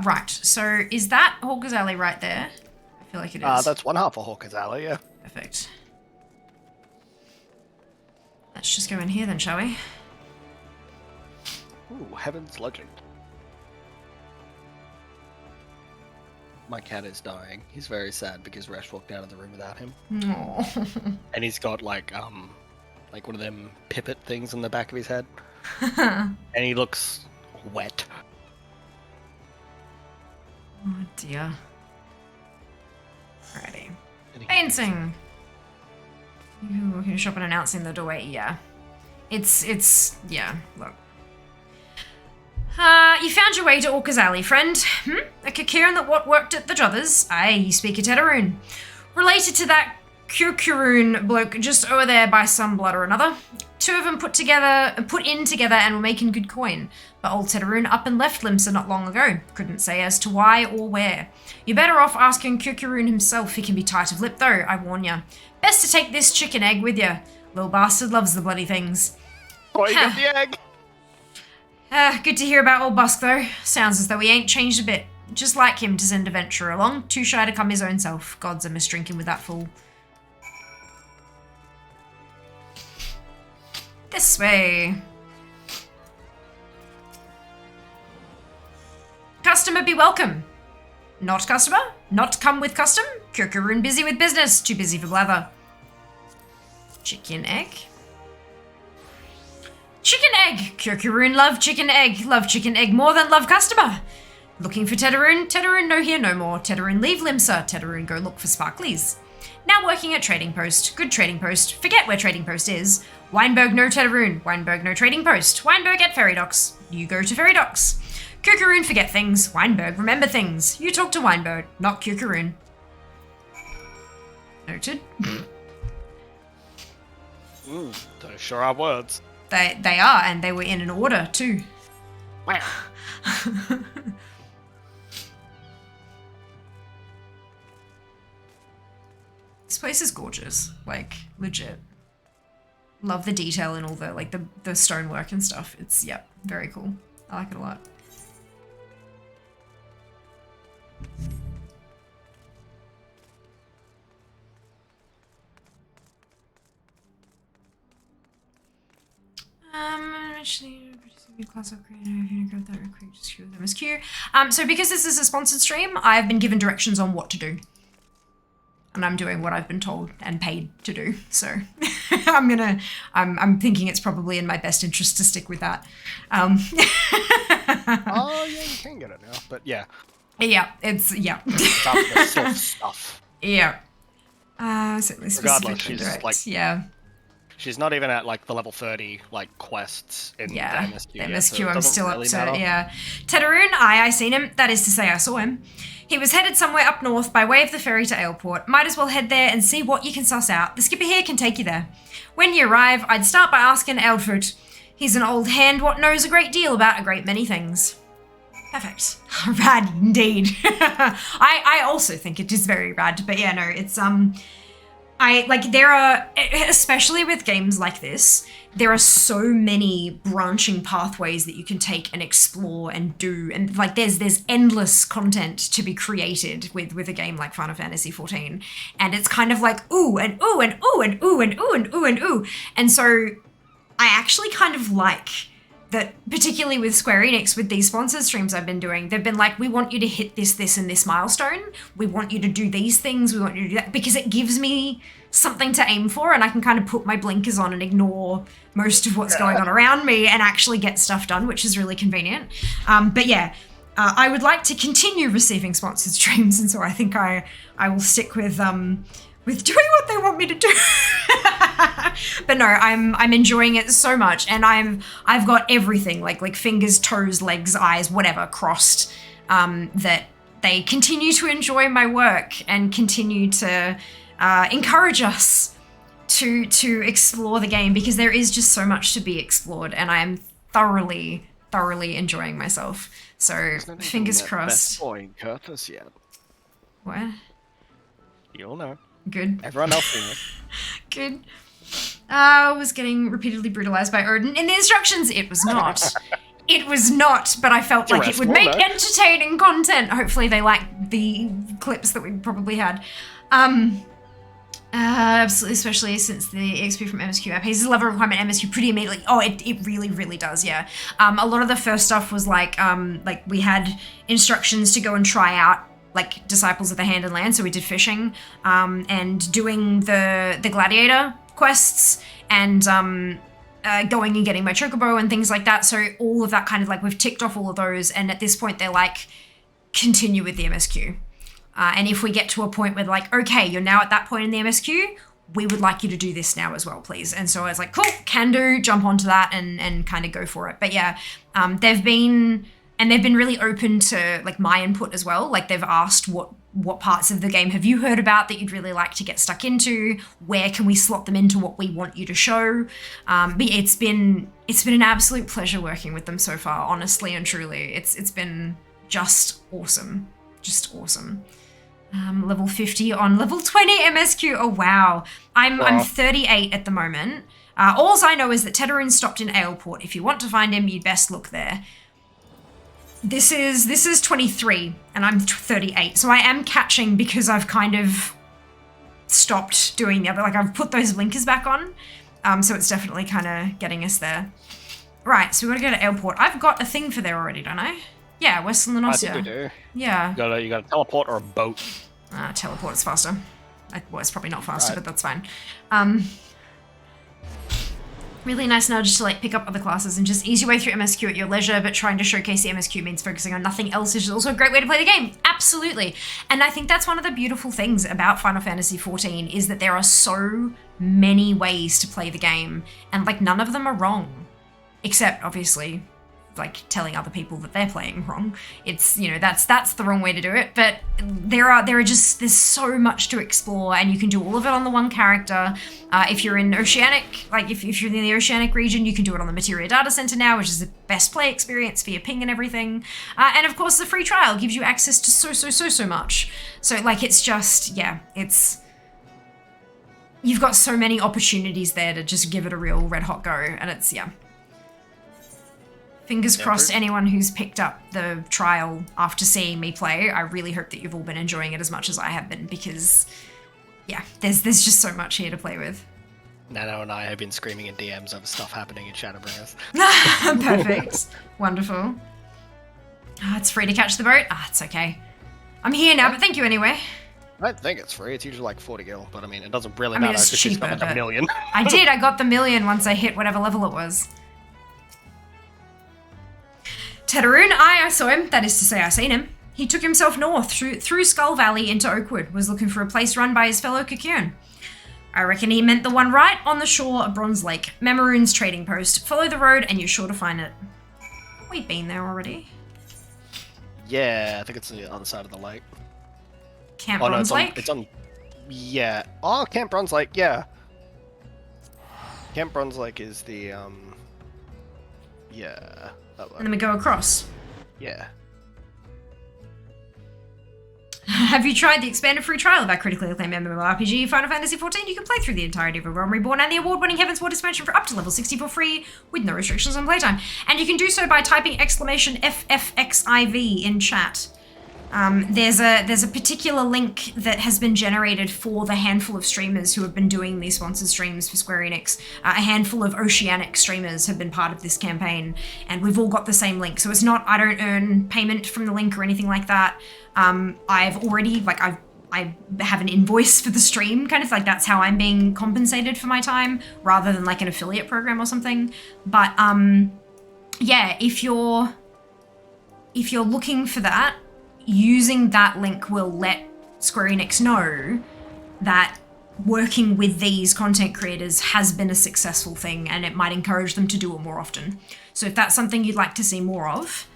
Right, so is that Hawker's Alley right there? I feel like it is. That's one half of Hawker's Alley, yeah. Perfect. Let's just go in here then, shall we? Ooh, Heaven's Legend. My cat is dying. He's very sad because Resh walked out of the room without him. Aww. And he's got like one of them pipet things on the back of his head. And he looks wet. Oh dear. Alrighty. Painting! Ooh, can you shop and announcing the doorway? Yeah. Yeah, look. You found your way to Orca's Alley, friend. A Kakiran that what worked at the Druthers. Aye, you speak a Tetaroon. Related to that Kurkuroon bloke just over there by some blood or another. Two of them put in together and were making good coin. But old Tetaroon up and left Limsa not long ago. Couldn't say as to why or where. You're better off asking Kurkuroon himself. He can be tight of lip though, I warn ya. Best to take this chicken egg with ya. Little bastard loves the bloody things. Oh, you got the egg! Good to hear about old Busk though. Sounds as though he ain't changed a bit. Just like him to send a venturer along, too shy to come his own self. Gods, I miss drinking with that fool. This way. Customer be welcome. Not customer, not come with custom. Kurkuroon busy with business, too busy for blather. Chicken egg. Chicken egg! Kurkuroon love chicken egg more than love customer. Looking for Tetaroon? Tetaroon no here no more. Tetaroon leave Limsa. Tetaroon go look for sparklies. Now working at Trading Post. Good Trading Post. Forget where Trading Post is. Weinberg no Tetaroon. Weinberg no Trading Post. Weinberg at Ferry Docks. You go to Ferry Docks. Kurkuroon forget things. Weinberg remember things. You talk to Weinberg, not Kurkuroon. Noted. Those sure are words. They are, and they were in an order too. Wow. This place is gorgeous, like legit. Love the detail and all the like the stonework and stuff. It's very cool. I like it a lot. actually producing a class upgrade. If you grab that real quick, just queue with MSQ. So because this is a sponsored stream, I've been given directions on what to do. And I'm doing what I've been told and paid to do. So I'm thinking it's probably in my best interest to stick with that. Oh yeah, you can get it now, but yeah. Yeah, it's Stuff. Yeah. Certainly Regardless, specifically she's direct. like, yeah. She's not even at like the level 30 like quests in the MSQ. The yet, MSQ so it I'm doesn't still really up to, matter. yeah. Tetaroon, I seen him. That is to say I saw him. He was headed somewhere up north by way of the ferry to Aleport. Might as well head there and see what you can suss out. The skipper here can take you there. When you arrive, I'd start by asking Eldfoot. He's an old hand what knows a great deal about a great many things. Perfect. Rad indeed. I also think it is very rad, but yeah, no, it's there are, especially with games like this, there are so many branching pathways that you can take and explore and do, and like there's endless content to be created with a game like Final Fantasy XIV, and it's kind of like ooh and ooh and ooh and ooh and ooh and ooh and ooh, and so I actually kind of like that, particularly with Square Enix, with these sponsored streams I've been doing, they've been like, we want you to hit this, and this milestone. We want you to do these things. We want you to do that, because it gives me something to aim for, and I can kind of put my blinkers on and ignore most of what's going on around me and actually get stuff done, which is really convenient. But yeah, I would like to continue receiving sponsored streams, and so I think I will stick with doing what they want me to do. But no, I'm enjoying it so much, and I've got everything like fingers, toes, legs, eyes, whatever crossed, that they continue to enjoy my work and continue to encourage us to explore the game, because there is just so much to be explored, and I am thoroughly enjoying myself. So fingers crossed. Best boy in Curtis yet. What? You'll know. Good. Everyone else will know. Good. I was getting repeatedly brutalized by Odin. In the instructions, it was not. It was not, but I felt like it would make entertaining content. Hopefully they liked the clips that we probably had. Absolutely, especially since the XP from MSQ app pays level requirement MSQ pretty immediately. Oh, it really does, yeah. A lot of the first stuff was like we had instructions to go and try out like Disciples of the Hand and Land, so we did fishing, and doing the Gladiator quests, and going and getting my chocobo and things like that. So all of that kind of like, we've ticked off all of those, and at this point they're like, continue with the MSQ. And if we get to a point where like, okay, you're now at that point in the MSQ, we would like you to do this now as well, please. And so I was like, cool, can do, jump onto that and kind of go for it. But yeah, they've been really open to like my input as well. Like they've asked what parts of the game have you heard about that you'd really like to get stuck into? Where can we slot them into what we want you to show? But it's been an absolute pleasure working with them so far, honestly and truly. It's been just awesome. Just awesome. Level 50 on level 20 MSQ. Oh wow. I'm 38 at the moment. All I know is that Tetarin stopped in Aleport. If you want to find him, you'd best look there. This is 23 and I'm 38, so I am catching because I've kind of stopped doing the other, like I've put those blinkers back on, so it's definitely kind of getting us there. Right, so we gotta go to Airport. I've got a thing for there already, don't I? Yeah, Western Lenosia. I think we do. Yeah. You got a teleport or a boat. Teleport is faster. Well, it's probably not faster, Right. but that's fine. Really nice now just to like pick up other classes and just ease your way through MSQ at your leisure, but trying to showcase the MSQ means focusing on nothing else is also a great way to play the game. Absolutely. And I think that's one of the beautiful things about Final Fantasy XIV is that there are so many ways to play the game, and like none of them are wrong. Except obviously like telling other people that they're playing wrong. It's, you know, that's the wrong way to do it. But there's so much to explore, and you can do all of it on the one character. If you're in Oceanic, like if you're in the Oceanic region, you can do it on the Materia Data Center now, which is the best play experience for your ping and everything. And of course the free trial gives you access to so much. So like it's just, yeah, you've got so many opportunities there to just give it a real red hot go, and it's, yeah. Fingers crossed, anyone who's picked up the trial after seeing me play, I really hope that you've all been enjoying it as much as I have been, because, yeah, there's just so much here to play with. Nano and I have been screaming in DMs over stuff happening in Shadowbringers. Perfect. Wonderful. It's free to catch the boat. It's okay. I'm here now, but thank you anyway. I don't think it's free. It's usually like 40 gil, but I mean, it doesn't really I mean, matter it's because she's cheaper, got like but- a million. I did. I got the million once I hit whatever level it was. Tetaroon, I saw him. That is to say, I seen him. He took himself north through Skull Valley into Oakwood, was looking for a place run by his fellow Cocoon. I reckon he meant the one right on the shore of Bronze Lake, Memaroon's trading post. Follow the road and you're sure to find it. We've been there already. Yeah, I think it's on the other side of the lake. Camp Oh no, Bronze Lake? it's on. Yeah. Oh, Camp Bronze Lake. Yeah. Camp Bronze Lake is the Yeah. That And one. then we go across. Yeah. Have you tried the expanded free trial of our critically acclaimed MMORPG, Final Fantasy XIV? You can play through the entirety of A Realm Reborn and the award-winning Heavensward expansion for up to level 60 for free, with no restrictions on playtime. And you can do so by typing !FFXIV in chat. There's a particular link that has been generated for the handful of streamers who have been doing these sponsored streams for Square Enix. A handful of Oceanic streamers have been part of this campaign, and we've all got the same link. So it's not, I don't earn payment from the link or anything like that. I've already, like, I have an invoice for the stream, kind of like that's how I'm being compensated for my time, rather than like an affiliate program or something. But yeah, if you're looking for that, using that link will let Square Enix know that working with these content creators has been a successful thing, and it might encourage them to do it more often. So if that's something you'd like to see more of,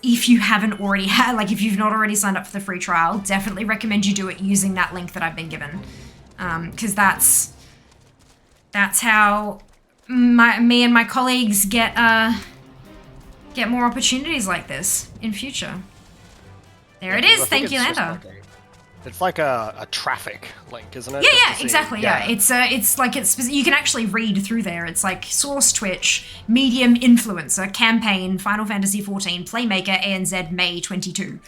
if you haven't already had, like if you've not already signed up for the free trial, definitely recommend you do it using that link that I've been given. Because that's how me and my colleagues get more opportunities like this in future. There it Yeah, 'cause is. I think Thank you, it's just Lander. it's like a traffic link, isn't it? Yeah, Just yeah, to see- exactly. Yeah, it's like you can actually read through there. It's like source Twitch, medium influencer, campaign, Final Fantasy XIV, Playmaker, ANZ, May 22.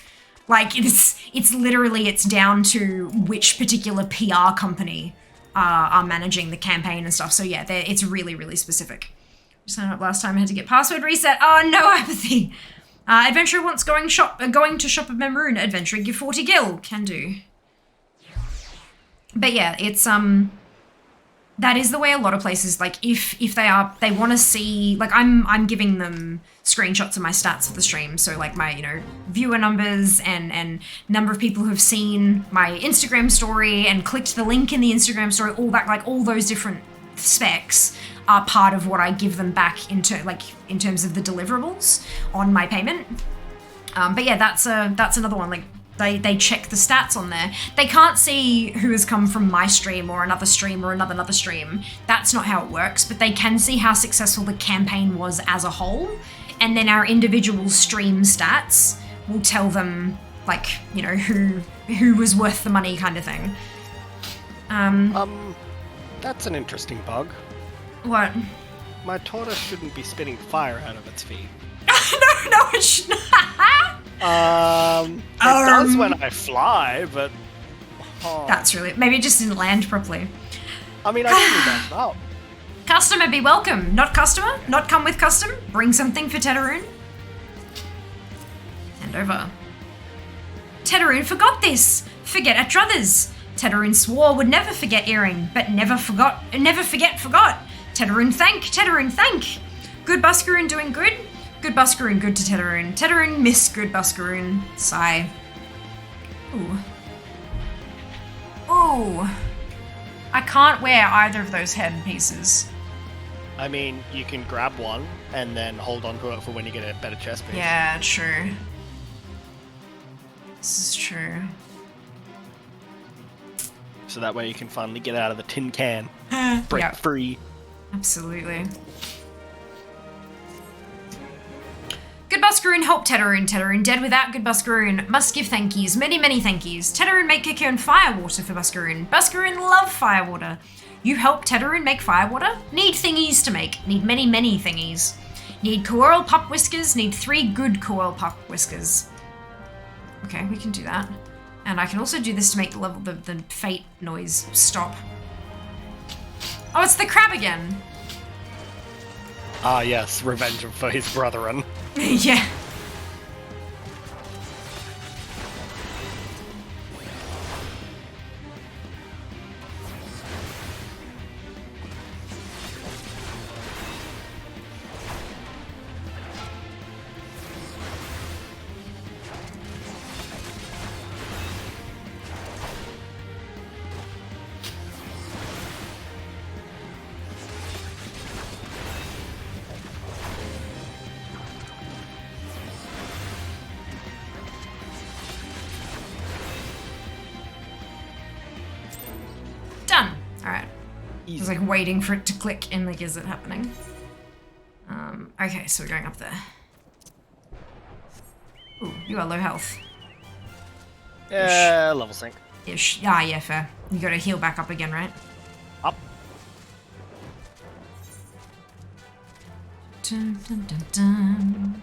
Like it's literally it's down to which particular PR company are managing the campaign and stuff. So yeah, it's really really specific. I signed up last time. I had to get password reset. Oh no, apathy. Adventurer wants going to shop of Memaroon. Adventurer give 40 gil. Can do. But yeah, it's that is the way a lot of places, like if they want to see, like I'm giving them screenshots of my stats for the stream, so like my viewer numbers and number of people who have seen my Instagram story and clicked the link in the Instagram story, all that, like all those different specs are part of what I give them back in terms of the deliverables on my payment. But yeah, that's another one. Like they check the stats on there. They can't see who has come from my stream or another stream or another stream. That's not how it works. But they can see how successful the campaign was as a whole, and then our individual stream stats will tell them like who was worth the money kind of thing. That's an interesting bug. What? My tortoise shouldn't be spitting fire out of its feet. no, it should not. It does when I fly, but... That's really... Maybe it just didn't land properly. I mean, I didn't mess up. Customer be welcome. Not customer. Not come with custom. Bring something for Tetaroon. Hand over. Tetaroon forgot this. Forget at Druthers. Tetaroon swore would never forget earring, but never forgot. Tetaroon thank. Tetaroon thank. Good Buskaroon doing good. Good Buskaroon good to Tetaroon. Tetaroon miss good Buskaroon. Sigh. Ooh. Ooh. I can't wear either of those headpieces. I mean, you can grab one and then hold on to it for when you get a better chest piece. Yeah, true. This is true. So that way you can finally get out of the tin can. Break Yep. free. Absolutely. Good Buskaroon help Tetaroon. Tetaroon dead without Good Buskaroon. Must give thank yous. Many, many thank yous. Tetaroon make Cocoon firewater for Buskaroon. Buskaroon love firewater. You help Tetaroon make firewater? Need thingies to make. Need many, many thingies. Need Coeurl pup whiskers. Need 3 good Coeurl pup whiskers. Okay, we can do that. And I can also do this to make the fate noise stop. Oh, it's the crab again. Ah, yes, revenge for his brethren. Yeah. Done. All right. I was like waiting for it to click and like, is it happening? Okay, so we're going up there. Ooh, you are low health. Yeah, level sync. Ish. Ah, yeah, fair. You gotta heal back up again, right? Up. Dun, dun, dun, dun.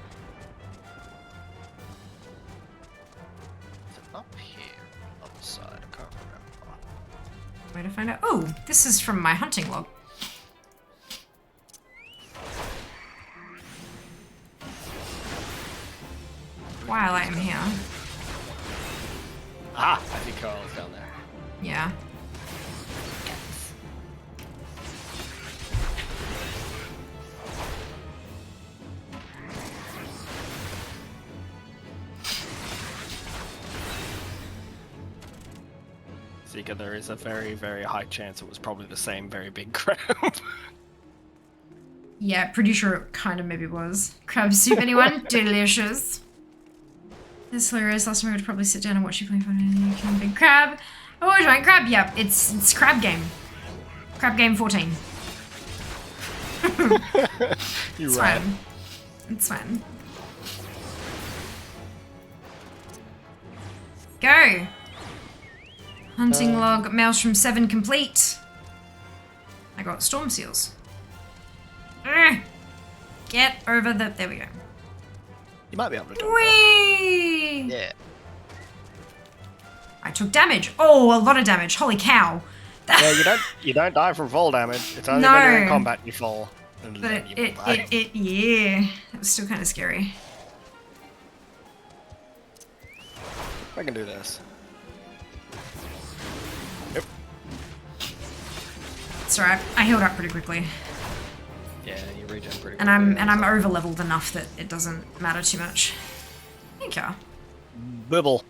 Is it up here? Other side, I can't remember. Way to find out. Oh, this is from my hunting log. While I am here. Ah, I think Carl's down there. Yeah. Yes. Seeker, there is a very, very high chance it was probably the same very big crab. Yeah, pretty sure it kind of maybe was. Crab soup, anyone? Delicious. This is hilarious. Last time I would probably sit down and watch you play fun. Big crab. Oh, giant crab. Yep, it's crab game. Crab game 14. You're It's right. fine. It's fine. Go. Hunting log, Maelstrom 7 complete. I got storm seals. Ugh. Get over the. There we go. You might be able to do it. Whee! Yeah. I took damage. Oh, a lot of damage. Holy cow. Yeah, you don't die from fall damage. It's only No. when you're in combat you fall. And But then you will die. yeah. It was still kind of scary. I can do this. Yep. It's alright. I healed up pretty quickly. Yeah, you regen pretty And quickly, I'm so- over leveled enough that it doesn't matter too much. Thank you. Bibble.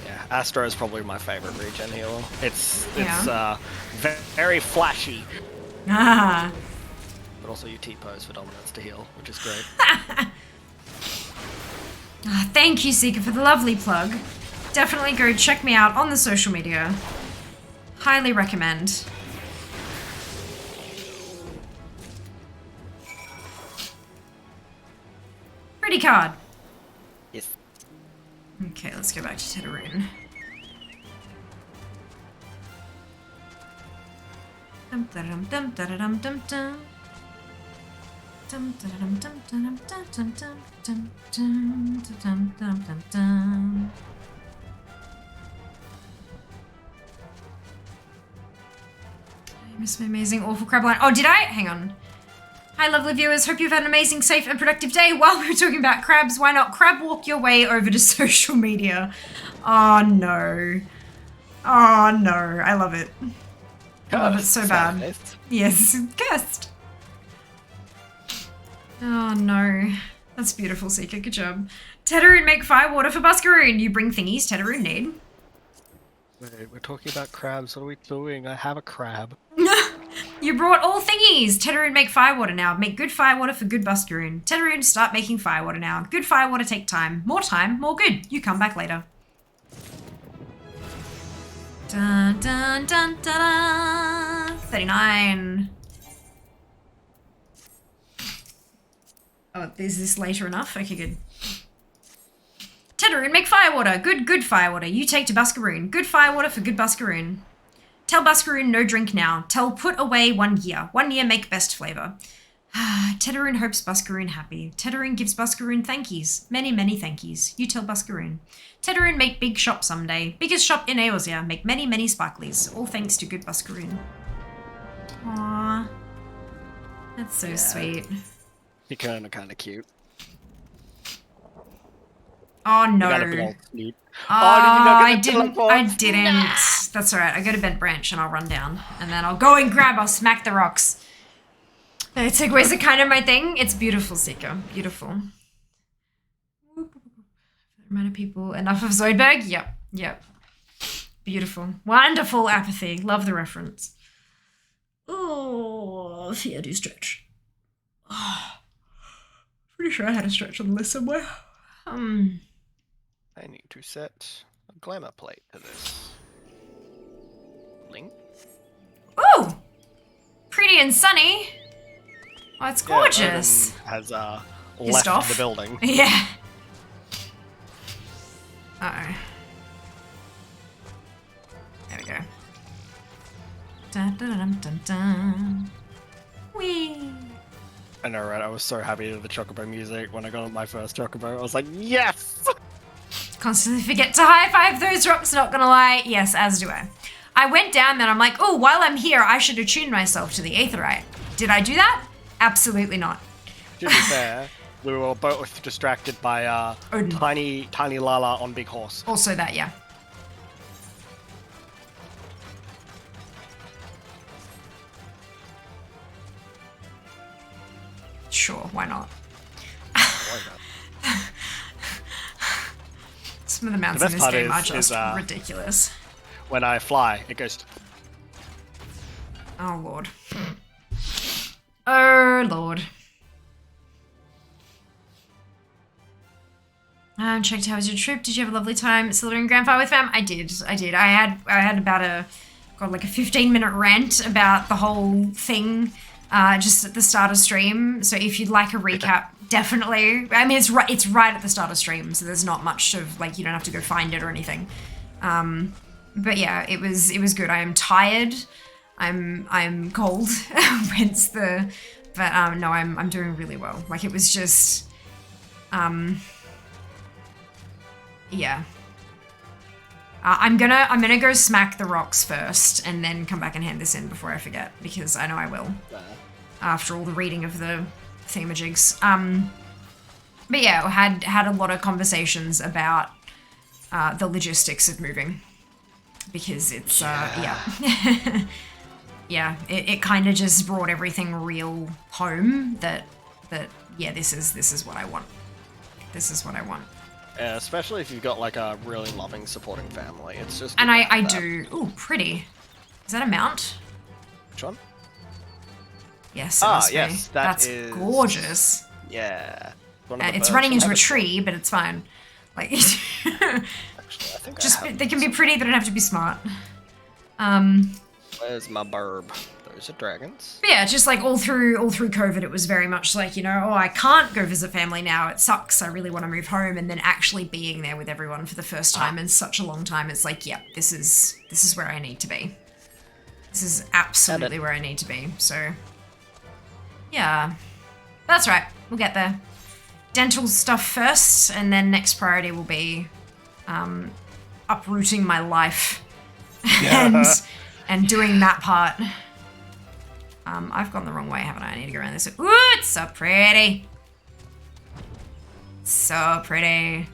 Yeah, Astro is probably my favorite regen healer. It's very flashy, Ah. but also you T-pose for dominance to heal, which is great. Ah, thank you, Seeker, for the lovely plug. Definitely go check me out on the social media. Highly recommend. Pretty card. Yes. Okay, let's go back to Teteroon. Dum dum dum dum dum dum dum. Dum dum dum dum dum dum dum dum dum dum dum dum dum. I miss my amazing awful crab line. Oh, did I? Hang on. Hi, lovely viewers. Hope you've had an amazing, safe, and productive day. While we were talking about crabs, why not crab walk your way over to social media? Oh, no. Oh, no. I love it. I love it so bad. Sad-faced. Yes, cursed. Oh, no. That's beautiful, Seeker. Good job. Teteroon make firewater for Buscaroon. You bring thingies Teteroon need. Wait, we're talking about crabs. What are we doing? I have a crab. You brought all thingies. Teteroon make firewater now. Make good firewater for good Buscaroon. Teteroon start making firewater now. Good firewater take time, more good. You come back later. Dun dun dun dun dun. 39. Oh, is this later enough? Okay, good. Teteroon make firewater. Good firewater. You take to Buscaroon. Good firewater for good Buscaroon. Tell Buscaroon no drink now. Tell put away 1 year. 1 year make best flavor. Tedderoon hopes Buscaroon happy. Tedderoon gives Buscaroon thankies. Many, many thankies. You tell Buscaroon. Tedderoon make big shop someday. Biggest shop in Eorzea. Make many, many sparklies. All thanks to good Buscaroon. Aww. That's so sweet. You're kind of cute. Oh no. You got a big old snoot. I didn't. That's alright. I go to Bent Branch and I'll run down. And then I'll go and I'll smack the rocks. Segways are kind of my thing. It's beautiful, Seeker. Beautiful. Amount of people. Enough of Zoidberg? Yep. Beautiful. Wonderful apathy. Love the reference. Oh, fear do stretch. Oh, pretty sure I had a stretch on the list somewhere. I need to set a glamour plate to this. Link. Ooh! Pretty and sunny. Oh, it's gorgeous. Yeah, has Pissed left off. the building. Yeah. Uh-oh. There we go. Dun, dun, dun, dun, dun. Whee! I know, right? I was so happy with the Chocobo music when I got my first Chocobo. I was like, yes! Constantly forget to high-five those rocks, not gonna lie. Yes, as do I. I went down there and I'm like, oh, while I'm here, I should attune myself to the Aetheryte. Did I do that? Absolutely not. To be fair, we were both distracted by Odin. tiny Lala on Big Horse. Also that, yeah. Sure, why not? Some of the mounts in this game are just ridiculous. When I fly, it goes... Oh, Lord. Oh, Lord. Checked how was your trip? Did you have a lovely time celebrating Grandfather with fam? I did. I had about a 15-minute rant about the whole thing just at the start of stream. So if you'd like a recap, definitely. I mean, it's right at the start of stream, so there's not much of, like, you don't have to go find it or anything. But yeah, it was good. I am tired. I'm cold. Hence the, but no, I'm doing really well. Like, it was just, yeah. I'm gonna go smack the rocks first and then come back and hand this in before I forget, because I know I will. After all the reading of the themajigs. But yeah, had a lot of conversations about the logistics of moving, because it's yeah. Yeah, it kind of just brought everything real home that yeah, this is what I want. This is what I want. Yeah, especially if you've got like a really loving, supporting family. It's just. And I do. Ooh, pretty. Is that a mount? Which one? Yes. It must yes, be. that's gorgeous. Yeah. It's running into a tree, but it's fine. Like, Actually, I think just I have they can be pretty. They don't have to be smart. Where's my burb? Those are dragons. But yeah, just like all through COVID, it was very much like, you know, oh, I can't go visit family now. It sucks. I really want to move home. And then actually being there with everyone for the first time in such a long time, it's like, yeah, this is where I need to be. This is absolutely where I need to be. So yeah, that's right. We'll get there. Dental stuff first, and then next priority will be uprooting my life and doing that part. I've gone the wrong way, haven't I? I need to go around this. Ooh, it's so pretty. So pretty.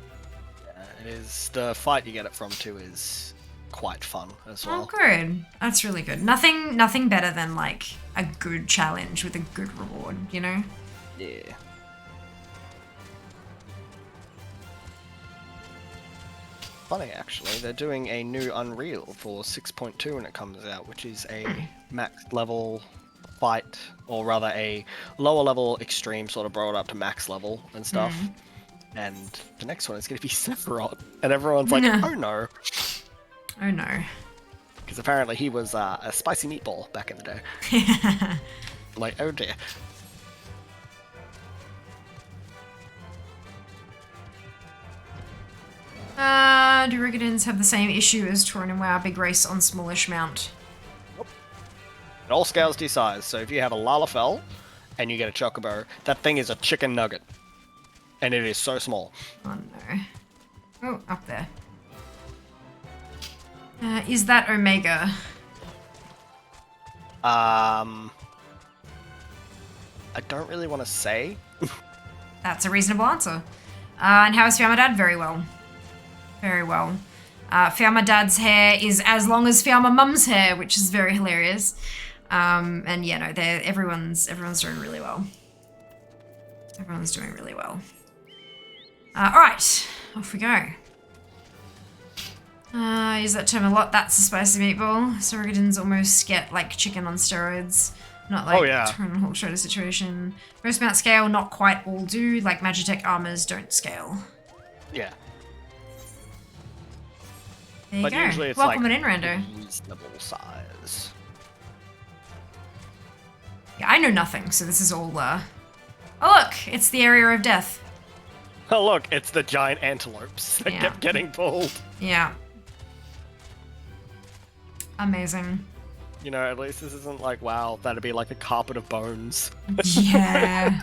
Yeah, it is. The fight you get it from too is quite fun as well. Oh, good. That's really good. Nothing better than like a good challenge with a good reward, you know? Yeah. Funny, actually, they're doing a new Unreal for 6.2 when it comes out, which is a max level fight, or rather a lower level extreme, sort of brought up to max level and stuff. And the next one is going to be Sephiroth, and everyone's like, oh no. Oh no. Because apparently he was a spicy meatball back in the day. Like, oh dear. Do Rigadins have the same issue as Tauren and WoW? Big race on smallish mount. It all scales to size, so if you have a Lalafell and you get a chocobo. That thing is a chicken nugget, and it is so small. Oh no. Oh, up there. Is that Omega? I don't really want to say. That's a reasonable answer. And how is Fiamma Dad? Very well. Very well. Fiamma Dad's hair is as long as Fiamma Mum's hair, which is very hilarious. And yeah, no, everyone's doing really well. Everyone's doing really well. Alright, off we go. Use that term a lot. That's a spicy meatball. Surrogatins almost get like chicken on steroids. Not like Toronto Hawk Shredder situation. Most mount scale, not quite all do. Like Magitech armors don't scale. Yeah. There you But go. usually it's Welcome like in, Rando. reasonable size. Yeah, I know nothing, so this is all, Oh look, it's the area of death. Oh look, it's the giant antelopes that Yeah. kept getting pulled. Yeah. Amazing. You know, at least this isn't like, wow, that'd be like a carpet of bones. Yeah.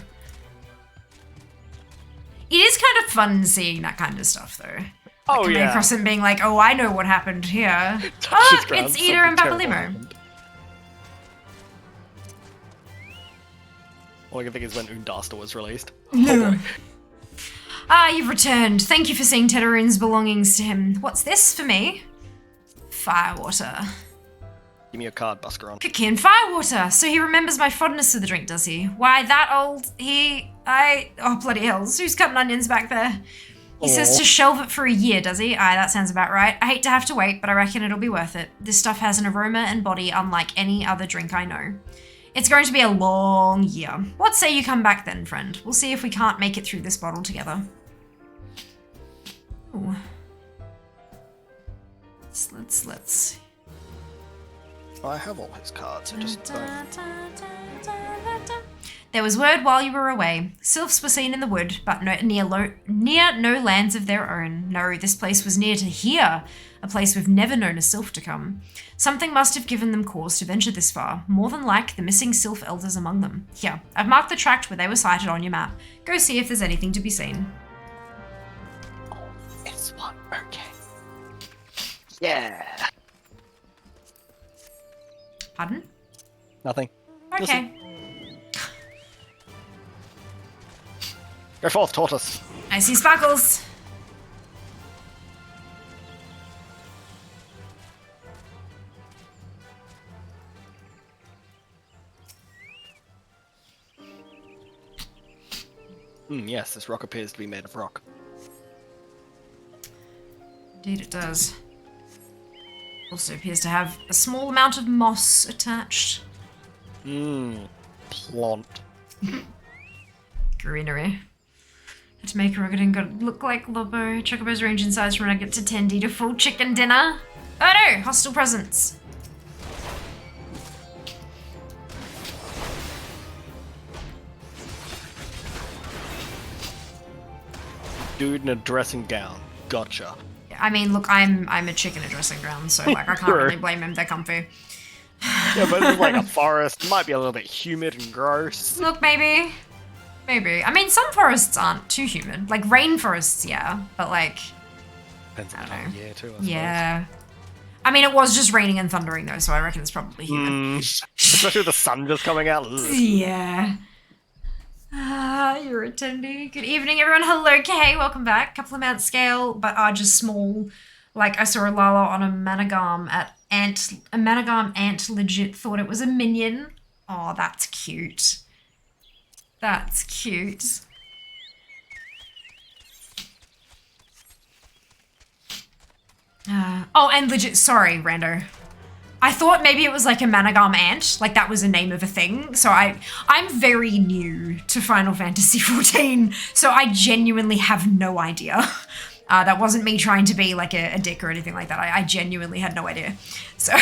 It is kind of fun seeing that kind of stuff, though. Like coming across it and being like, oh, I know what happened here. Oh, look, it's Ida and Papalimo. All I can think is when Undasta was released. No. Oh boy. Ah, you've returned. Thank you for seeing Tetaroon's belongings to him. What's this for me? Firewater. Give me your card, Buscaron. Kickin' firewater. So he remembers my fondness for the drink, does he? Why, that old... Oh, bloody hells. Who's cutting onions back there? He says to shelve it for a year, does he? Aye, that sounds about right. I hate to have to wait, but I reckon it'll be worth it. This stuff has an aroma and body unlike any other drink I know. It's going to be a long year. What say you come back then, friend? We'll see if we can't make it through this bottle together. Ooh. Let's... I have all his cards, I just don't... There was word while you were away. Sylphs were seen in the wood, but near no lands of their own. No, this place was near to here, a place we've never known a sylph to come. Something must have given them cause to venture this far. More than like the missing sylph elders among them. Here, I've marked the tract where they were sighted on your map. Go see if there's anything to be seen. Oh, it's one, okay. Yeah. Pardon? Nothing. Okay. Go forth, tortoise. I see sparkles. Yes, this rock appears to be made of rock. Indeed it does. Also appears to have a small amount of moss attached. Plant. Greenery. To make a Rogadin god look like Lobo. Chocobos range in size from nugget to tendy to full chicken dinner. Oh no! Hostile presence. Dude in a dressing gown. Gotcha. I mean, look, I'm a chicken at dressing ground, so like I can't True. really blame him. They're comfy. Yeah, but it's like a forest. Might be a little bit humid and gross. Look, maybe. I mean, some forests aren't too humid. Like rainforests, yeah, but like, Depends on I the don't time of know. year too, I suppose. Yeah. I mean, it was just raining and thundering though, so I reckon it's probably humid. Especially with the sun just coming out. Ugh. Yeah. You're attending. Good evening, everyone. Hello, Kay. Welcome back. Couple of mount scale, but are just small. Like, I saw a Lala on a Managam at Ant. A Managam Ant legit thought it was a minion. Oh, that's cute. That's cute. Oh, and legit, sorry, Rando. I thought maybe it was like a Managam ant, like that was a name of a thing. So I'm very new to Final Fantasy XIV, so I genuinely have no idea. That wasn't me trying to be like a dick or anything like that. I genuinely had no idea. So.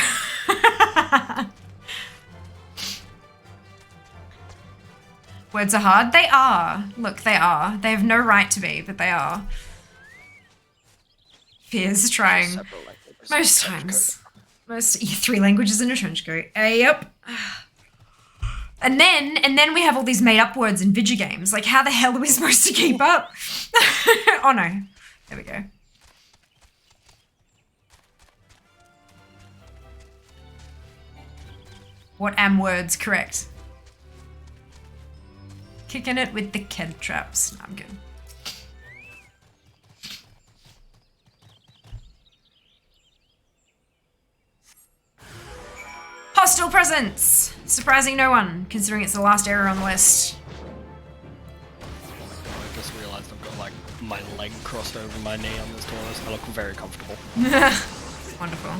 Words are hard? They are. Look, they are. They have no right to be, but they are. Fear's trying. Most times. Most 3 languages in a trench coat. Yep. And then we have all these made up words in video games. Like, how the hell are we supposed to keep up? Oh no. There we go. What am words correct? Kicking it with the kid traps. No, I'm good. Hostile presence! Surprising no one, considering it's the last error on the list. I just realised I've got like my leg crossed over my knee on this tortoise. I look very comfortable. Wonderful.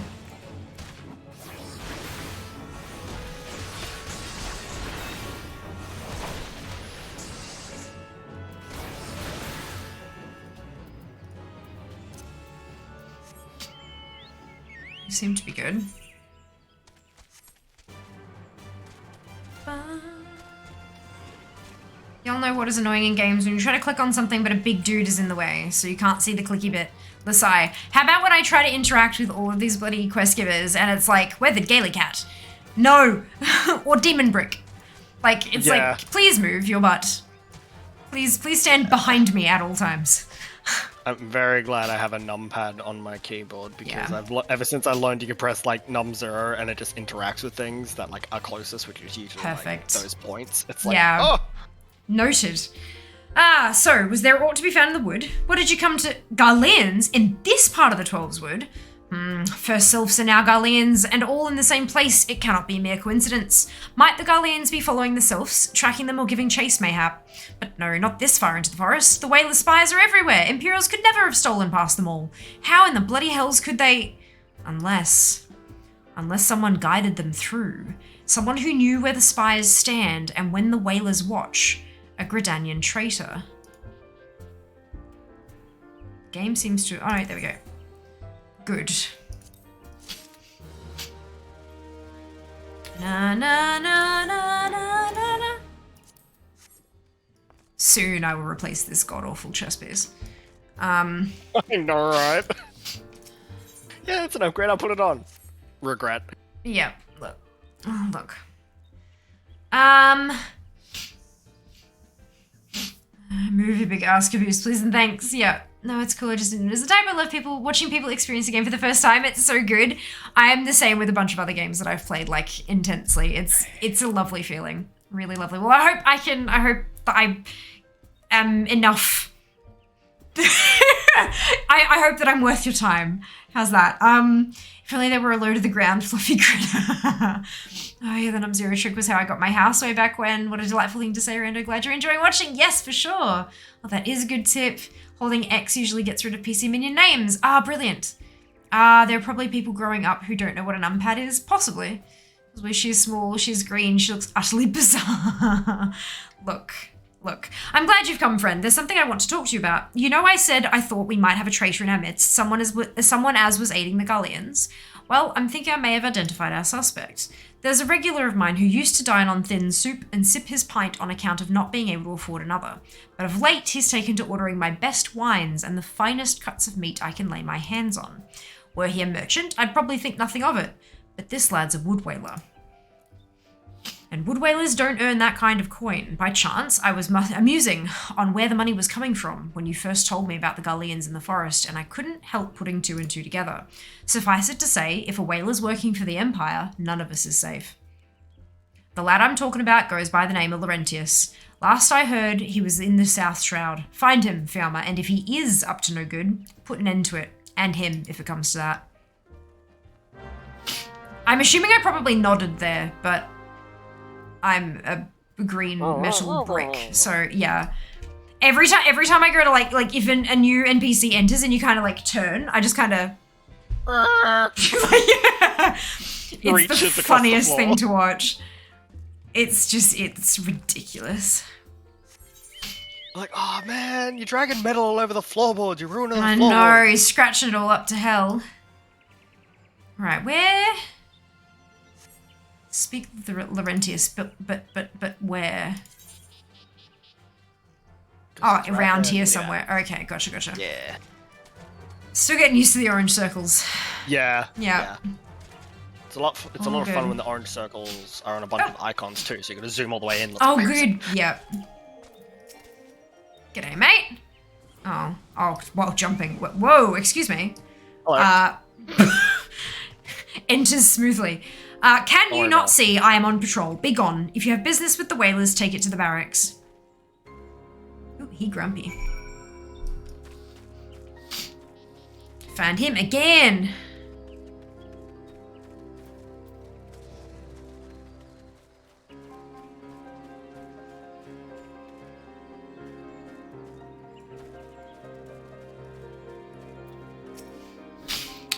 You seem to be good. Y'all know what is annoying in games when you try to click on something but a big dude is in the way, so you can't see the clicky bit. Lasai. How about when I try to interact with all of these bloody quest givers and it's like, we're the Gaily Cat. No. Or Demon Brick. Like, it's like, please move your butt. Please stand behind me at all times. I'm very glad I have a numpad on my keyboard because ever since I learned you can press like num 0 and it just interacts with things that like are closest, which is usually like those points. It's like, oh! Noted. So, was there aught to be found in the wood? What did you come to Garleans in this part of the 12's wood? First sylphs are now Garleans, and all in the same place. It cannot be mere coincidence. Might the Garleans be following the sylphs, tracking them or giving chase mayhap? But no, not this far into the forest. The Whaler spies are everywhere. Imperials could never have stolen past them all. How in the bloody hells could they... Unless someone guided them through. Someone who knew where the spies stand and when the Whalers watch. A Gridanian traitor. Game seems to... Alright, there we go. Good. Na na na na na na na. Soon I will replace this god-awful chess piece. I know, right? Yeah, it's an upgrade. I'll put it on. Regret. Yeah, look. Oh, look. Movie big ask abuse, please and thanks. Yeah. No, it's cool. I just didn't. There's a time I love watching people experience a game for the first time. It's so good. I am the same with a bunch of other games that I've played like intensely. It's a lovely feeling. Really lovely. Well, I hope that I am enough. I hope that I'm worth your time. How's that? If only there were a low to the ground fluffy critter. Oh yeah, the num 0 trick was how I got my house way back when. What a delightful thing to say, Rando. Glad you're enjoying watching. Yes, for sure. Well, that is a good tip. Holding X usually gets rid of PC minion names. Brilliant. There are probably people growing up who don't know what a numpad is. Possibly. Because she's small, she's green, she looks utterly bizarre. Look. I'm glad you've come, friend. There's something I want to talk to you about. You know I said I thought we might have a traitor in our midst, someone as was aiding the Garleans. Well, I'm thinking I may have identified our suspect. There's a regular of mine who used to dine on thin soup and sip his pint on account of not being able to afford another. But of late, he's taken to ordering my best wines and the finest cuts of meat I can lay my hands on. Were he a merchant, I'd probably think nothing of it. But this lad's a wood whaler. And wood whalers don't earn that kind of coin. By chance, I was musing on where the money was coming from when you first told me about the Garleans in the forest, and I couldn't help putting two and two together. Suffice it to say, if a whaler's working for the Empire, none of us is safe. The lad I'm talking about goes by the name of Laurentius. Last I heard, he was in the South Shroud. Find him, Fiamma, and if he is up to no good, put an end to it. And him, if it comes to that. I'm assuming I probably nodded there, but I'm a green metal brick, so yeah. Every time I go to like if a new NPC enters and you kind of like turn, I just kind of. It's the funniest thing to watch. It's ridiculous. Like, oh man, you're dragging metal all over the floorboard. You're ruining the floorboard. I know, he's scratching it all up to hell. Right, where? Speak the Laurentius, but where? Oh, around here somewhere. Okay, gotcha. Yeah. Still getting used to the orange circles. Yeah. It's a lot of good. fun when the orange circles are on a bunch of icons too, so you gotta zoom all the way in. Oh, good. Yep. G'day, mate. Oh, well, jumping. Whoa, excuse me. Hello. Enters smoothly. Can you not see I am on patrol? Be gone. If you have business with the whalers, take it to the barracks. Ooh, he grumpy. Found him again.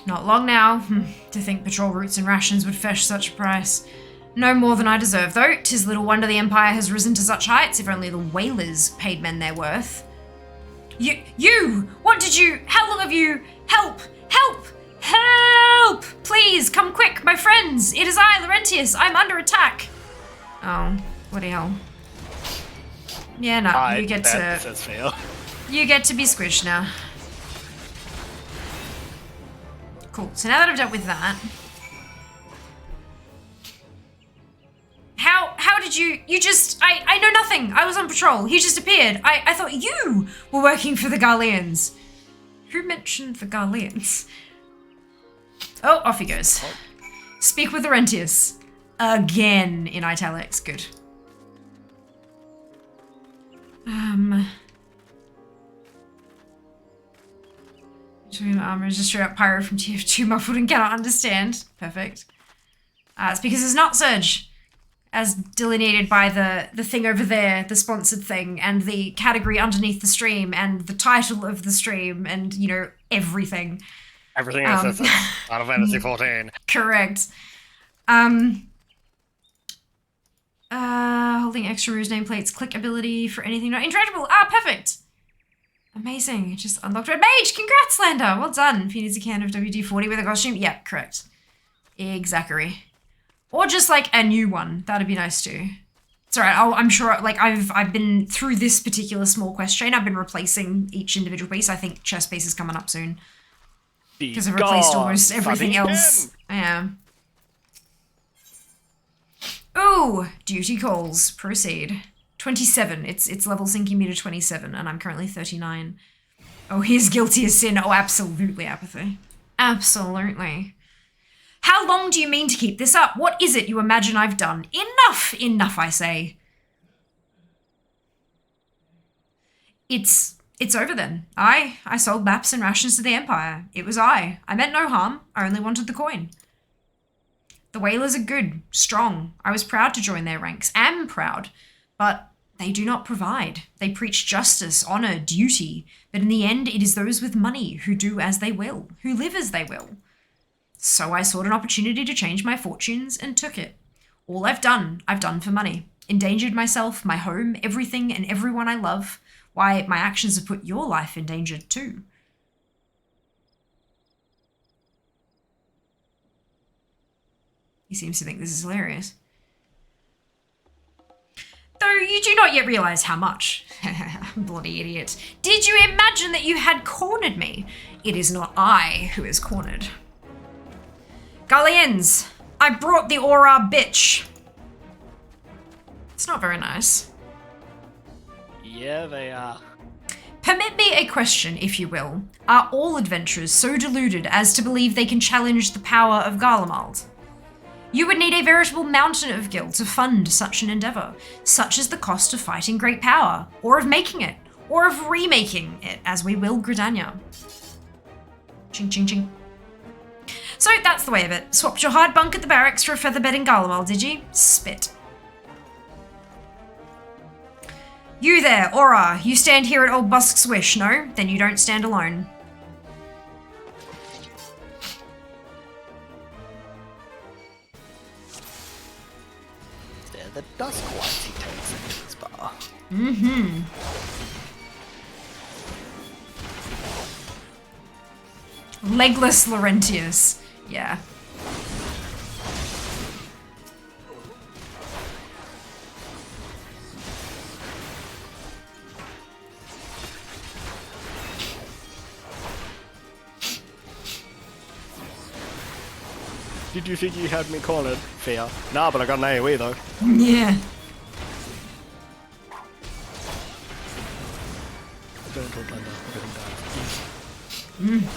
Not long now. To think patrol routes and rations would fetch such a price. No more than I deserve, though. 'Tis little wonder the Empire has risen to such heights, if only the whalers paid men their worth. You! What did you... How long have you... Help! Help! Help! Please, come quick, my friends! It is I, Laurentius. I'm under attack. Oh, what the hell. Yeah, no, you get to... You get to be squished now. Cool, so now that I've dealt with that... How did you just... I know nothing. I was on patrol. He just appeared. I thought you were working for the Garleans. Who mentioned the Garleans? Oh, off he goes. Speak with Laurentius. Again, in italics. Good. Armor is just straight up pyro from TF2 muffled and cannot understand. Perfect. It's because it's not Surge, as delineated by the thing over there, the sponsored thing, and the category underneath the stream, and the title of the stream, and, you know, everything. Everything is Final Fantasy 14. Correct. Holding extra moves, nameplates, click ability for anything not interactable. Ah, perfect. Amazing. Just unlocked Red Mage. Congrats, Lander. Well done. If he needs a can of WD-40 with a costume. Yeah, correct. Exactly. Or just like a new one. That'd be nice too. It's alright. I'm sure, like, I've been through this particular small quest chain. I've been replacing each individual piece. I think chest piece is coming up soon. Because I've replaced almost everything else. Yeah. Ooh, duty calls. Proceed. 27. It's level sinking me to 27, and I'm currently 39. Oh, he's guilty as sin. Oh, absolutely apathy. Absolutely. How long do you mean to keep this up? What is it you imagine I've done? Enough! Enough, I say. It's over then. I sold maps and rations to the Empire. It was I. I meant no harm. I only wanted the coin. The whalers are good, strong. I was proud to join their ranks. Am proud. But they do not provide. They preach justice, honor, duty. But in the end, it is those with money who do as they will, who live as they will. So I sought an opportunity to change my fortunes and took it. All I've done for money. Endangered myself, my home, everything and everyone I love. Why, my actions have put your life in danger too. He seems to think this is hilarious. Though you do not yet realize how much. Bloody idiot. Did you imagine that you had cornered me? It is not I who is cornered. Garleans, I brought the aura, bitch. It's not very nice. Yeah, they are. Permit me a question, if you will. Are all adventurers so deluded as to believe they can challenge the power of Garlemald? You would need a veritable mountain of guilt to fund such an endeavor. Such is the cost of fighting great power, or of making it, or of remaking it, as we will Gridania. Ching, ching, ching. So that's the way of it. Swapped your hard bunk at the barracks for a feather bed in Garlemald, did you? Spit. You there, Aura, you stand here at Old Busk's wish, no? Then you don't stand alone. They're the dusk ones he takes into his bar. Mm-hmm. Legless Laurentius. Yeah. Did you think you had me cornered? Fear. Nah, but I got an AoE though. Yeah. Don't talk like that. Everything dies.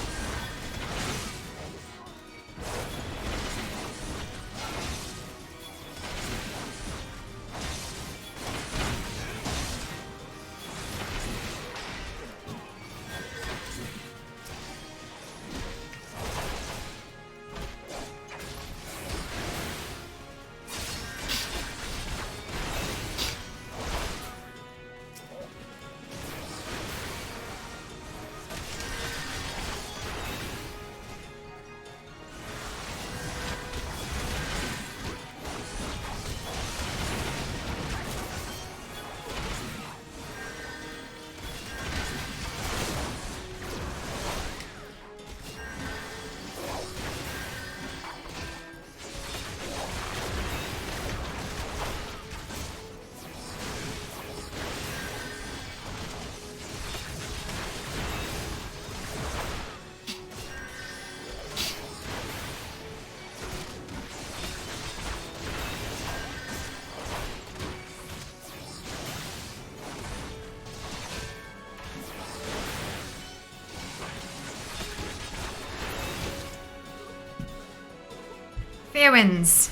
Fear wins.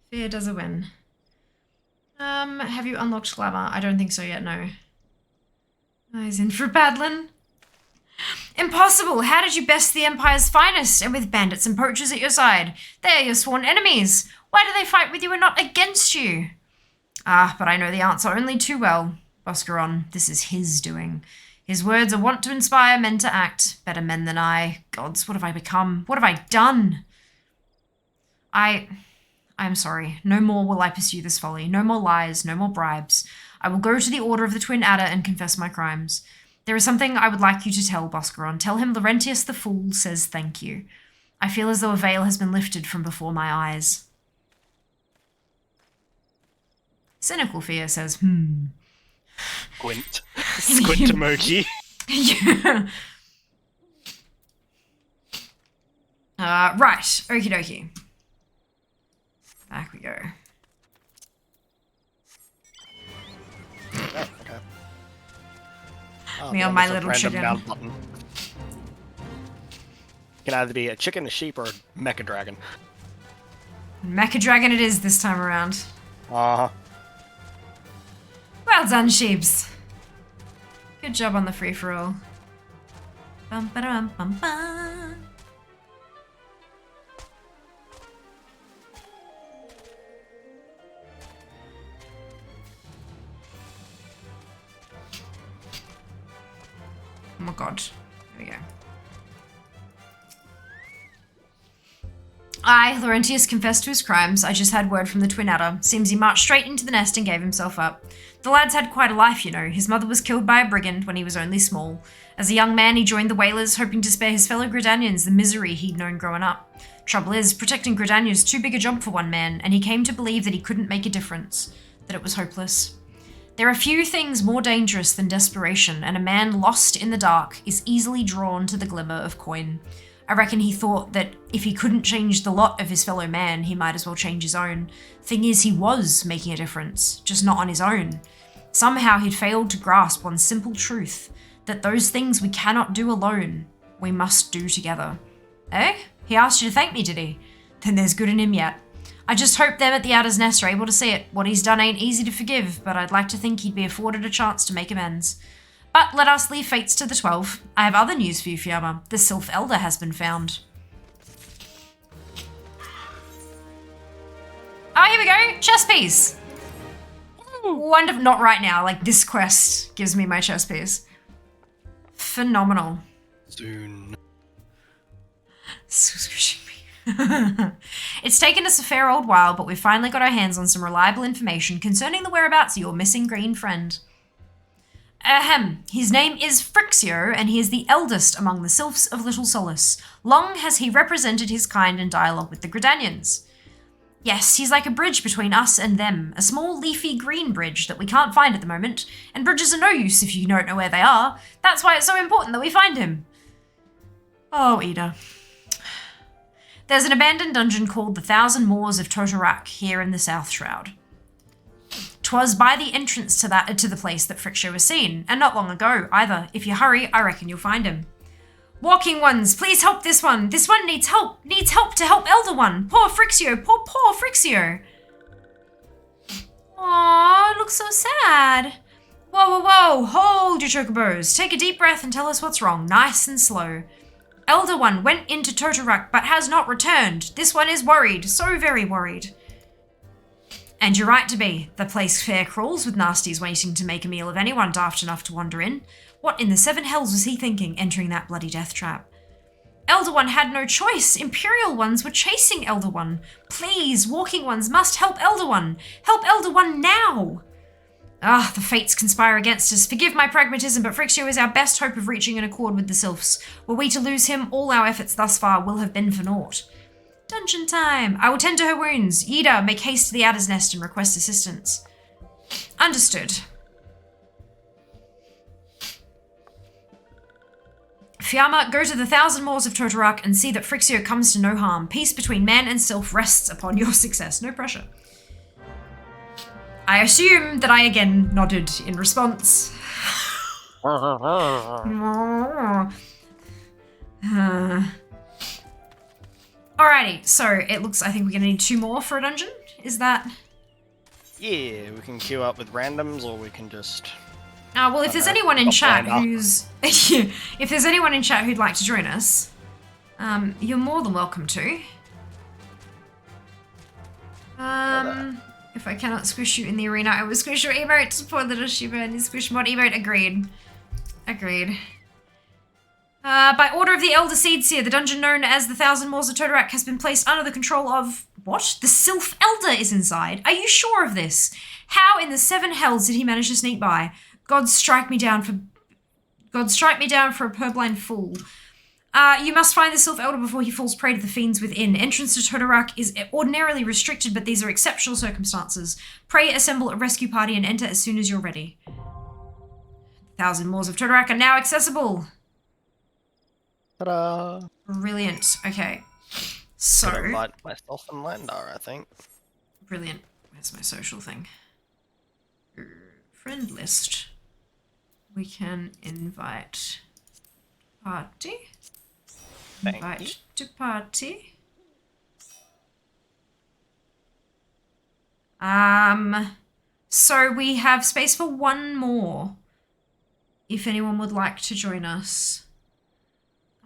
Fear does a win. Have you unlocked Glamour? I don't think so yet, no. Oh, he's in for a Badlin. Impossible! How did you best the Empire's finest, and with bandits and poachers at your side? They are your sworn enemies. Why do they fight with you and not against you? Ah, but I know the answer only too well. Boscaron, this is his doing. His words are wont to inspire men to act. Better men than I. Gods, what have I become? What have I done? I'm sorry. No more will I pursue this folly. No more lies, no more bribes. I will go to the Order of the Twin Adder and confess my crimes. There is something I would like you to tell Boscaron. Tell him Laurentius the Fool says thank you. I feel as though a veil has been lifted from before my eyes. Cynical Fear says, Squint. Squint emoji. Yeah. Right. Okie dokie. Back we go. Oh, okay. Me on my little chicken. Button. Can either be a chicken, a sheep, or a mecha dragon. Mecha Dragon it is this time around. Uh-huh. Well done, sheeps. Good job on the free-for-all. Bum ba dum bum bum. Oh my god. There we go. Laurentius confessed to his crimes. I just had word from the Twin Adder. Seems he marched straight into the nest and gave himself up. The lad's had quite a life, you know. His mother was killed by a brigand when he was only small. As a young man, he joined the Whalers, hoping to spare his fellow Gridanians the misery he'd known growing up. Trouble is, protecting Gridania's too big a job for one man, and he came to believe that he couldn't make a difference, that it was hopeless. There are few things more dangerous than desperation, and a man lost in the dark is easily drawn to the glimmer of coin. I reckon he thought that if he couldn't change the lot of his fellow man, he might as well change his own. Thing is, he was making a difference, just not on his own. Somehow he'd failed to grasp one simple truth, that those things we cannot do alone, we must do together. Eh? He asked you to thank me, did he? Then there's good in him yet. I just hope them at the Adder's Nest are able to see it. What he's done ain't easy to forgive, but I'd like to think he'd be afforded a chance to make amends. But let us leave fates to the 12. I have other news for you, Fiamma. The Sylph Elder has been found. Oh, here we go. Chess piece. Wonderful. Not right now. Like, this quest gives me my chess piece. Phenomenal. Soon. So squishing me. It's taken us a fair old while, but we've finally got our hands on some reliable information concerning the whereabouts of your missing green friend. Ahem. His name is Frixio, and he is the eldest among the Sylphs of Little Solace. Long has he represented his kind in dialogue with the Gridanians. Yes, he's like a bridge between us and them, a small leafy green bridge that we can't find at the moment, and bridges are no use if you don't know where they are. That's why it's so important that we find him. Oh, Ida. There's an abandoned dungeon called the Thousand Moors of Totorak here in the South Shroud. 'Twas by the entrance to the place that Frixio was seen, and not long ago either. If you hurry, I reckon you'll find him. Walking ones, please help this one. This one needs help. Needs help to help Elder One. Poor Frixio. Poor Frixio. Aww, it looks so sad. Whoa. Hold your chocobos. Take a deep breath and tell us what's wrong. Nice and slow. Elder One went into Totorak but has not returned. This one is worried. So very worried. And you're right to be. The place fair crawls with nasties waiting to make a meal of anyone daft enough to wander in. What in the seven hells was he thinking, entering that bloody death trap? Elder One had no choice. Imperial ones were chasing Elder One. Please, walking ones must help Elder One. Help Elder One now! Ah, the fates conspire against us. Forgive my pragmatism, but Frixio is our best hope of reaching an accord with the sylphs. Were we to lose him, all our efforts thus far will have been for naught. Dungeon time. I will tend to her wounds. Yida, make haste to the Adder's Nest and request assistance. Understood. Fiamma, go to the Thousand Moors of Totorak and see that Frixio comes to no harm. Peace between man and sylph rests upon your success. No pressure. I assume that I again nodded in response. Alrighty, so it looks, I think we're gonna need 2 more for a dungeon. Is that? Yeah, we can queue up with randoms, or we can just. Well, if there's anyone in chat who's, if there's anyone in chat who'd like to join us, you're more than welcome to. If I cannot squish you in the arena, I will squish your emote. Poor little Shiba and his squish mod emote. Agreed. By order of the Elder Seedseer, the dungeon known as the Thousand Moors of Totorak has been placed under the control of... What? The Sylph Elder is inside. Are you sure of this? How in the 7 hells did he manage to sneak by? God strike me down for a purblind fool. You must find the Sylph Elder before he falls prey to the fiends within. Entrance to Totorak is ordinarily restricted, but these are exceptional circumstances. Pray assemble a rescue party and enter as soon as you're ready. Thousand Moors of Totorak are now accessible. Ta-da! Brilliant. Okay. So... Gonna invite myself and Landar, I think. Brilliant. Where's my social thing? Friend list. We can invite party. Invite to party. So we have space for 1 more. If anyone would like to join us.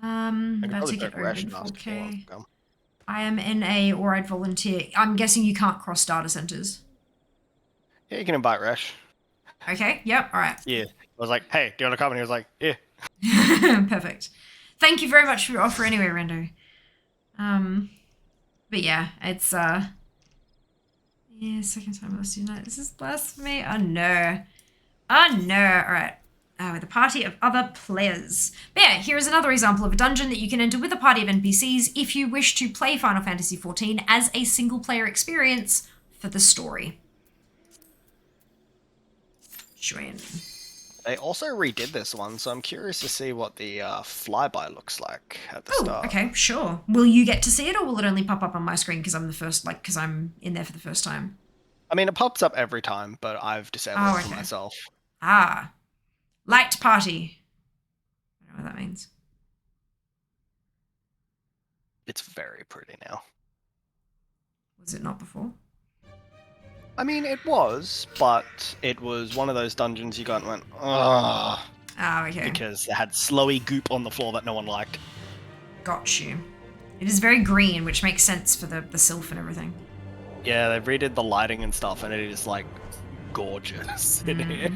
That ticket open 4K. I am NA or I'd volunteer. I'm guessing you can't cross data centers. Yeah, you can invite Resh. Okay, yep, alright. Yeah. I was like, hey, do you want to come? And he was like, yeah. Perfect. Thank you very much for your offer anyway, Rendo. But yeah, it's yeah, second time last night. This is blasphemy. Oh no. Alright. With a party of other players. But yeah, here is another example of a dungeon that you can enter with a party of NPCs if you wish to play Final Fantasy XIV as a single player experience for the story. Join. They also redid this one, so I'm curious to see what the flyby looks like at the start. Okay, sure. Will you get to see it, or will it only pop up on my screen because I'm the first, because I'm in there for the first time? I mean, it pops up every time, but I've disabled it for myself. Light party. I don't know what that means. It's very pretty now. Was it not before? I mean, it was, but it was one of those dungeons you got and went, ugh. Okay. Because it had slowy goop on the floor that no one liked. Got you. It is very green, which makes sense for the sylph and everything. Yeah, they redid the lighting and stuff, and it is, like, gorgeous in here.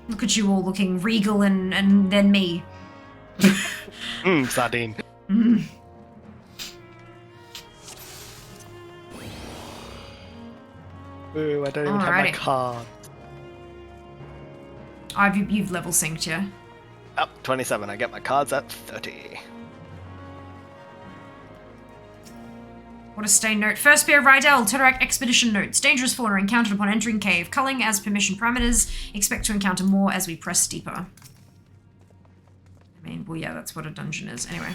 Look at you all looking regal and then me. Sardine. Ooh, I don't even have my card. You've level synced, yeah? Oh, 27. I get my cards at 30. What a stain note. First Bear Rydell, Totorak Expedition Notes. Dangerous fauna encountered upon entering cave. Culling as permission parameters. Expect to encounter more as we press deeper. I mean, well, yeah, that's what a dungeon is. Anyway.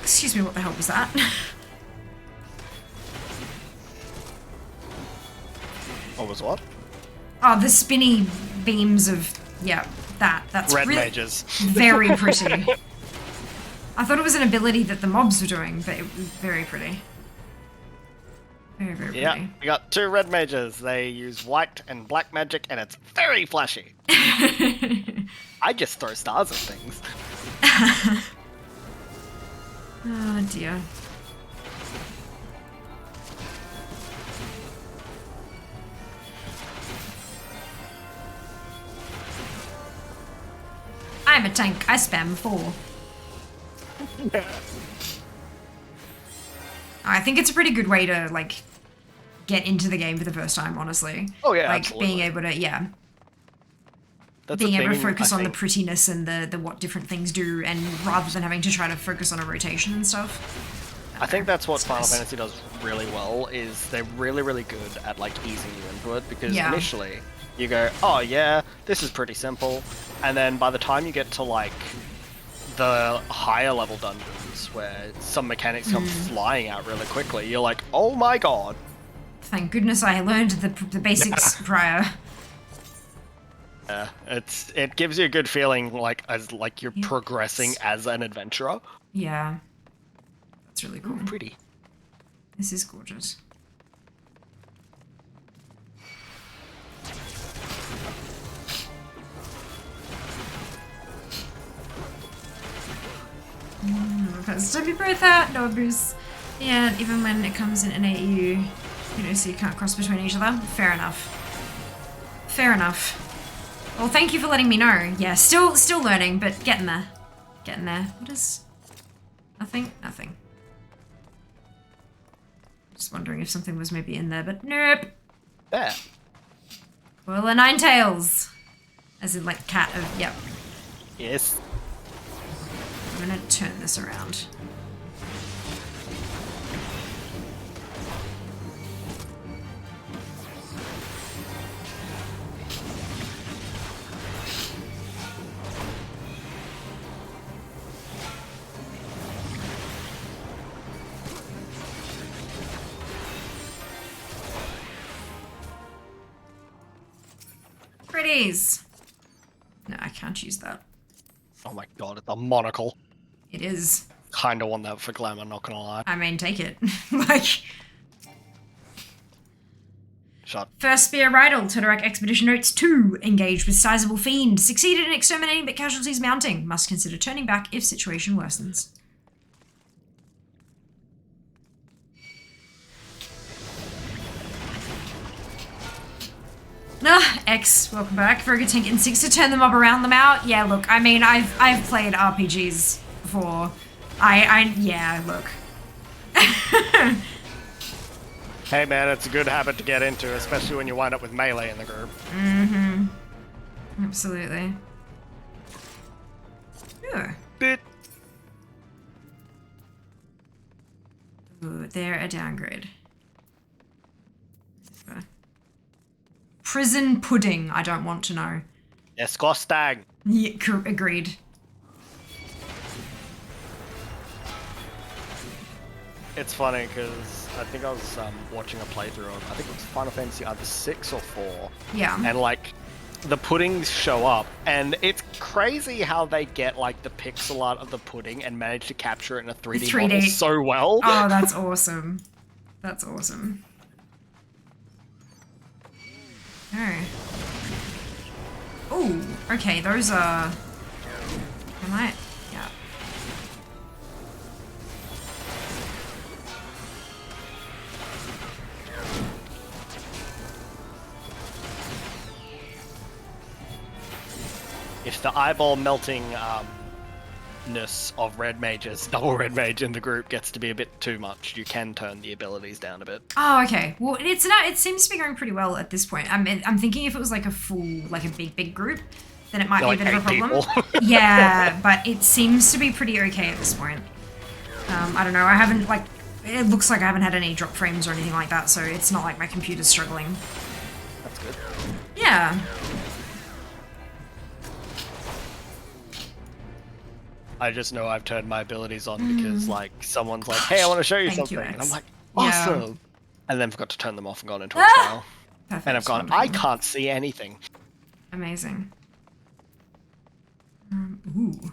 Excuse me, what the hell was that? What was what? Oh, the spinny beams of, yeah, that's Red really mages. very pretty. I thought it was an ability that the mobs were doing, but it was very pretty. Very, very pretty. Yeah, we got 2 red mages. They use white and black magic, and it's very flashy. I just throw stars at things. Oh dear. I'm a tank. I spam 4. I think it's a pretty good way to like get into the game for the first time, honestly. Oh yeah, like absolutely. being able to, yeah, That's being the able to thing, focus I on the think. prettiness and the what different things do, and rather than having to try to focus on a rotation and stuff. I think that's what It's Final nice. Fantasy does really well, is they're really, really good at like easing you into it, because Yeah. initially you go, oh yeah, this is pretty simple, and then by the time you get to like the higher level dungeons where some mechanics come flying out really quickly, you're like, oh my god. Thank goodness I learned the basics prior. Yeah, it gives you a good feeling like as like you're Yes. progressing as an adventurer. Yeah, that's really cool. Pretty. This is gorgeous. Stop your breath out, no abuse. Yeah, even when it comes in an AU, you know, so you can't cross between each other. Fair enough. Fair enough. Well, thank you for letting me know. Yeah, still learning, but getting there. Getting there. What is... Nothing? Nothing. Just wondering if something was maybe in there, but nope. Yeah. Well, the 9 tails. As in, like, cat of... Yep. Yes. I'm gonna turn this around. Pretties! No, I can't use that. Oh my god, it's a monocle. It is. Kinda want that for glamour, not gonna lie. I mean, take it. Like... Shut. First Spear Rydal, Todorok Expedition Notes 2. Engaged with sizable fiend. Succeeded in exterminating but casualties mounting. Must consider turning back if situation worsens. X, welcome back. Very good tank instincts to turn the mob around them out. Yeah, look, I mean, I've played RPGs before. Yeah, look. Hey man, it's a good habit to get into, especially when you wind up with melee in the group. Mm-hmm. Absolutely. Yeah. Bit. Ooh, they're a downgrade. Prison pudding, I don't want to know. Disgusting. Yeah, agreed. It's funny because I think I was watching a playthrough of, I think it was Final Fantasy either 6 or 4. Yeah. And like, the puddings show up, and it's crazy how they get like the pixel art of the pudding and manage to capture it in a 3D, 3D. model so well. Oh, that's awesome. That's awesome. Oh. Oh, okay, those are... I might... Yeah. If the eyeball melting ness of red mages, double red mage in the group gets to be a bit too much, you can turn the abilities down a bit. Oh, okay. Well, it seems to be going pretty well at this point. I'm thinking if it was like a full, like a big group, then it might be Like a bit of a 8 problem. people. Yeah, but it seems to be pretty okay at this point. I don't know. I haven't like. It looks like I haven't had any drop frames or anything like that, so it's not like my computer's struggling. That's good. Yeah. I just know I've turned my abilities on because like someone's like, "Hey, I want to show you Thank you, something," and I'm X. like, Yeah. "Awesome!" And then forgot to turn them off and gone into a trial. Perfect. And I've gone, Wonderful. I can't see anything. Amazing. Ooh.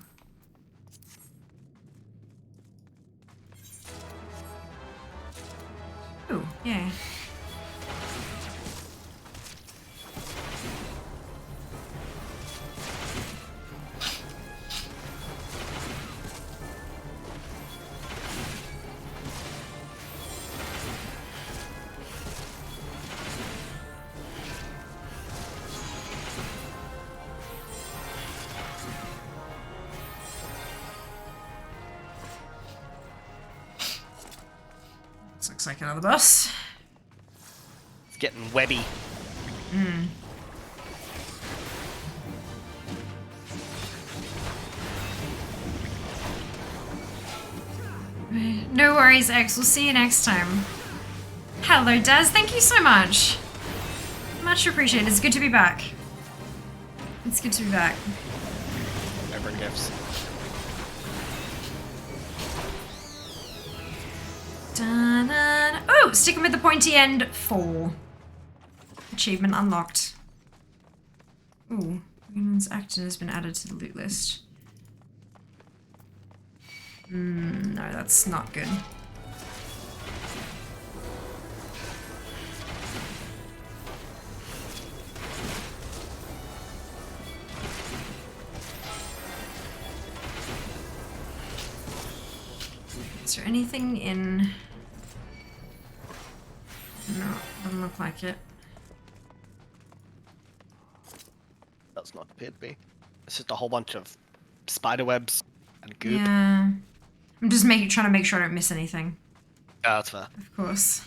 Ooh, yeah. This looks like another boss. It's getting webby. No worries, X. We'll see you next time. Hello, Daz. Thank you so much. Much appreciated. It's good to be back. It's good to be back. I bring gifts. Dun-dun. Oh, sticking with the pointy end 4. Achievement unlocked. Ooh, Greenland's actor has been added to the loot list. No, that's not good. Is there anything in... No, doesn't look like it. Does not appear to be. It's just a whole bunch of spider webs and goop. Yeah. I'm just trying to make sure I don't miss anything. Oh, that's fair. Of course.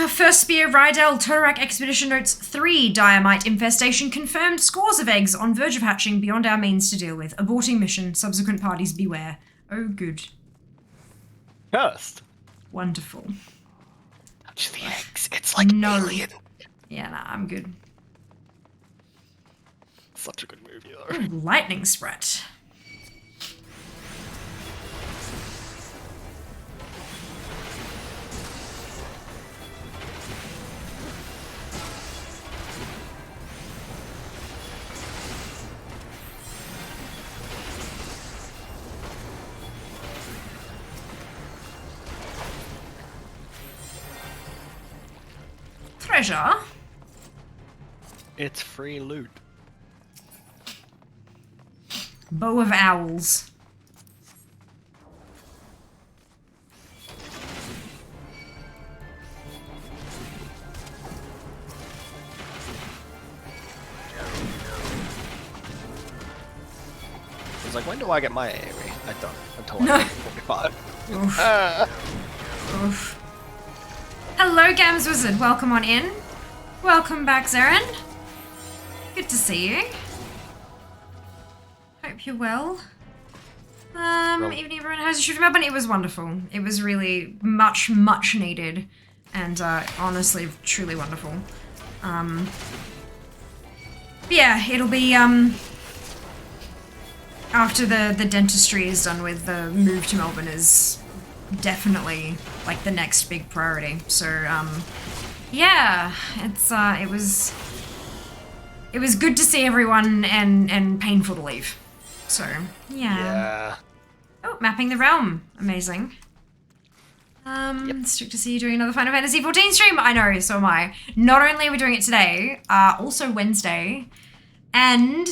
First Spear, Rydell, Torak Expedition notes 3, Diamite infestation confirmed, scores of eggs on verge of hatching beyond our means to deal with. Aborting mission, subsequent parties beware. Oh, good. Cursed. Wonderful. Touch the eggs. It's like alien. Yeah, nah, I'm good. Such a good movie, though. Ooh, lightning Sprat. Treasure? It's free loot. Bow of Owls. I was like, when do I get my AoE? I don't. Until No. I'm 45. Oof. Oof. Hello, Gams Wizard. Welcome on in. Welcome back, Zarin. Good to see you. Hope you're well. Evening, everyone. How's your shoot Melbourne? It was wonderful. It was really much needed, and honestly, truly wonderful. But yeah, it'll be after the dentistry is done with, the move to Melbourne is definitely like the next big priority. So yeah, it was good to see everyone and painful to leave. So yeah. Oh, mapping the realm, amazing. Stoked to see you doing another Final Fantasy 14 stream. I know, so am I. Not only are we doing it today, also Wednesday, and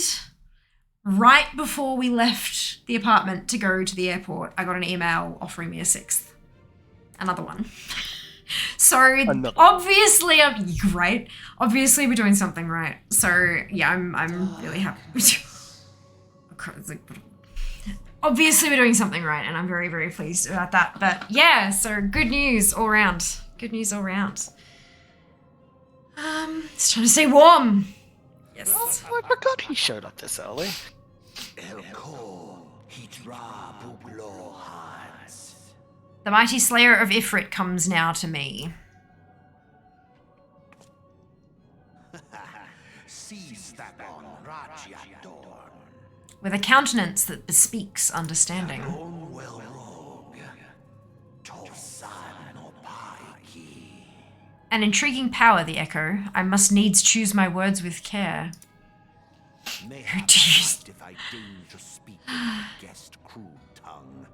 right before we left the apartment to go to the airport, I got an email offering me a 6th. Another one. So obviously, right? Obviously, we're doing something right. So yeah, I'm really happy. Obviously, we're doing something right, and I'm very, very pleased about that. But yeah, so good news all around. Good news all round. It's trying to stay warm. Yes. Oh, I forgot he showed up this early. The mighty slayer of Ifrit comes now to me. Seize that one, Rajadorn. With a countenance that bespeaks understanding. An intriguing power, the echo. I must needs choose my words with care. If I deign to speak with my guest crude tongue,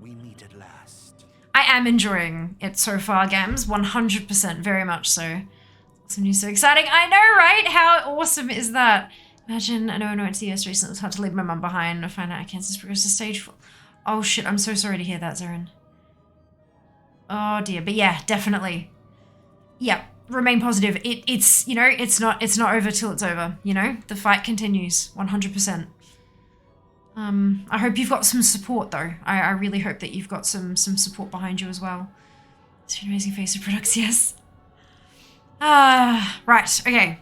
we meet at last. I am enjoying it so far, Gams. 100%, very much so. Some news so exciting. I know, right? How awesome is that? Imagine, I know I went to the US recently. It was hard to leave my mum behind. I find out cancer's progressed to stage 4. Oh shit, I'm so sorry to hear that, Zarin. Oh dear, but yeah, definitely. Yeah, remain positive. It's, you know, it's not over till it's over, you know? The fight continues, 100%. I hope you've got some support though. I really hope that you've got some support behind you as well. It's an amazing face of products, yes. Right, okay.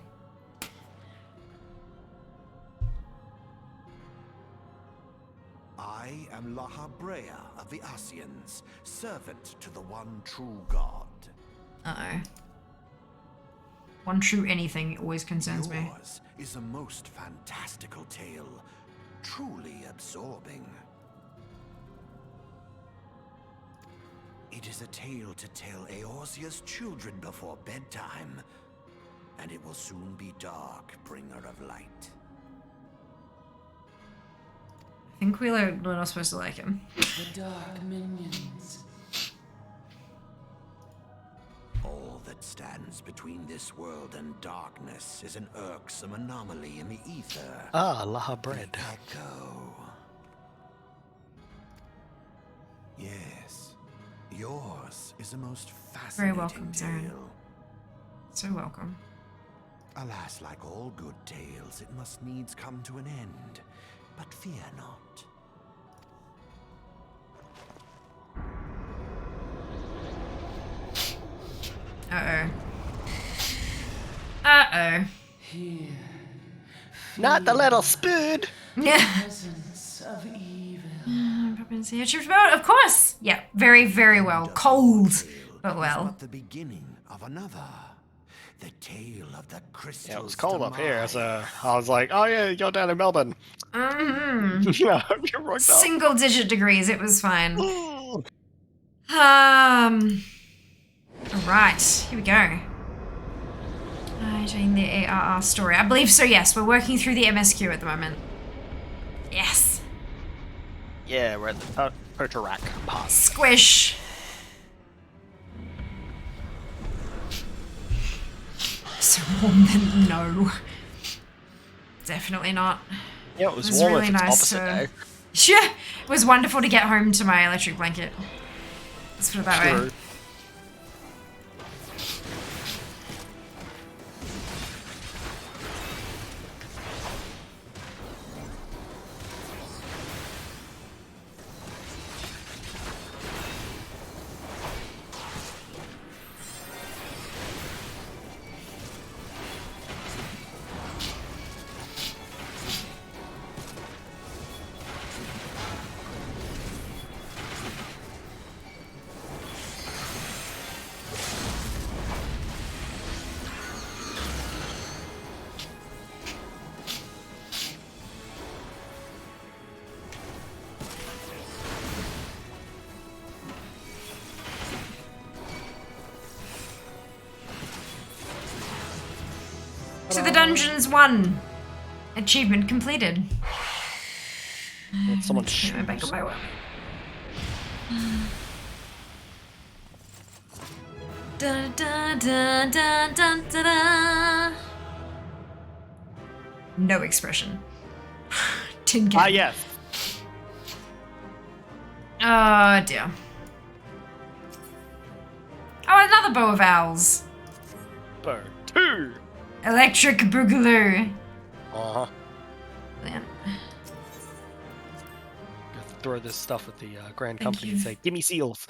I am Lahabrea of the Asians, servant to the one true God. Uh-oh. One true anything always concerns me. Yours is a most fantastical tale, truly absorbing. It is a tale to tell Eorzea's children before bedtime, and it will soon be dark, bringer of light. I think we're not supposed to like him. The dark minions. All that stands between this world and darkness is an irksome anomaly in the ether. Ah, Laha bread. The echo. Yes, yours is a most fascinating welcome, Zarin. tale. So welcome. Alas, like all good tales, it must needs come to an end. But fear not. Uh-oh. Uh-oh. Here, Not the little spoon. Yeah. presence of evil. Of course. Yeah, very, very well. Cold, but Is well. but the beginning of another. The tale of the crystals. Yeah, it was cold up here, so I was like, oh yeah, you're down in Melbourne. Mm-hmm. Yeah, you're rocked up. Single-digit degrees. It was fine. Ooh. Alright, here we go. Doing the ARR story. I believe so, yes. We're working through the MSQ at the moment. Yes. Yeah, we're at the Potorak part. Squish. So warm then no. Definitely not. Yeah, it was was warm really if it's nice opposite to- day. Yeah, it was wonderful to get home to my electric blanket. Let's put it that way. True. To the dungeons 1. Achievement completed. Someone's Get my back shoes. on my way. Da da da da da da da. No expression. Tin can. Ah, yes. Oh dear. Oh, another bow of owls. Bird 2. Electric Boogaloo. Uh-huh. Brilliant. throw this stuff at the Grand Thank Company you. and say, "Give me seals."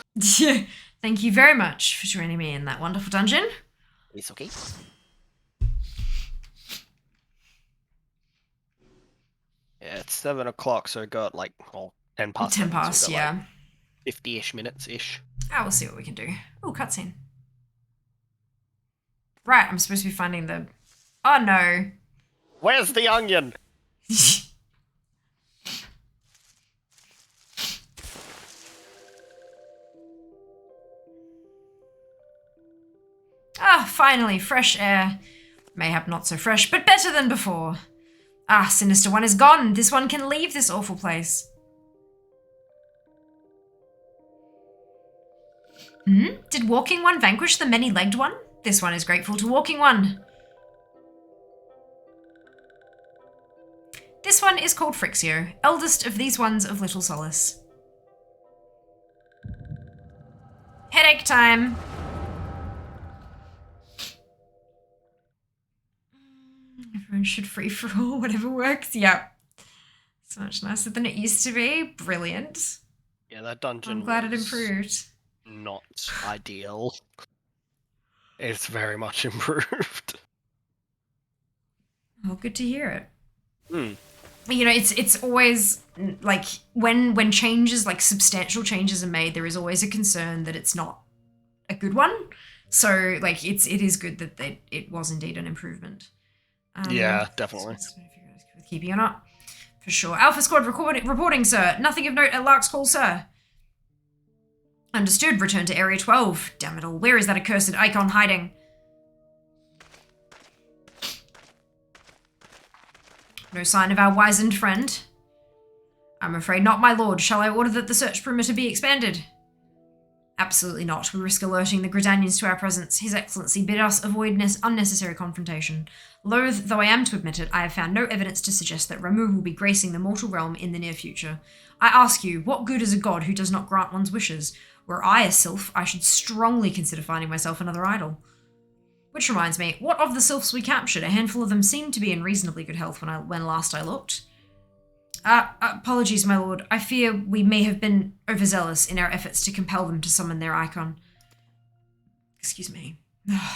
Thank you very much for joining me in that wonderful dungeon. It's okay. Yeah, it's 7 o'clock, so we got like 10 past 10 7, past, so we got yeah. like 50-ish minutes-ish. We'll see what we can do. Oh, cutscene. Right, I'm supposed to be finding the... Oh, no. Where's the onion? Finally, fresh air. Mayhap not so fresh, but better than before. Sinister One is gone. This one can leave this awful place. Did Walking One vanquish the many-legged one? This one is grateful to Walking One. This one is called Frixio, eldest of these ones of little solace. Headache time. Everyone should free for all, whatever works. Yep. So much nicer than it used to be. Brilliant. Yeah, that dungeon I'm glad it was improved. not ideal. It's very much improved. Oh, good to hear it. Hmm. You know, it's always like when changes, like substantial changes are made, there is always a concern that it's not a good one. So like it is good that it was indeed an improvement. Yeah, definitely. So I figure out if it's keeping or not. For sure. Alpha Squad reporting, sir. Nothing of note at Lark's call, sir. Understood. Return to Area 12. Damn it all. Where is that accursed icon hiding? No sign of our wizened friend. I'm afraid not, my lord. Shall I order that the search perimeter be expanded? Absolutely not. We risk alerting the Gridanians to our presence. His Excellency bid us avoid unnecessary confrontation. Loath though I am to admit it, I have found no evidence to suggest that Ramu will be gracing the mortal realm in the near future. I ask you, what good is a god who does not grant one's wishes? Were I a sylph, I should strongly consider finding myself another idol. Which reminds me, what of the sylphs we captured? A handful of them seemed to be in reasonably good health when last I looked. Apologies, my lord. I fear we may have been overzealous in our efforts to compel them to summon their icon. Excuse me.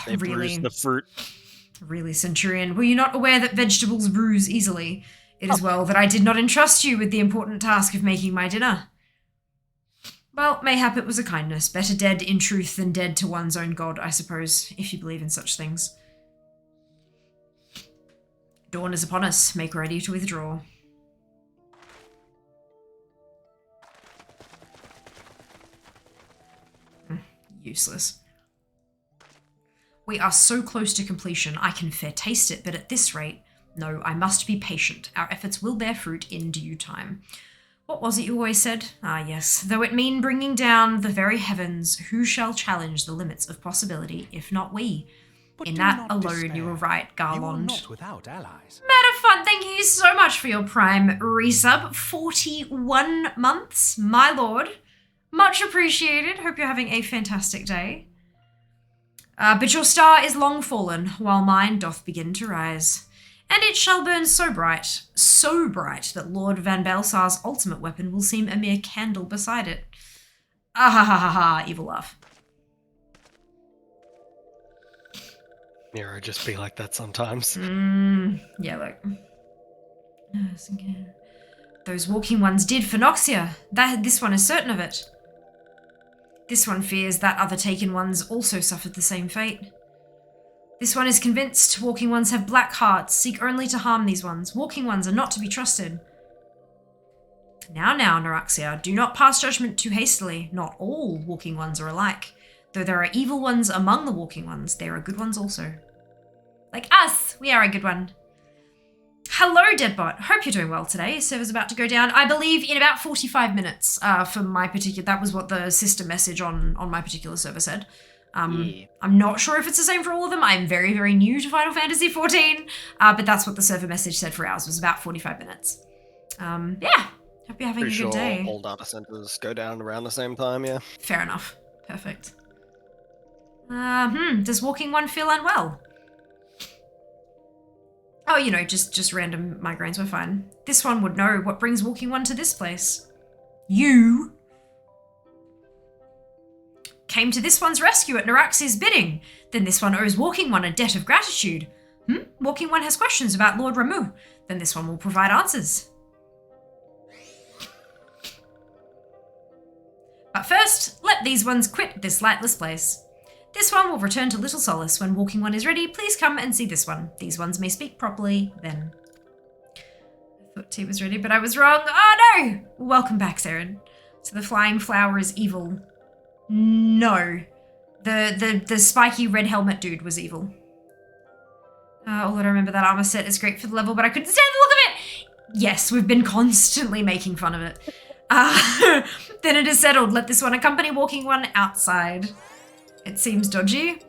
They Really? bruised the fruit. Really, Centurion. Were you not aware that vegetables bruise easily? It is well that I did not entrust you with the important task of making my dinner. Well, mayhap it was a kindness. Better dead in truth than dead to one's own god, I suppose, if you believe in such things. Dawn is upon us. Make ready to withdraw. Useless. We are so close to completion, I can fair taste it, but at this rate, no, I must be patient. Our efforts will bear fruit in due time. What was it you always said? Ah, yes. Though it mean bringing down the very heavens, who shall challenge the limits of possibility, if not we? But in do that not alone despair. you were right, You are Garland. not without allies. Matterfun, thank you so much for your Prime resub. 41 months, my lord. Much appreciated. Hope you're having a fantastic day. But your star is long fallen, while mine doth begin to rise. And it shall burn so bright that Lord Van Belsar's ultimate weapon will seem a mere candle beside it. Ah ha ha ha ha, evil laugh. Mira just be like that sometimes. Yeah, look. Those walking ones did for Noxia. This one is certain of it. This one fears that other taken ones also suffered the same fate. This one is convinced walking ones have black hearts, seek only to harm these ones. Walking ones are not to be trusted. Now, Noraxia, do not pass judgment too hastily. Not all walking ones are alike. Though there are evil ones among the walking ones, there are good ones also. Like us, we are a good one. Hello, Deadbot. Hope you're doing well today. Server's about to go down, I believe, in about 45 minutes for my particular... That was what the system message on my particular server said. Yeah. I'm not sure if it's the same for all of them. I'm very, very new to Final Fantasy XIV, but that's what the server message said for ours, was about 45 minutes. Yeah, hope you're having Pretty a sure good day. all data centers go down around the same time, yeah. Fair enough. Perfect. Does walking one feel unwell? Oh, you know, just random migraines, we're fine. This one would know what brings walking one to this place. You came to this one's rescue at Naraxi's bidding. Then this one owes Walking One a debt of gratitude. Walking One has questions about Lord Ramu. Then this one will provide answers. But first, let these ones quit this lightless place. This one will return to Little Solace. When Walking One is ready, please come and see this one. These ones may speak properly then. I thought T was ready, but I was wrong. Oh no! Welcome back, Saren. So the flying flower is evil. No. The spiky red helmet dude was evil. Although I remember that armor set is great for the level, but I couldn't stand the look of it! Yes, we've been constantly making fun of it. Then it is settled. Let this one accompany Walking One outside. It seems dodgy.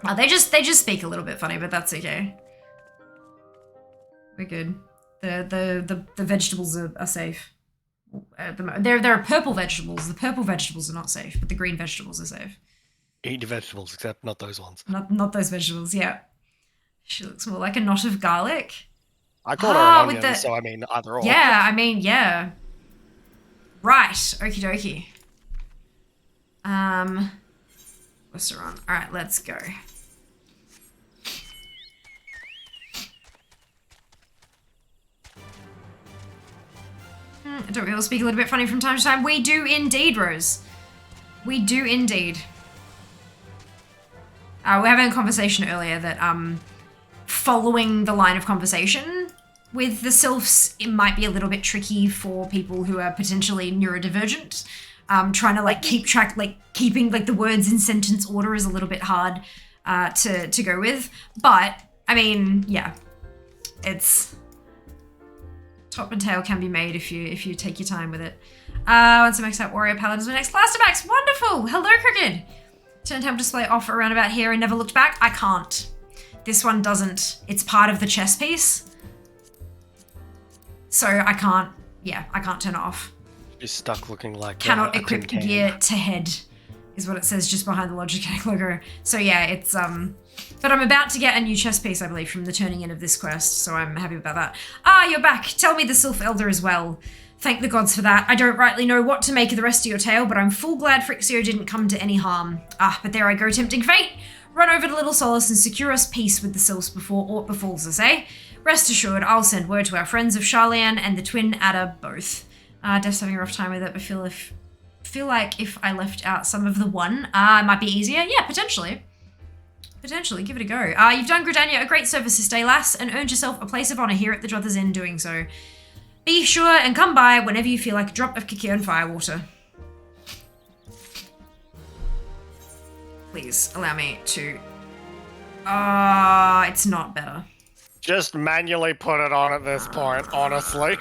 Oh, they just speak a little bit funny, but that's okay. We're good. The vegetables are safe. There are purple vegetables. The purple vegetables are not safe, but the green vegetables are safe. Eat the vegetables, except not those ones. Not those vegetables, yeah. She looks more like a knot of garlic. I call her an onion, so I mean either or. Yeah, I mean, yeah. Right, okie dokie. What's her on? Alright, let's go. Don't we all speak a little bit funny from time to time? We do indeed, Rose. We do indeed. We're having a conversation earlier that, following the line of conversation with the sylphs, it might be a little bit tricky for people who are potentially neurodivergent. Trying to, like, keep track, like, keeping, like, the words in sentence order is a little bit hard, to go with. But, I mean, yeah. It's... Top and tail can be made if you take your time with it. Once I max out Warrior Paladins, my next Blaster Max. Wonderful! Hello, Cricket! Turn time display off around about here and never looked back. I can't. This one doesn't. It's part of the chess piece. So I can't, yeah, I can't turn it off. You're stuck looking like cannot a equip tin can. gear to head is what it says just behind the Logitech logo. So yeah, it's but I'm about to get a new chess piece, I believe, from the turning in of this quest, so I'm happy about that. Ah, you're back. Tell me the Sylph Elder as well. Thank the gods for that. I don't rightly know what to make of the rest of your tale, but I'm full glad Frixio didn't come to any harm. Ah, but there I go, tempting fate. Run over to Little Solace and secure us peace with the Sylphs before aught befalls us, eh? Rest assured, I'll send word to our friends of Charlian and the Twin Adder both. Def's having a rough time with it, but feel like if I left out some of the one, it might be easier. Yeah, potentially. Potentially, give it a go. You've done Gridania a great service this day, lass, and earned yourself a place of honour here at the Drother's Inn doing so. Be sure and come by whenever you feel like a drop of Kikyo firewater. Please allow me to... it's not better. Just manually put it on at this point, honestly.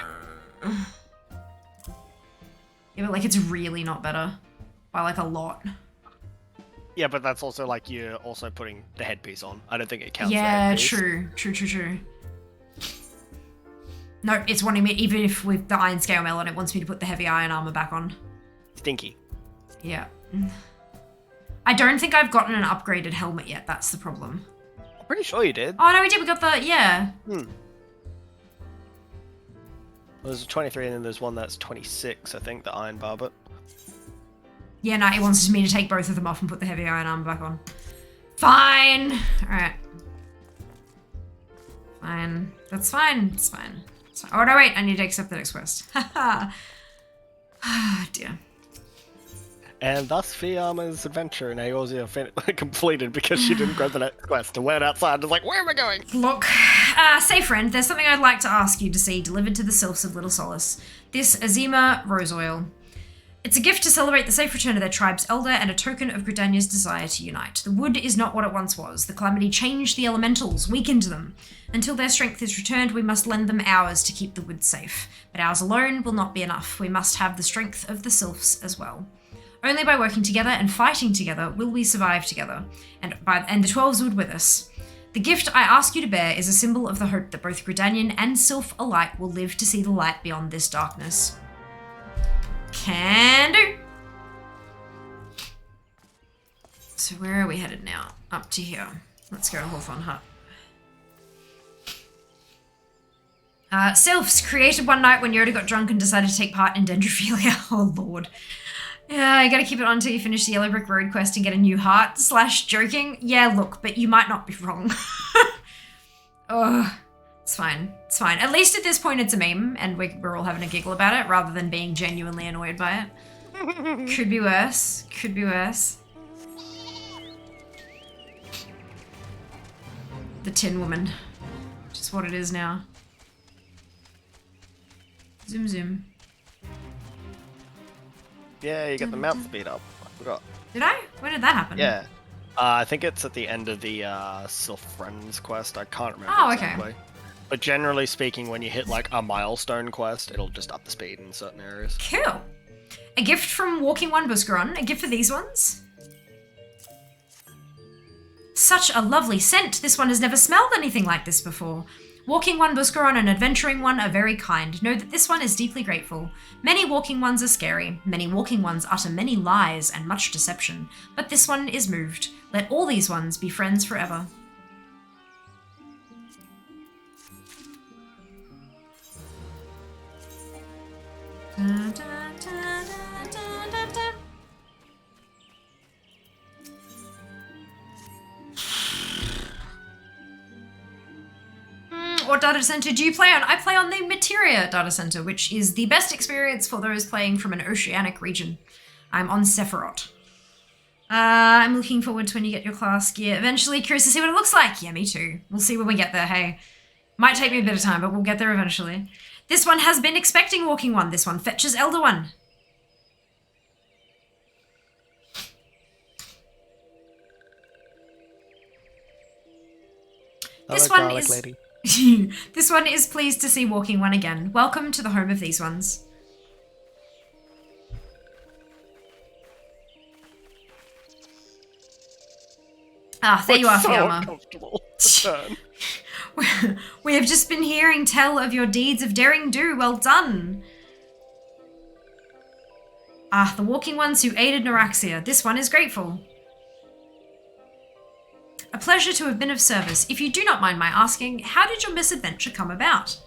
Yeah, but like it's really not better. By like a lot. Yeah, but that's also like you're also putting the headpiece on. I don't think it counts. Yeah, true. No, it's wanting me, even if with the Iron Scale Melon, it wants me to put the heavy iron armor back on. Stinky. Yeah. I don't think I've gotten an upgraded helmet yet, that's the problem. I'm pretty sure you did. Oh no, we did, we got the, yeah. There's a 23 and then there's one that's 26, I think, the Iron Barber. Yeah, no, it wants me to take both of them off and put the heavy iron armor back on. Fine! Alright. Fine. That's fine. It's fine. It's fine. Oh no, wait, I need to accept the next quest. Haha. Ah, dear. And thus Fiamma's adventure in Eorzea completed because she didn't grab the next quest and went outside and was like, where am I going? Look, say friend, there's something I'd like to ask you to see delivered to the Sylphs of Little Solace. This Azima rose oil. It's a gift to celebrate the safe return of their tribe's elder and a token of Gridania's desire to unite. The wood is not what it once was. The calamity changed the elementals, weakened them. Until their strength is returned, we must lend them ours to keep the wood safe. But ours alone will not be enough. We must have the strength of the Sylphs as well. Only by working together and fighting together will we survive together, and the 12s would with us. The gift I ask you to bear is a symbol of the hope that both Gridanian and Sylph alike will live to see the light beyond this darkness. Can do. So where are we headed now? Up to here. Let's go to Hawthorne Hut. Sylphs created one night when Yoda got drunk and decided to take part in dendrophilia. Oh lord. Yeah, you gotta keep it on until you finish the Yellow Brick Road quest and get a new heart. / joking. Yeah, look, but you might not be wrong. Oh, it's fine. It's fine. At least at this point it's a meme and we're all having a giggle about it rather than being genuinely annoyed by it. Could be worse. Could be worse. The Tin Woman. Just what it is now. Zoom zoom. Yeah, you get the mount speed up. I forgot. Did I? When did that happen? Yeah. I think it's at the end of the Sylph Friends quest. I can't remember Oh, okay. exactly. But generally speaking, when you hit like a milestone quest, it'll just up the speed in certain areas. Cool. A gift from Walking One Buscaron. A gift for these ones. Such a lovely scent. This one has never smelled anything like this before. Walking One Buscaron and Adventuring One are very kind. Know that this one is deeply grateful. Many Walking Ones are scary. Many Walking Ones utter many lies and much deception. But this one is moved. Let all these ones be friends forever. Da, da, da, da, da, da. What data center do you play on? I play on the Materia data center, which is the best experience for those playing from an oceanic region. I'm on Sephiroth. I'm looking forward to when you get your class gear. Eventually, curious to see what it looks like. Yeah, me too. We'll see when we get there, hey. Might take me a bit of time, but we'll get there eventually. This one has been expecting Walking One. This one fetches Elder One. This Hello, one garlic is... lady. This one is pleased to see Walking One again. Welcome to the home of these ones. Ah, there you are, So Fiamma. uncomfortable. Turn. We have just been hearing tell of your deeds of daring do. Well done. Ah, the Walking Ones who aided Noraxia. This one is grateful. A pleasure to have been of service. If you do not mind my asking, how did your misadventure come about?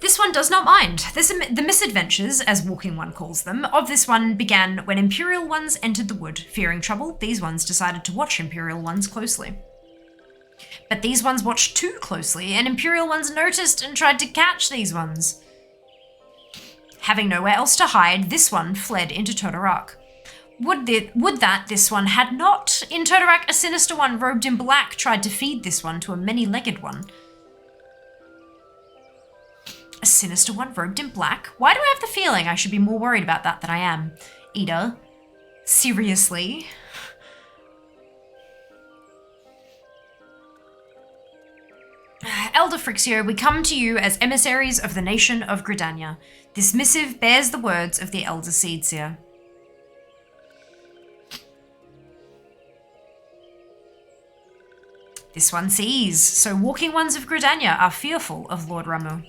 This one does not mind. The misadventures, as Walking One calls them, of this one began when Imperial Ones entered the wood. Fearing trouble, these ones decided to watch Imperial Ones closely. But these ones watched too closely, and Imperial Ones noticed and tried to catch these ones. Having nowhere else to hide, this one fled into Totorak. Would that this one had not. In Totorak, a sinister one robed in black tried to feed this one to a many-legged one. A sinister one robed in black? Why do I have the feeling I should be more worried about that than I am? Ida? Seriously? Elder Frixio, we come to you as emissaries of the nation of Gridania. This missive bears the words of the Elder Seedseer. This one sees, so Walking Ones of Gridania are fearful of Lord Ramu.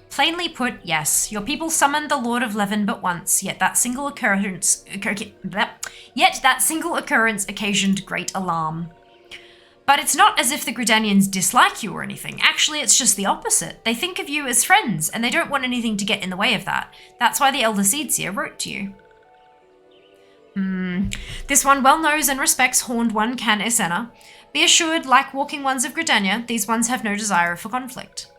Plainly put, yes, your people summoned the Lord of Leven but once, yet that single occurrence occasioned great alarm. But it's not as if the Gridanians dislike you or anything. Actually, it's just the opposite. They think of you as friends, and they don't want anything to get in the way of that. That's why the Elder Seedseer wrote to you. This one well knows and respects Horned One Can Esena. Be assured, like Walking Ones of Gridania, these ones have no desire for conflict.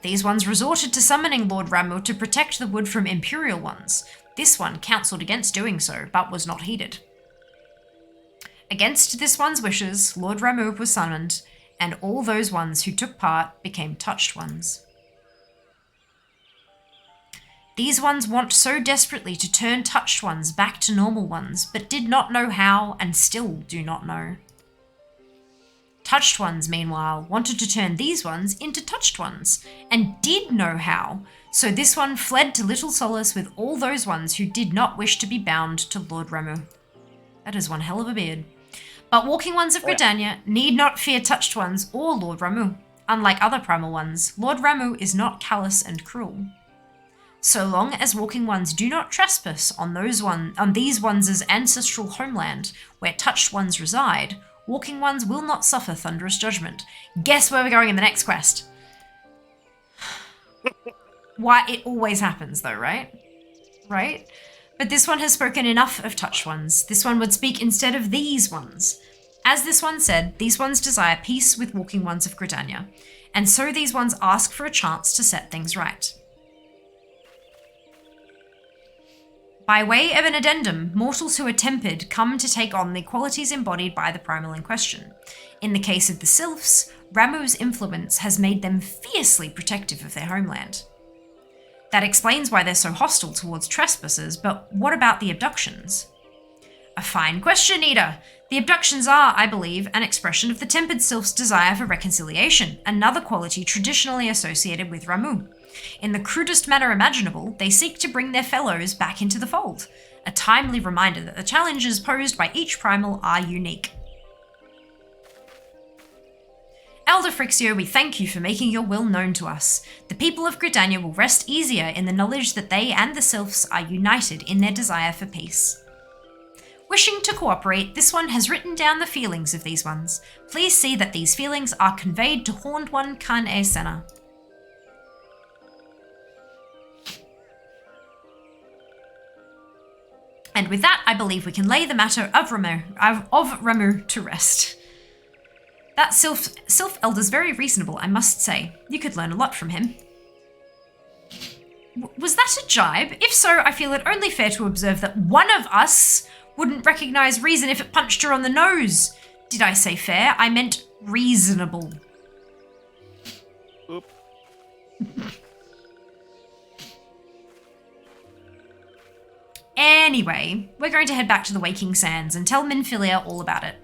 These ones resorted to summoning Lord Ramu to protect the wood from Imperial Ones. This one counselled against doing so, but was not heeded. Against this one's wishes, Lord Ramu was summoned, and all those ones who took part became touched ones. These ones want so desperately to turn touched ones back to normal ones, but did not know how and still do not know. Touched ones, meanwhile, wanted to turn these ones into touched ones, and did know how, so this one fled to Little Solace with all those ones who did not wish to be bound to Lord Ramu. That is one hell of a beard. But Walking Ones of Gridania need not fear touched ones or Lord Ramu. Unlike other primal ones, Lord Ramu is not callous and cruel. So long as Walking Ones do not trespass on these ones' ancestral homeland, where touched ones reside, Walking ones will not suffer thunderous judgment. Guess where we're going in the next quest? Why, it always happens though, right? Right? But this one has spoken enough of touched ones. This one would speak instead of these ones. As this one said, these ones desire peace with walking ones of Gridania, and so these ones ask for a chance to set things right. By way of an addendum, mortals who are tempered come to take on the qualities embodied by the primal in question. In the case of the sylphs, Ramuh's influence has made them fiercely protective of their homeland. That explains why they're so hostile towards trespassers, but what about the abductions? A fine question, Nita. The abductions are, I believe, an expression of the tempered sylph's desire for reconciliation, another quality traditionally associated with Ramuh. In the crudest manner imaginable, they seek to bring their fellows back into the fold, a timely reminder that the challenges posed by each primal are unique. Elder Frixio, we thank you for making your will known to us. The people of Gridania will rest easier in the knowledge that they and the sylphs are united in their desire for peace. Wishing to cooperate, this one has written down the feelings of these ones. Please see that these feelings are conveyed to Horned One Kan-e Senna. And with that, I believe we can lay the matter of Ramuh to rest. That Sylph Elder's very reasonable, I must say. You could learn a lot from him. Was that a jibe? If so, I feel it only fair to observe that one of us wouldn't recognise reason if it punched her on the nose. Did I say fair? I meant reasonable. Oop. Anyway, we're going to head back to the Waking Sands and tell Minfilia all about it.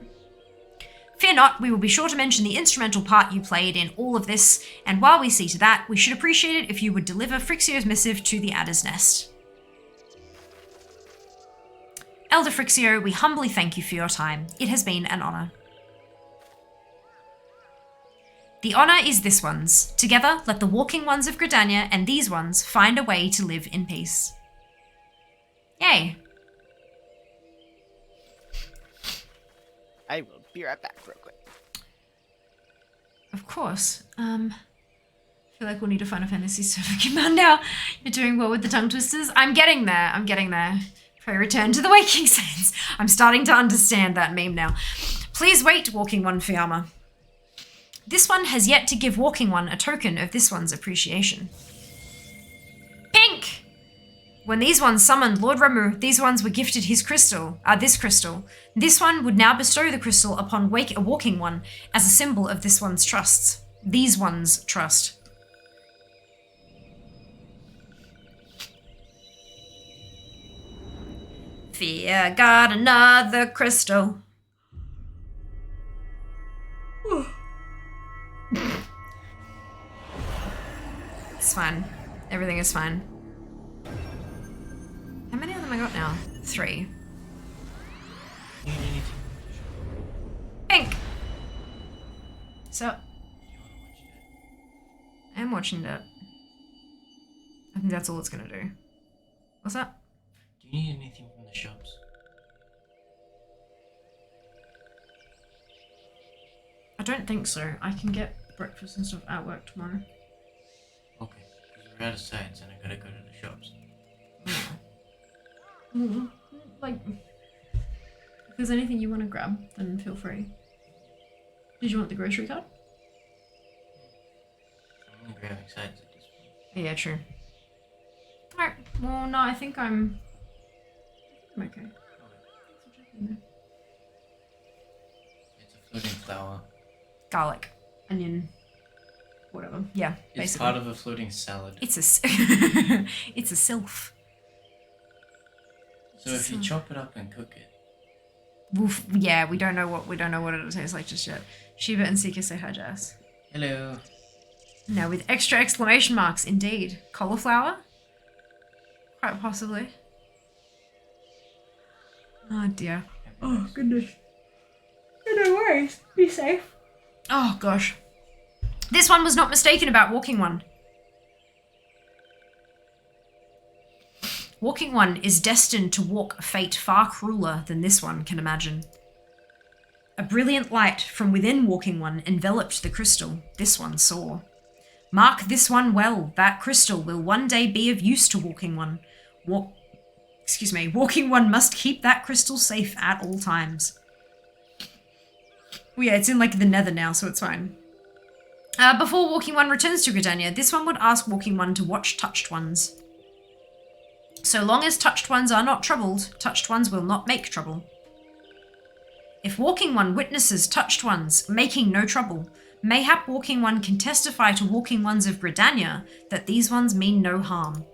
Fear not, we will be sure to mention the instrumental part you played in all of this, and while we see to that, we should appreciate it if you would deliver Frixio's missive to the Adder's Nest. Elder Frixio, we humbly thank you for your time. It has been an honour. The honour is this one's. Together, let the walking ones of Gridania and these ones find a way to live in peace. Yay. I will be right back real quick. Of course. I feel like we'll need a Final Fantasy server command now. You're doing well with the tongue twisters. I'm getting there. Pray return to the Waking Sands. I'm starting to understand that meme now. Please wait, Walking One Fiamma. This one has yet to give Walking One a token of this one's appreciation. Pink! When these ones summoned Lord Ramuh, these ones were gifted this crystal. This one would now bestow the crystal upon a Walking One as a symbol of this one's trusts. These ones' trust. Fear got another crystal. It's fine. Everything is fine. How many of them I got now? 3. Pink! So, I am watching that. I think that's all it's gonna do. What's that? Do you need anything from the shops? I don't think so. I can get breakfast and stuff at work tomorrow. Okay, because we're out of sides and I gotta go to the shops. Like, if there's anything you want to grab, then feel free. Did you want the grocery card? I'm only grabbing sides at this point. Yeah, true. Alright, well, no, I think I'm okay. It's a floating flower. Garlic, onion, whatever. Yeah, It's basically. part of a floating salad. It's it's a sylph. So if you chop it up and cook it. Woof, yeah, we don't know what it'll taste like just yet. Shiva and Sika say hi, Jess. Hello. No, with extra exclamation marks, indeed. Cauliflower? Quite possibly. Oh dear. Oh goodness. No worries. Be safe. Oh gosh. This one was not mistaken about Walking One. Walking One is destined to walk a fate far crueler than this one can imagine. A brilliant light from within Walking One enveloped the crystal. This one saw. Mark this one well. That crystal will one day be of use to Walking One. Walking One must keep that crystal safe at all times. Well, yeah, it's in like the nether now, so it's fine. Before Walking One returns to Gridania, this one would ask Walking One to watch Touched Ones. So long as Touched Ones are not troubled, Touched Ones will not make trouble. If Walking One witnesses Touched Ones making no trouble, mayhap Walking One can testify to Walking Ones of Gridania that these ones mean no harm.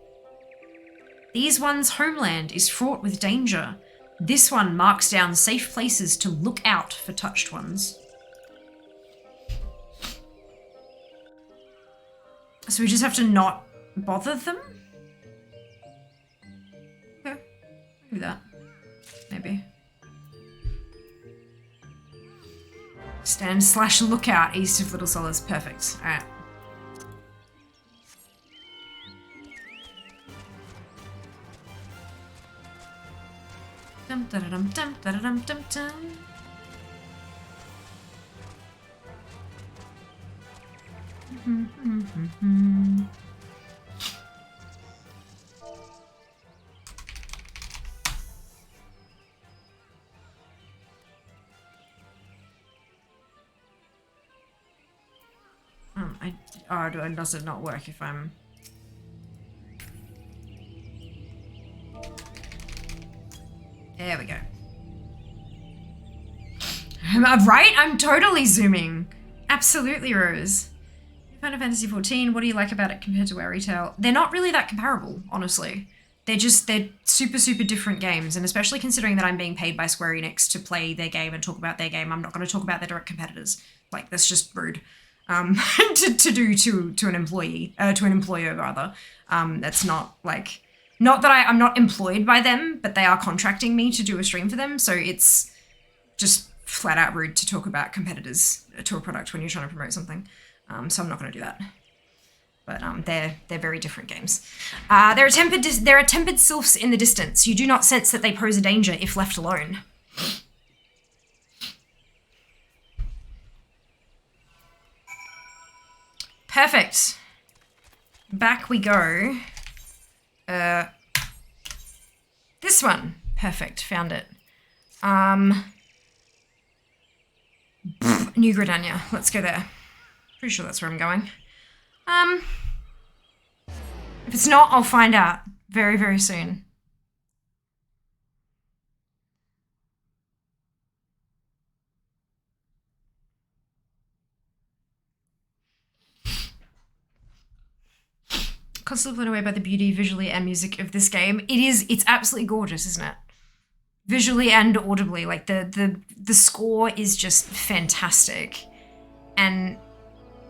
These ones' homeland is fraught with danger. This one marks down safe places to look out for Touched Ones. So we just have to not bother them? Okay, do that. Maybe. Stand/lookout east of Little Solace. Perfect. Alright. Dum da dum dum da dum dum dum. Does it not work if I'm... There we go. Right? I'm totally zooming. Absolutely, Rose. Final Fantasy XIV, what do you like about it compared to Weary Tale? They're not really that comparable, honestly. They're super, super different games, and especially considering that I'm being paid by Square Enix to play their game and talk about their game, I'm not going to talk about their direct competitors. Like, that's just rude. To do to an employee, to an employer rather. That's not like, not that I'm not employed by them, but they are contracting me to do a stream for them. So it's just flat out rude to talk about competitors to a product when you're trying to promote something. So I'm not going to do that. But they're very different games. There are tempered sylphs in the distance. You do not sense that they pose a danger if left alone. Perfect. Back we go. This one. Perfect. Found it. New Gridania. Let's go there. Pretty sure that's where I'm going. If it's not, I'll find out very, very soon. Constantly blown away by the beauty visually and music of this game. It's absolutely gorgeous, isn't it? Visually and audibly, like the score is just fantastic. And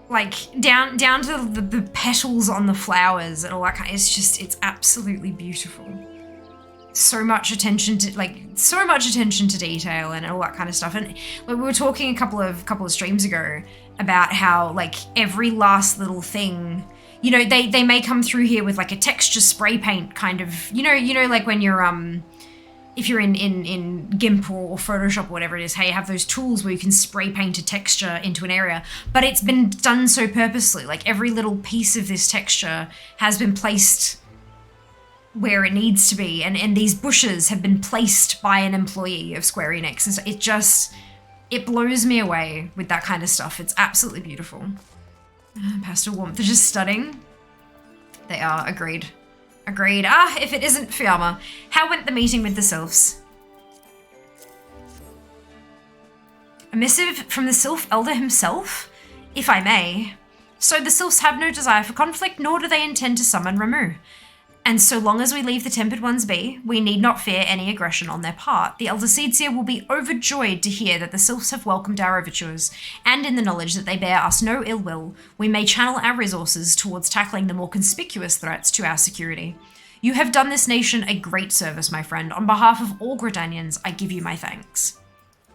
like down to the petals on the flowers and all that kind of, it's absolutely beautiful. So much attention to detail and all that kind of stuff. And we were talking a couple of streams ago about how like every last little thing, you know, they may come through here with like a texture spray paint kind of, you know, like when you're if you're in GIMP or Photoshop or whatever it is, hey, you have those tools where you can spray paint a texture into an area, but it's been done so purposely. Like every little piece of this texture has been placed where it needs to be, and these bushes have been placed by an employee of Square Enix. And so it blows me away with that kind of stuff. It's absolutely beautiful. Pastel warmth, they're just stunning. They are, agreed. Agreed. If it isn't Fiamma. How went the meeting with the sylphs? A missive from the sylph elder himself? If I may. So the sylphs have no desire for conflict, nor do they intend to summon Ramu. And so long as we leave the tempered ones be, we need not fear any aggression on their part. The elder Seedseer will be overjoyed to hear that the sylphs have welcomed our overtures, and in the knowledge that they bear us no ill will, we may channel our resources towards tackling the more conspicuous threats to our security. You have done this nation a great service, my friend. On behalf of all Gridanians, I give you my thanks.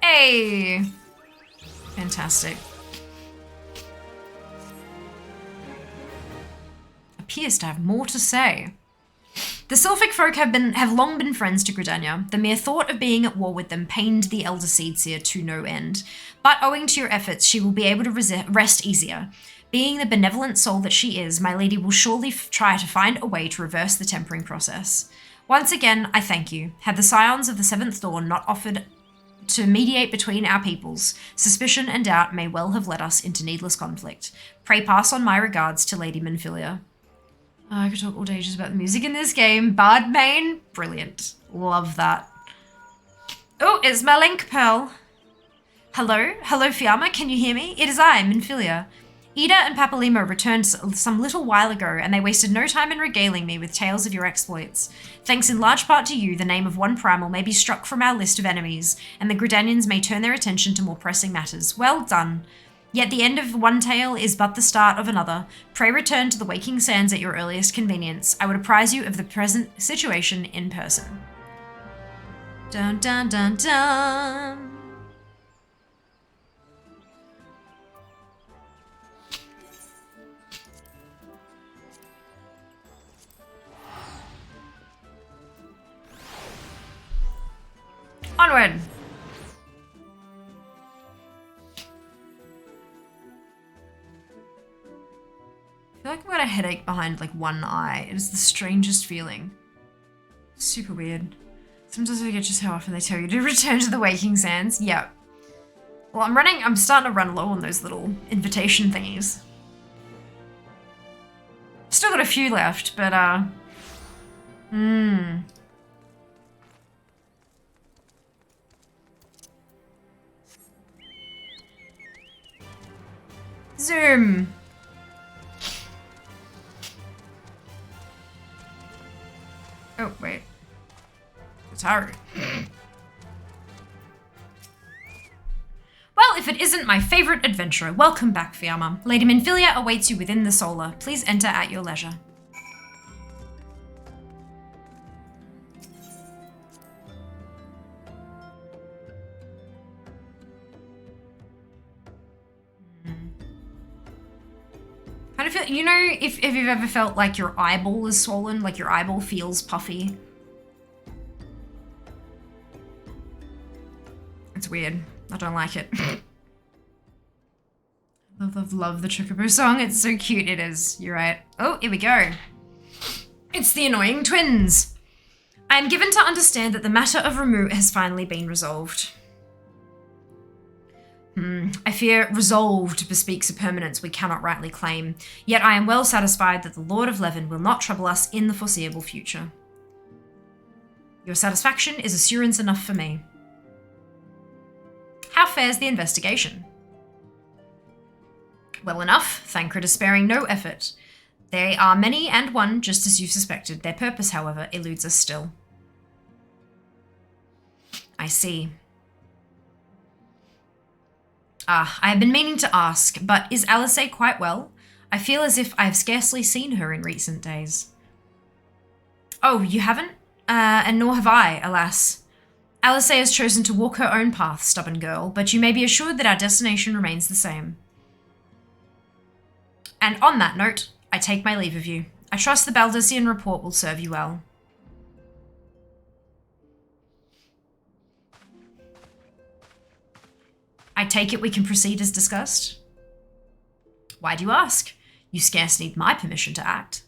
Hey! Fantastic. Appears to have more to say. The Sylphic folk have long been friends to Gridania. The mere thought of being at war with them pained the Elder Seedseer to no end. But owing to your efforts, she will be able to rest easier. Being the benevolent soul that she is, my lady will surely try to find a way to reverse the tempering process. Once again, I thank you. Had the scions of the Seventh Dawn not offered to mediate between our peoples, suspicion and doubt may well have led us into needless conflict. Pray pass on my regards to Lady Minfilia. Oh, I could talk all day just about the music in this game. Bard main, brilliant. Love that. Oh, it's my link, Pearl. Hello? Hello, Fiamma, can you hear me? It is I, Minfilia. Ida and Papalimo returned some little while ago, and they wasted no time in regaling me with tales of your exploits. Thanks in large part to you, the name of one primal may be struck from our list of enemies, and the Gridanians may turn their attention to more pressing matters. Well done. Yet the end of one tale is but the start of another. Pray return to the Waking Sands at your earliest convenience. I would apprise you of the present situation in person. Dun dun dun dun. Onward! I feel like I've got a headache behind like one eye. It is the strangest feeling. Super weird. Sometimes I forget just how often they tell you to return to the Waking Sands. Yep. Well, I'm starting to run low on those little invitation thingies. Still got a few left, but Zoom. Oh, wait. It's hard. Well, if it isn't my favourite adventurer, welcome back, Fiamma. Lady Minfilia awaits you within the Solar. Please enter at your leisure. Kind of feel, you know, if you've ever felt like your eyeball is swollen, like your eyeball feels puffy. It's weird. I don't like it. Love the Chocobo song. It's so cute. It is. You're right. Oh, here we go. It's the annoying twins. I am given to understand that the matter of Ramu has finally been resolved. I fear resolved bespeaks a permanence we cannot rightly claim, yet I am well satisfied that the Lord of Leven will not trouble us in the foreseeable future. Your satisfaction is assurance enough for me. How fares the investigation? Well enough, Thancred is sparing no effort. They are many and one, just as you suspected. Their purpose, however, eludes us still. I see. I have been meaning to ask, but is Alice quite well? I feel as if I have scarcely seen her in recent days. Oh, you haven't? And nor have I, alas. Alice has chosen to walk her own path, stubborn girl, but you may be assured that our destination remains the same. And on that note, I take my leave of you. I trust the Baldessian report will serve you well. I take it we can proceed as discussed? Why do you ask? You scarce need my permission to act.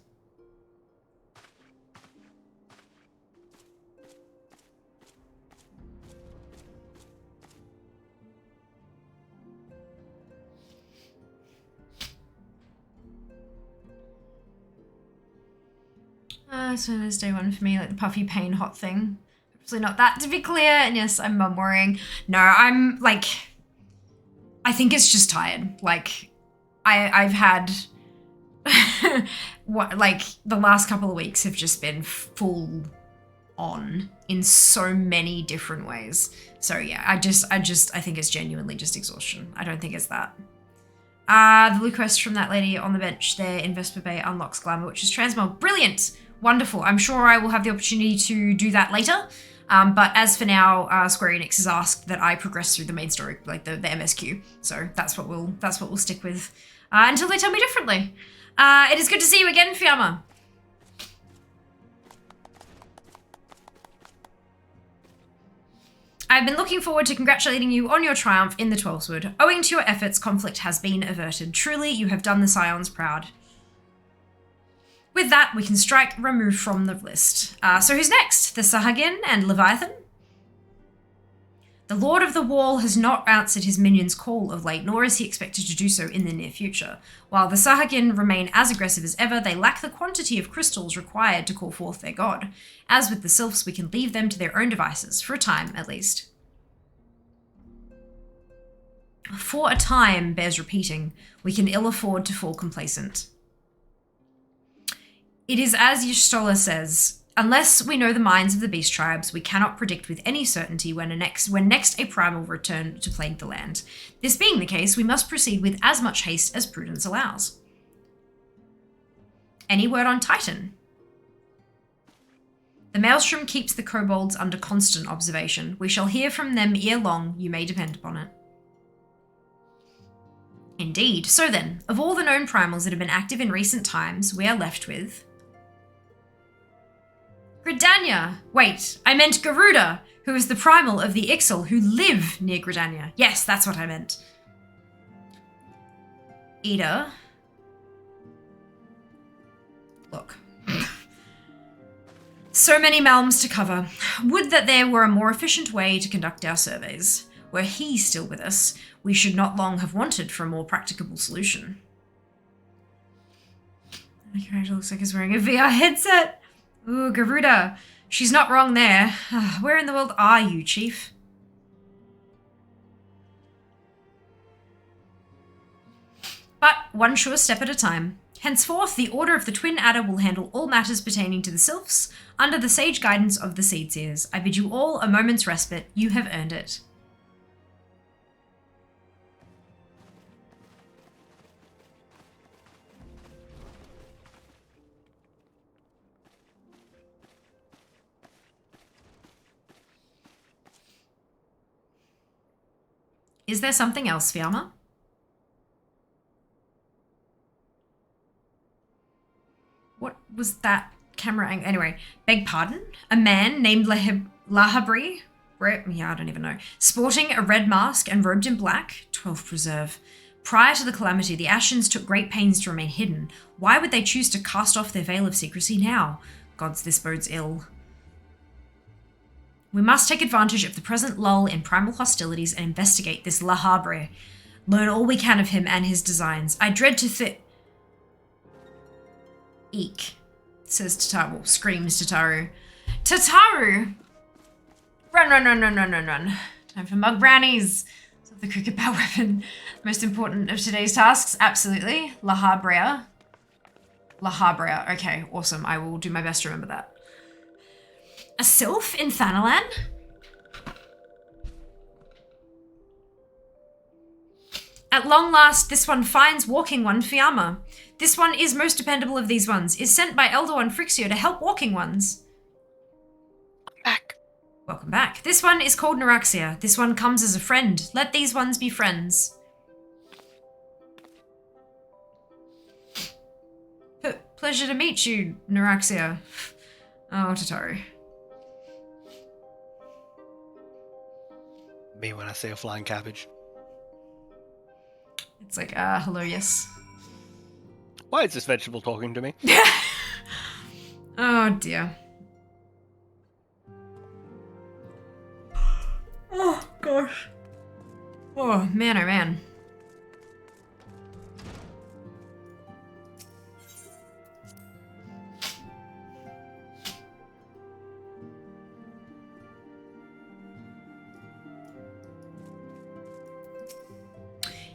So there's day one for me, like the puffy pain hot thing. Hopefully not that, to be clear. And yes, I'm mum worrying. No, I'm like, I think it's just tired. Like, I've had, what, like the last couple of weeks have just been full on in so many different ways. So yeah, I think it's genuinely just exhaustion. I don't think it's that. The blue quest from that lady on the bench there in Vesper Bay unlocks Glamour, which is Transmog. Brilliant! Wonderful. I'm sure I will have the opportunity to do that later. But as for now, Square Enix has asked that I progress through the main story, like the MSQ. So that's what we'll stick with until they tell me differently. It is good to see you again, Fiamma. I've been looking forward to congratulating you on your triumph in the 12th Wood. Owing to your efforts, conflict has been averted. Truly, you have done the Scions proud. With that, we can strike remove from the list. So who's next? The Sahagin and Leviathan? The Lord of the Wall has not answered his minions' call of late, nor is he expected to do so in the near future. While the Sahagin remain as aggressive as ever, they lack the quantity of crystals required to call forth their god. As with the Sylphs, we can leave them to their own devices, for a time at least. For a time bears repeating. We can ill afford to fall complacent. It is as Y'shtola says, unless we know the minds of the beast tribes, we cannot predict with any certainty when next a primal will return to plague the land. This being the case, we must proceed with as much haste as prudence allows. Any word on Titan? The Maelstrom keeps the kobolds under constant observation. We shall hear from them ere long, you may depend upon it. Indeed. So then, of all the known primals that have been active in recent times, we are left with... Gridania! Wait, I meant Garuda, who is the primal of the Ixal who live near Gridania. Yes, that's what I meant. Ida. Look. So many malms to cover. Would that there were a more efficient way to conduct our surveys. Were he still with us, we should not long have wanted for a more practicable solution. My character looks like he's wearing a VR headset. Ooh, Garuda. She's not wrong there. Where in the world are you, Chief? But one sure step at a time. Henceforth, the Order of the Twin Adder will handle all matters pertaining to the Sylphs, under the sage guidance of the Seedseers. I bid you all a moment's respite. You have earned it. Is there something else, Fiamma? What was that camera angle? Anyway, beg pardon? A man named Lahabri? Yeah, I don't even know. Sporting a red mask and robed in black? 12 Preserve. Prior to the calamity, the Ashens took great pains to remain hidden. Why would they choose to cast off their veil of secrecy now? Gods, this bodes ill. We must take advantage of the present lull in primal hostilities and investigate this Lahabre. Learn all we can of him and his designs. I dread to Eek, says Tataru, screams Tataru. Tataru! Run, run, run, run, run, run, run. Time for mug brownies. So the cricket bat weapon. Most important of today's tasks, absolutely. Lahabrea. Lahabrea, okay, awesome. I will do my best to remember that. A sylph in Thanalan? At long last, this one finds walking one Fiamma. This one is most dependable of these ones, is sent by Elder One Frixio to help walking ones. Back. Welcome back. This one is called Neuraxia. This one comes as a friend. Let these ones be friends. Pleasure to meet you, Neuraxia. Oh, Tataru. Me when I see a flying cabbage. It's like, hello, yes. Why is this vegetable talking to me? Oh, dear. Oh, gosh. Oh, man, oh, man.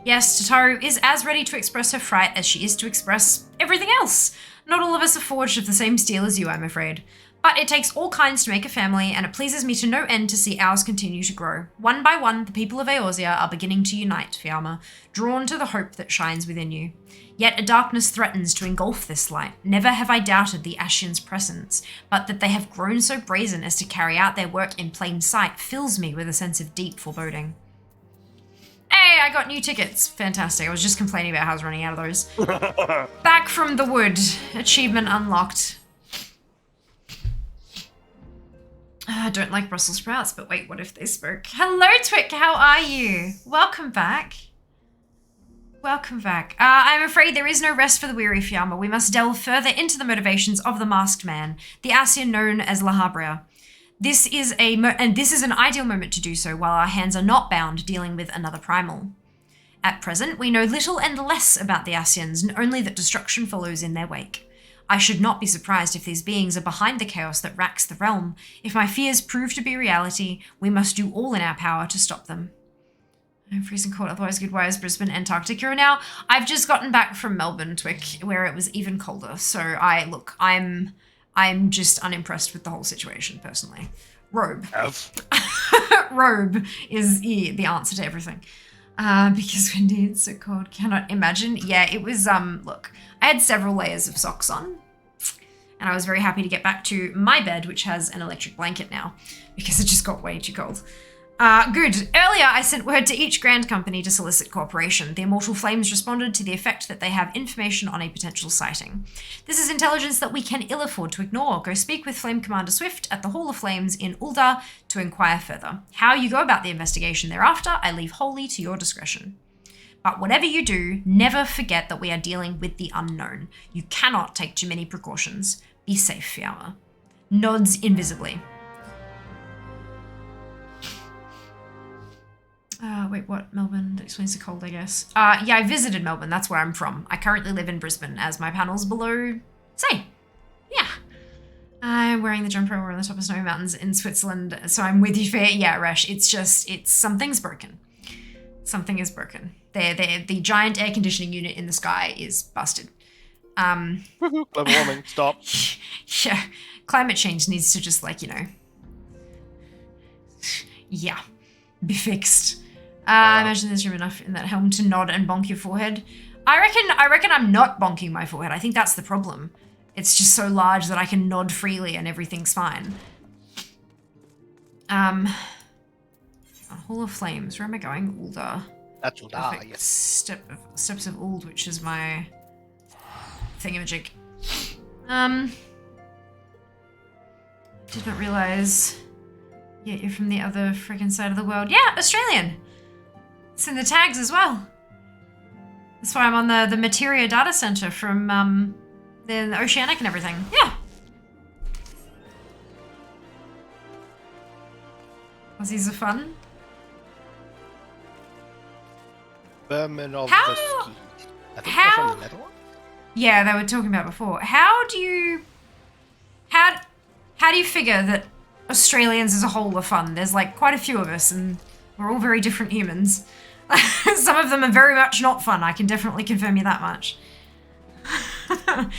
Yes, Tataru is as ready to express her fright as she is to express everything else. Not all of us are forged of the same steel as you, I'm afraid. But it takes all kinds to make a family, and it pleases me to no end to see ours continue to grow. One by one, the people of Eorzea are beginning to unite, Fiamma, drawn to the hope that shines within you. Yet a darkness threatens to engulf this light. Never have I doubted the Ashian's presence, but that they have grown so brazen as to carry out their work in plain sight fills me with a sense of deep foreboding. Hey, I got new tickets. Fantastic. I was just complaining about how I was running out of those. Back from the wood. Achievement unlocked. I don't like Brussels sprouts, but wait, what if they spoke? Hello, Twick, how are you? Welcome back. Welcome back. I'm afraid there is no rest for the weary, Fiamma. We must delve further into the motivations of the masked man, the Ascian known as La Habrea. This is an ideal moment to do so while our hands are not bound dealing with another primal. At present, we know little and less about the Ascians, and only that destruction follows in their wake. I should not be surprised if these beings are behind the chaos that racks the realm. If my fears prove to be reality, we must do all in our power to stop them. Freezing cold, otherwise goodbyes, Brisbane, Antarctica. Now, I've just gotten back from Melbourne, Twick, where it was even colder. So I'm just unimpressed with the whole situation, personally. Robe. Robe is the answer to everything. Because windy, it's so cold, cannot imagine. Yeah, it was, look, I had several layers of socks on, and I was very happy to get back to my bed, which has an electric blanket now, because it just got way too cold. Good. Earlier, I sent word to each Grand Company to solicit cooperation. The Immortal Flames responded to the effect that they have information on a potential sighting. This is intelligence that we can ill afford to ignore. Go speak with Flame Commander Swift at the Hall of Flames in Ul'dah to inquire further. How you go about the investigation thereafter, I leave wholly to your discretion. But whatever you do, never forget that we are dealing with the unknown. You cannot take too many precautions. Be safe, Fiamma. Nods invisibly. Wait, what? Melbourne? That explains the cold, I guess. Yeah, I visited Melbourne. That's where I'm from. I currently live in Brisbane, as my panel's below. Say. Yeah. I'm wearing the jumper. We're on the top of snowy mountains in Switzerland, so I'm with you, Fair. Yeah, Resh. It's something's broken. Something is broken. The giant air conditioning unit in the sky is busted. Global warming, stop. Yeah. Climate change needs to just, yeah, be fixed. Imagine there's room enough in that helm to nod and bonk your forehead. I reckon I'm not bonking my forehead. I think that's the problem. It's just so large that I can nod freely and everything's fine. Hall of Flames. Where am I going? Ul'dah. That's Ul'dah, yes. Steps of Uld, which is my thingamajig. Did not realize. Yeah, you're from the other friggin' side of the world. Yeah, Australian. It's in the tags as well. That's why I'm on the Materia data center from the Oceanic and everything. Yeah. Aussies are fun. Vermin of the Ski. I think they're from the Netherlands? Yeah, they were talking about before. How do you figure that Australians as a whole are fun? There's quite a few of us and we're all very different humans. Some of them are very much not fun. I can definitely confirm you that much. The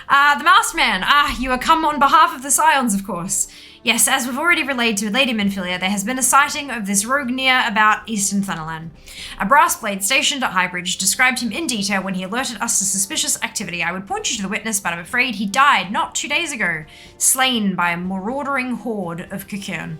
Masked Man. You are come on behalf of the Scions, of course. Yes, as we've already relayed to Lady Minfilia, there has been a sighting of this rogue near about Eastern Thunderland. A brass blade stationed at Highbridge described him in detail when he alerted us to suspicious activity. I would point you to the witness, but I'm afraid he died not 2 days ago, slain by a marauding horde of Cocoon.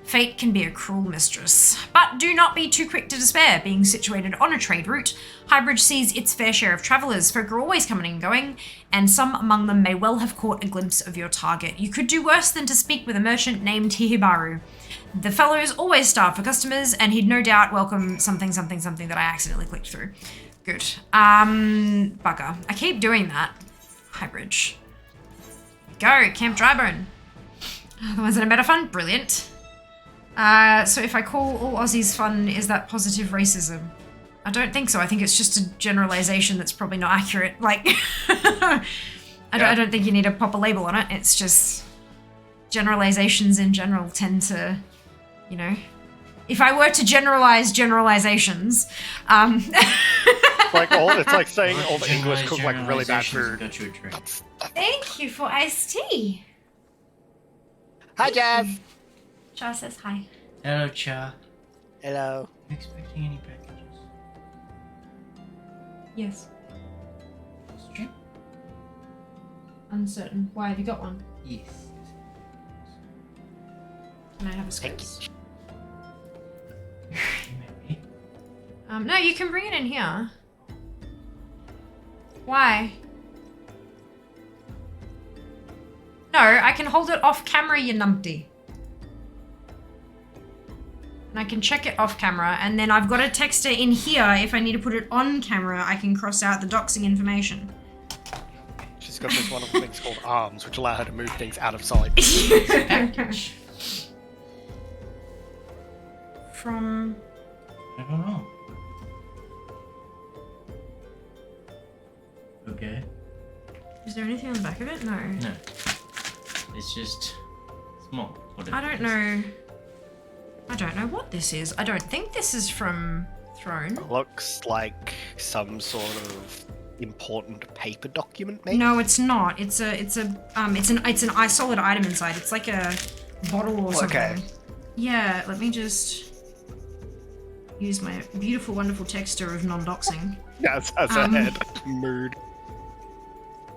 Fate can be a cruel mistress. But do not be too quick to despair. Being situated on a trade route, Highbridge sees its fair share of travellers. Folk are always coming and going, and some among them may well have caught a glimpse of your target. You could do worse than to speak with a merchant named Hihibaru. The fellow's always starved for customers, and he'd no doubt welcome something that I accidentally clicked through. Good. Bugger. I keep doing that. Highbridge. Go, Camp Drybone. The ones that are better fun? Brilliant. So if I call all Aussies fun, is that positive racism? I don't think so. I think it's just a generalization that's probably not accurate. I don't think you need to pop a label on it. It's just generalizations in general tend to, if I were to generalize generalizations, it's like saying all the English cook really bad food. Thank you for iced tea. Hi, Jazz. Cha says hi. Hello, Cha. Hello. Expecting any packages? Yes. Stream? Uncertain. Why, have you got one? Yes. Can I have a space? Maybe. No, you can bring it in here. Why? No, I can hold it off camera, you numpty. And I can check it off camera, and then I've got a texter in here. If I need to put it on camera, I can cross out the doxing information. She's got this wonderful thing called arms, which allow her to move things out of sight. Package. From... I don't know. Okay. Is there anything on the back of it? No. No. It's just small. Whatever I don't it is. know. I don't know what this is. I don't think this is from Throne. Looks like some sort of important paper document, maybe? No, it's not. It's an solid item inside. It's like a bottle or something. Okay. Yeah, let me just use my beautiful, wonderful texture of non-doxing. Yes, as a head. Mood.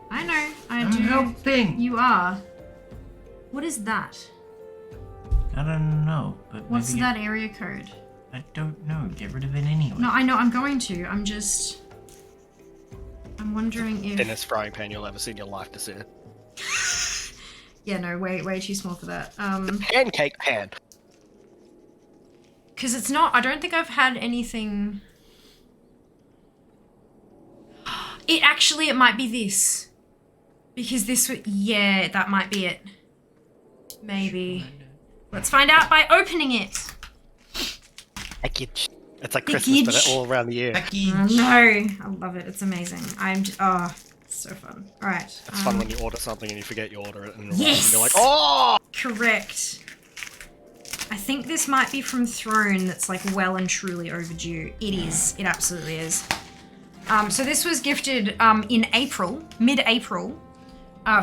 I know. I'm helping. You are. What is that? I don't know, but What's maybe that area code? I don't know. Get rid of it anyway. No, I know. I'm going to. I'm wondering if. Thinnest frying pan you'll ever see in your life to see it. Yeah, no, way too small for that. Pancake pan. Because it's not. I don't think I've had anything. It might be this. Because this would. Yeah, that might be it. Maybe. Let's find out by opening it. Package. It's like Christmas, but Package. all around the year. Package. Oh, no, I love it. It's amazing. It's so fun. All right. It's fun when you order something and you forget you order it, and Yes! you're like, oh! Correct. I think this might be from Throne. That's like well and truly overdue. It is. It absolutely is. So this was gifted in April, mid-April.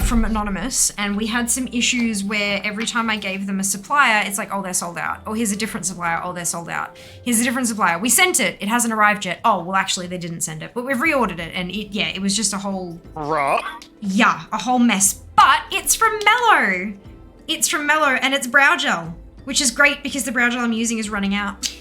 From Anonymous, and we had some issues where every time I gave them a supplier, it's like, oh, they're sold out. Oh, here's a different supplier. Oh, they're sold out. Here's a different supplier. We sent it. It hasn't arrived yet. Oh, well, actually, they didn't send it. But we've reordered it, and it was just a whole... Raw. Yeah, a whole mess. But it's from Mellow. It's from Mellow, and it's brow gel, which is great because the brow gel I'm using is running out.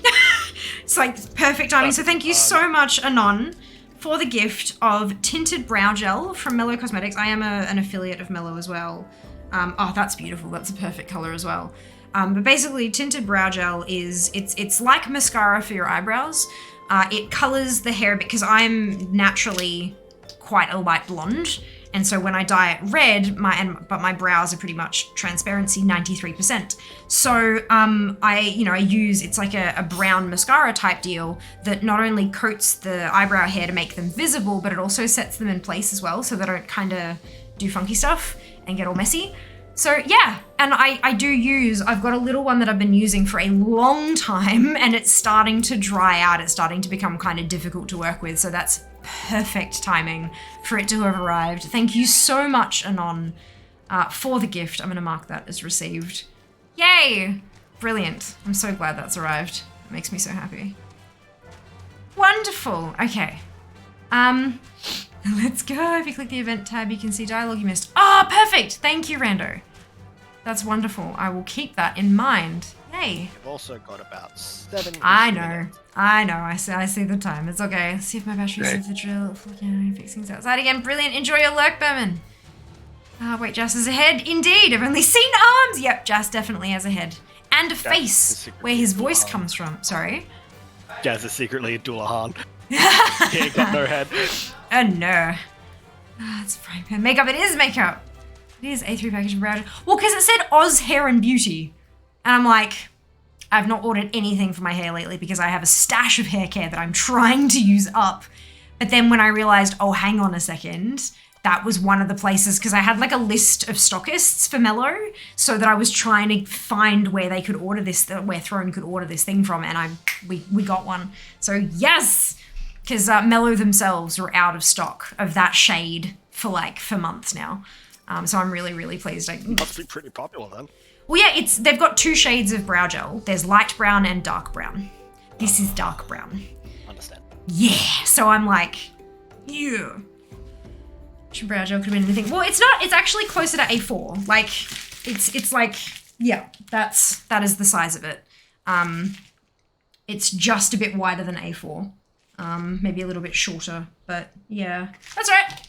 It's like perfect timing. So thank you so much, Anon, for the gift of tinted brow gel from Mellow Cosmetics. I am an affiliate of Mellow as well. Oh, that's beautiful. That's a perfect color as well. But basically, tinted brow gel it's like mascara for your eyebrows. It colors the hair because I'm naturally quite a light blonde. And so when I dye it red, but my brows are pretty much transparency 93%. So I use, it's like a brown mascara type deal that not only coats the eyebrow hair to make them visible, but it also sets them in place as well so they don't kind of do funky stuff and get all messy. So yeah, and I've got a little one that I've been using for a long time and it's starting to dry out. It's starting to become kind of difficult to work with. So that's perfect timing for it to have arrived. Thank you so much, Anon, for the gift. I'm going to mark that as received. Yay! Brilliant. I'm so glad that's arrived. It makes me so happy. Wonderful. Okay. Let's go. If you click the event tab, you can see dialogue you missed. Ah, perfect. Thank you, Rando. That's wonderful. I will keep that in mind. Yay. You've also got about 7 I know. minutes. I see the time. It's okay. Let's see if my battery's in the drill. Fix things outside again. Brilliant. Enjoy your lurk, Berman. Wait, Jas is ahead. Indeed. I've only seen arms. Yep, Jas definitely has a head. And a face where his voice comes from. Sorry. Jazz is secretly a Doulahan. He ain't got no head. Oh no. It's frying pan makeup. It is makeup. It is A3 package of brow gel. Well, because it said Oz Hair and Beauty. And I'm like, I've not ordered anything for my hair lately because I have a stash of hair care that I'm trying to use up. But then when I realized, oh, hang on a second, that was one of the places, because I had like a list of stockists for Mellow, so that I was trying to find where they could order this, where Throne could order this thing from, and we got one. So yes, because Mellow themselves were out of stock of that shade for months now. So I'm really, really pleased. Must be pretty popular then. Well, yeah, they've got 2 shades of brow gel. There's light brown and dark brown. This is dark brown. Understand. Yeah, so I'm like, yeah. Brow gel could have been anything. Well, it's not. It's actually closer to A4. Like, it's like, yeah, that is the size of it. It's just a bit wider than A4. Maybe a little bit shorter, but yeah, that's all right.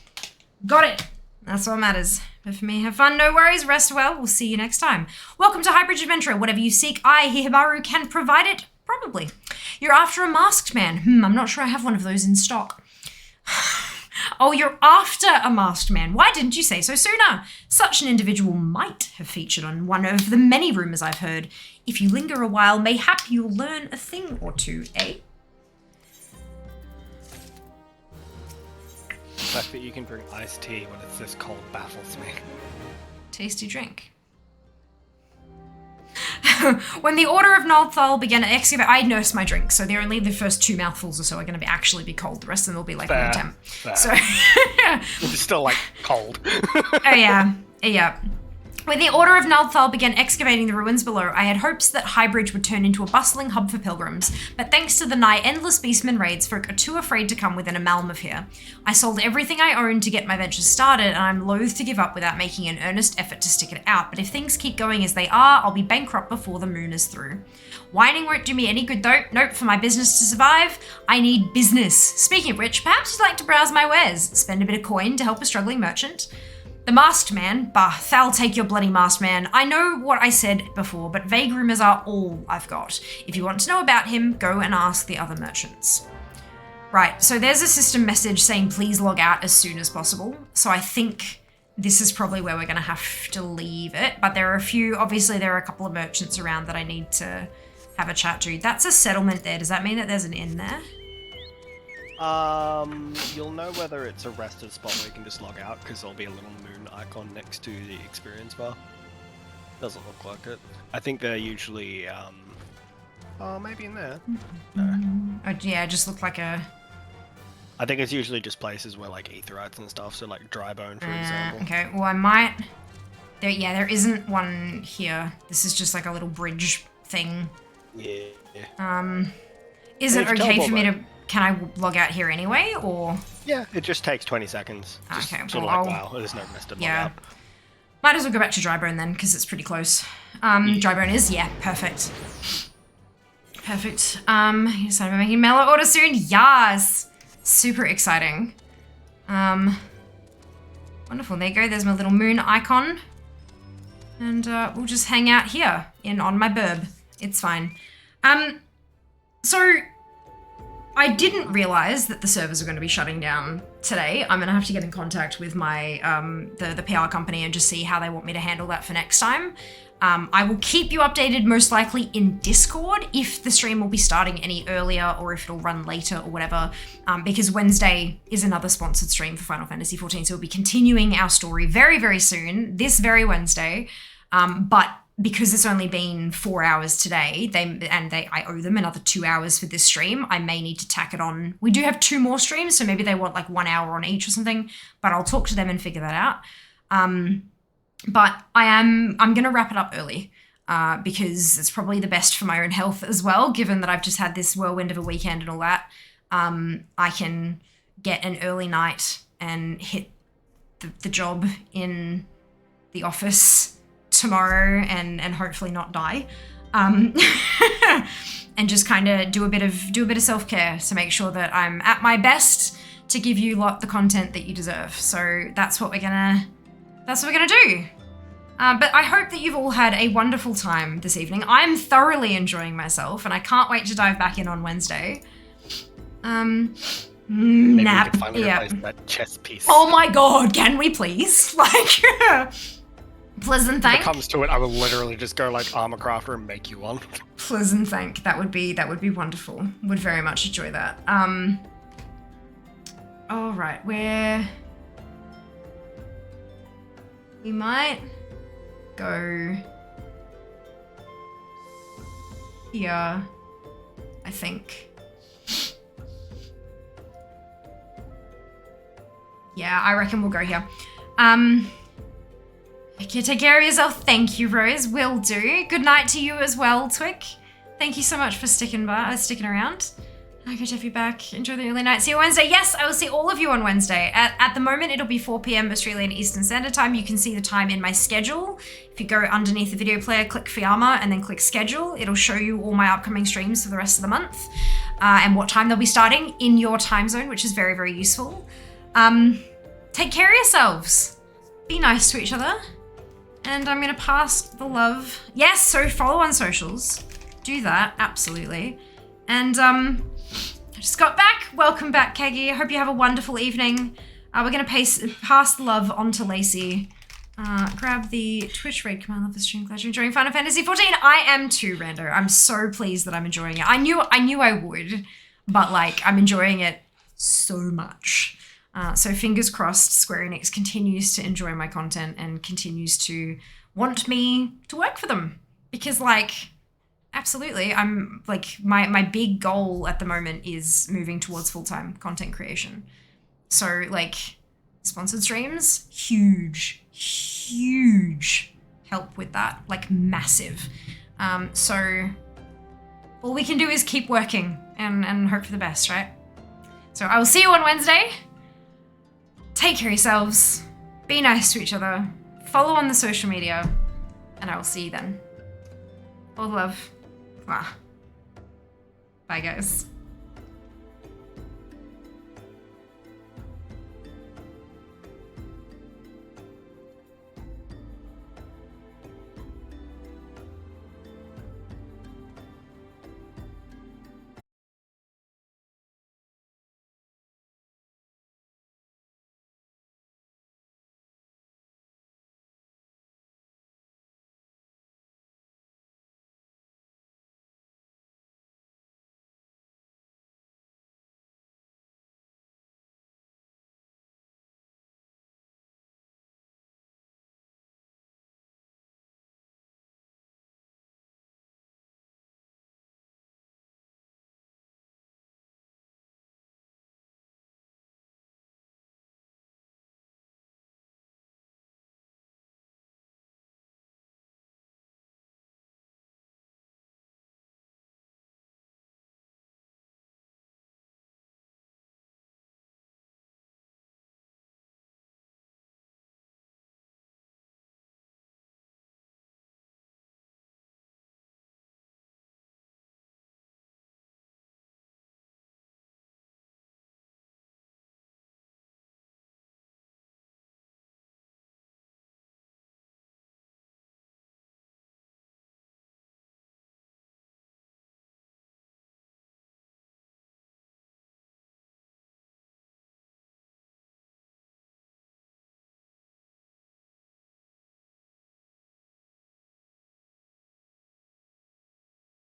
Got it. That's what matters. But for me, have fun, no worries, rest well. We'll see you next time. Welcome to Highbridge Adventure. Whatever you seek, I, Hihibaru, can provide it. Probably. You're after a masked man. I'm not sure I have one of those in stock. Oh, you're after a masked man. Why didn't you say so sooner? Such an individual might have featured on one of the many rumours I've heard. If you linger a while, mayhap you'll learn a thing or two, eh? The fact that you can drink iced tea when it's this cold baffles me. Tasty drink. When the Order of Nolthal began to excavate, I nursed my drink, so only the first 2 mouthfuls or so are going to be actually be cold. The rest of them will be like room temp. So It's still like cold. Oh yeah. When the Order of Nalthal began excavating the ruins below, I had hopes that Highbridge would turn into a bustling hub for pilgrims, but thanks to the nigh endless beastmen raids, folk are too afraid to come within a malm of here. I sold everything I owned to get my ventures started, and I'm loath to give up without making an earnest effort to stick it out, but if things keep going as they are, I'll be bankrupt before the moon is through. Whining won't do me any good though. Nope, for my business to survive, I need business. Speaking of which, perhaps you'd like to browse my wares, spend a bit of coin to help a struggling merchant. The masked man? Bah, thou'll take your bloody masked man. I know what I said before, but vague rumours are all I've got. If you want to know about him, go and ask the other merchants. Right, so there's a system message saying please log out as soon as possible. So I think this is probably where we're going to have to leave it. But there are obviously there are a couple of merchants around that I need to have a chat to. That's a settlement there. Does that mean that there's an inn there? You'll know whether it's a rested spot where you can just log out, because there'll be a little moon icon next to the experience bar. Doesn't look like it. I think they're usually, maybe in there. No. Oh, yeah, it just looked like a... I think it's usually just places where, like, aetherites and stuff, so, like, dry bone, for example. Okay, well, I might... there isn't one here. This is just like a little bridge thing. Yeah. Is it okay for me to... Can I log out here anyway, or...? Yeah, it just takes 20 seconds. Just Okay, sort of well, like, wow, there's no rest to log yeah. out. Might as well go back to Drybone then, because it's pretty close. Drybone is, yeah, perfect. Perfect. You decided we're making Mellow order soon? Yes! Super exciting. Wonderful, there you go, there's my little moon icon. And we'll just hang out here, on my burb. It's fine. So... I didn't realize that the servers are going to be shutting down today. I'm going to have to get in contact with my the PR company and just see how they want me to handle that for next time. I will keep you updated most likely in Discord if the stream will be starting any earlier or if it'll run later or whatever, because Wednesday is another sponsored stream for Final Fantasy XIV, so we'll be continuing our story very, very soon, this very Wednesday, but because it's only been 4 hours today, I owe them another 2 hours for this stream. I may need to tack it on. We do have 2 more streams, so maybe they want like 1 hour on each or something, but I'll talk to them and figure that out. But I'm going to wrap it up early because it's probably the best for my own health as well, given that I've just had this whirlwind of a weekend and all that. I can get an early night and hit the job in the office tomorrow and hopefully not die, and just kind of do a bit of self-care to make sure that I'm at my best to give you the content that you deserve. So that's what we're gonna do. But I hope that you've all had a wonderful time this evening. I'm thoroughly enjoying myself, and I can't wait to dive back in on Wednesday. Maybe Nap. we can finally Yeah. replace that chess piece. Oh my god, can we please? Pleasant When thank. it comes to it, I will literally just go like Armor Crafter and make you one. Pleasant thank. That would be wonderful. Would very much enjoy that. All right, we might go here, I think. Yeah, I reckon we'll go here. Okay, take care of yourself. Thank you, Rose. Will do. Good night to you as well, Twick. Thank you so much for sticking around. Good to have you back. Enjoy the early night. See you Wednesday. Yes, I will see all of you on Wednesday. At the moment, it'll be 4 p.m. Australian Eastern Standard Time. You can see the time in my schedule. If you go underneath the video player, click Fiamma, and then click Schedule. It'll show you all my upcoming streams for the rest of the month and what time they'll be starting in your time zone, which is very, very useful. Take care of yourselves. Be nice to each other. And I'm going to pass the love. Yes, so follow on socials. do that, absolutely. And I just got back. Welcome back, Keggy. I hope you have a wonderful evening. We're gonna pass the love on to Lacey. Grab the Twitch raid command. Love the stream. Glad you're enjoying Final Fantasy 14. I am too, Rando. I'm so pleased that I'm enjoying it. I knew I would, but like I'm enjoying it so much. So fingers crossed Square Enix continues to enjoy my content and continues to want me to work for them. Because like, absolutely, I'm like, my big goal at the moment is moving towards full-time content creation. So like, sponsored streams, huge help with that, like massive. So all we can do is keep working and hope for the best, right? So I will see you on Wednesday. Take care of yourselves. Be nice to each other. Follow on the social media. And I will see you then. All the love. Mwah. Bye, guys.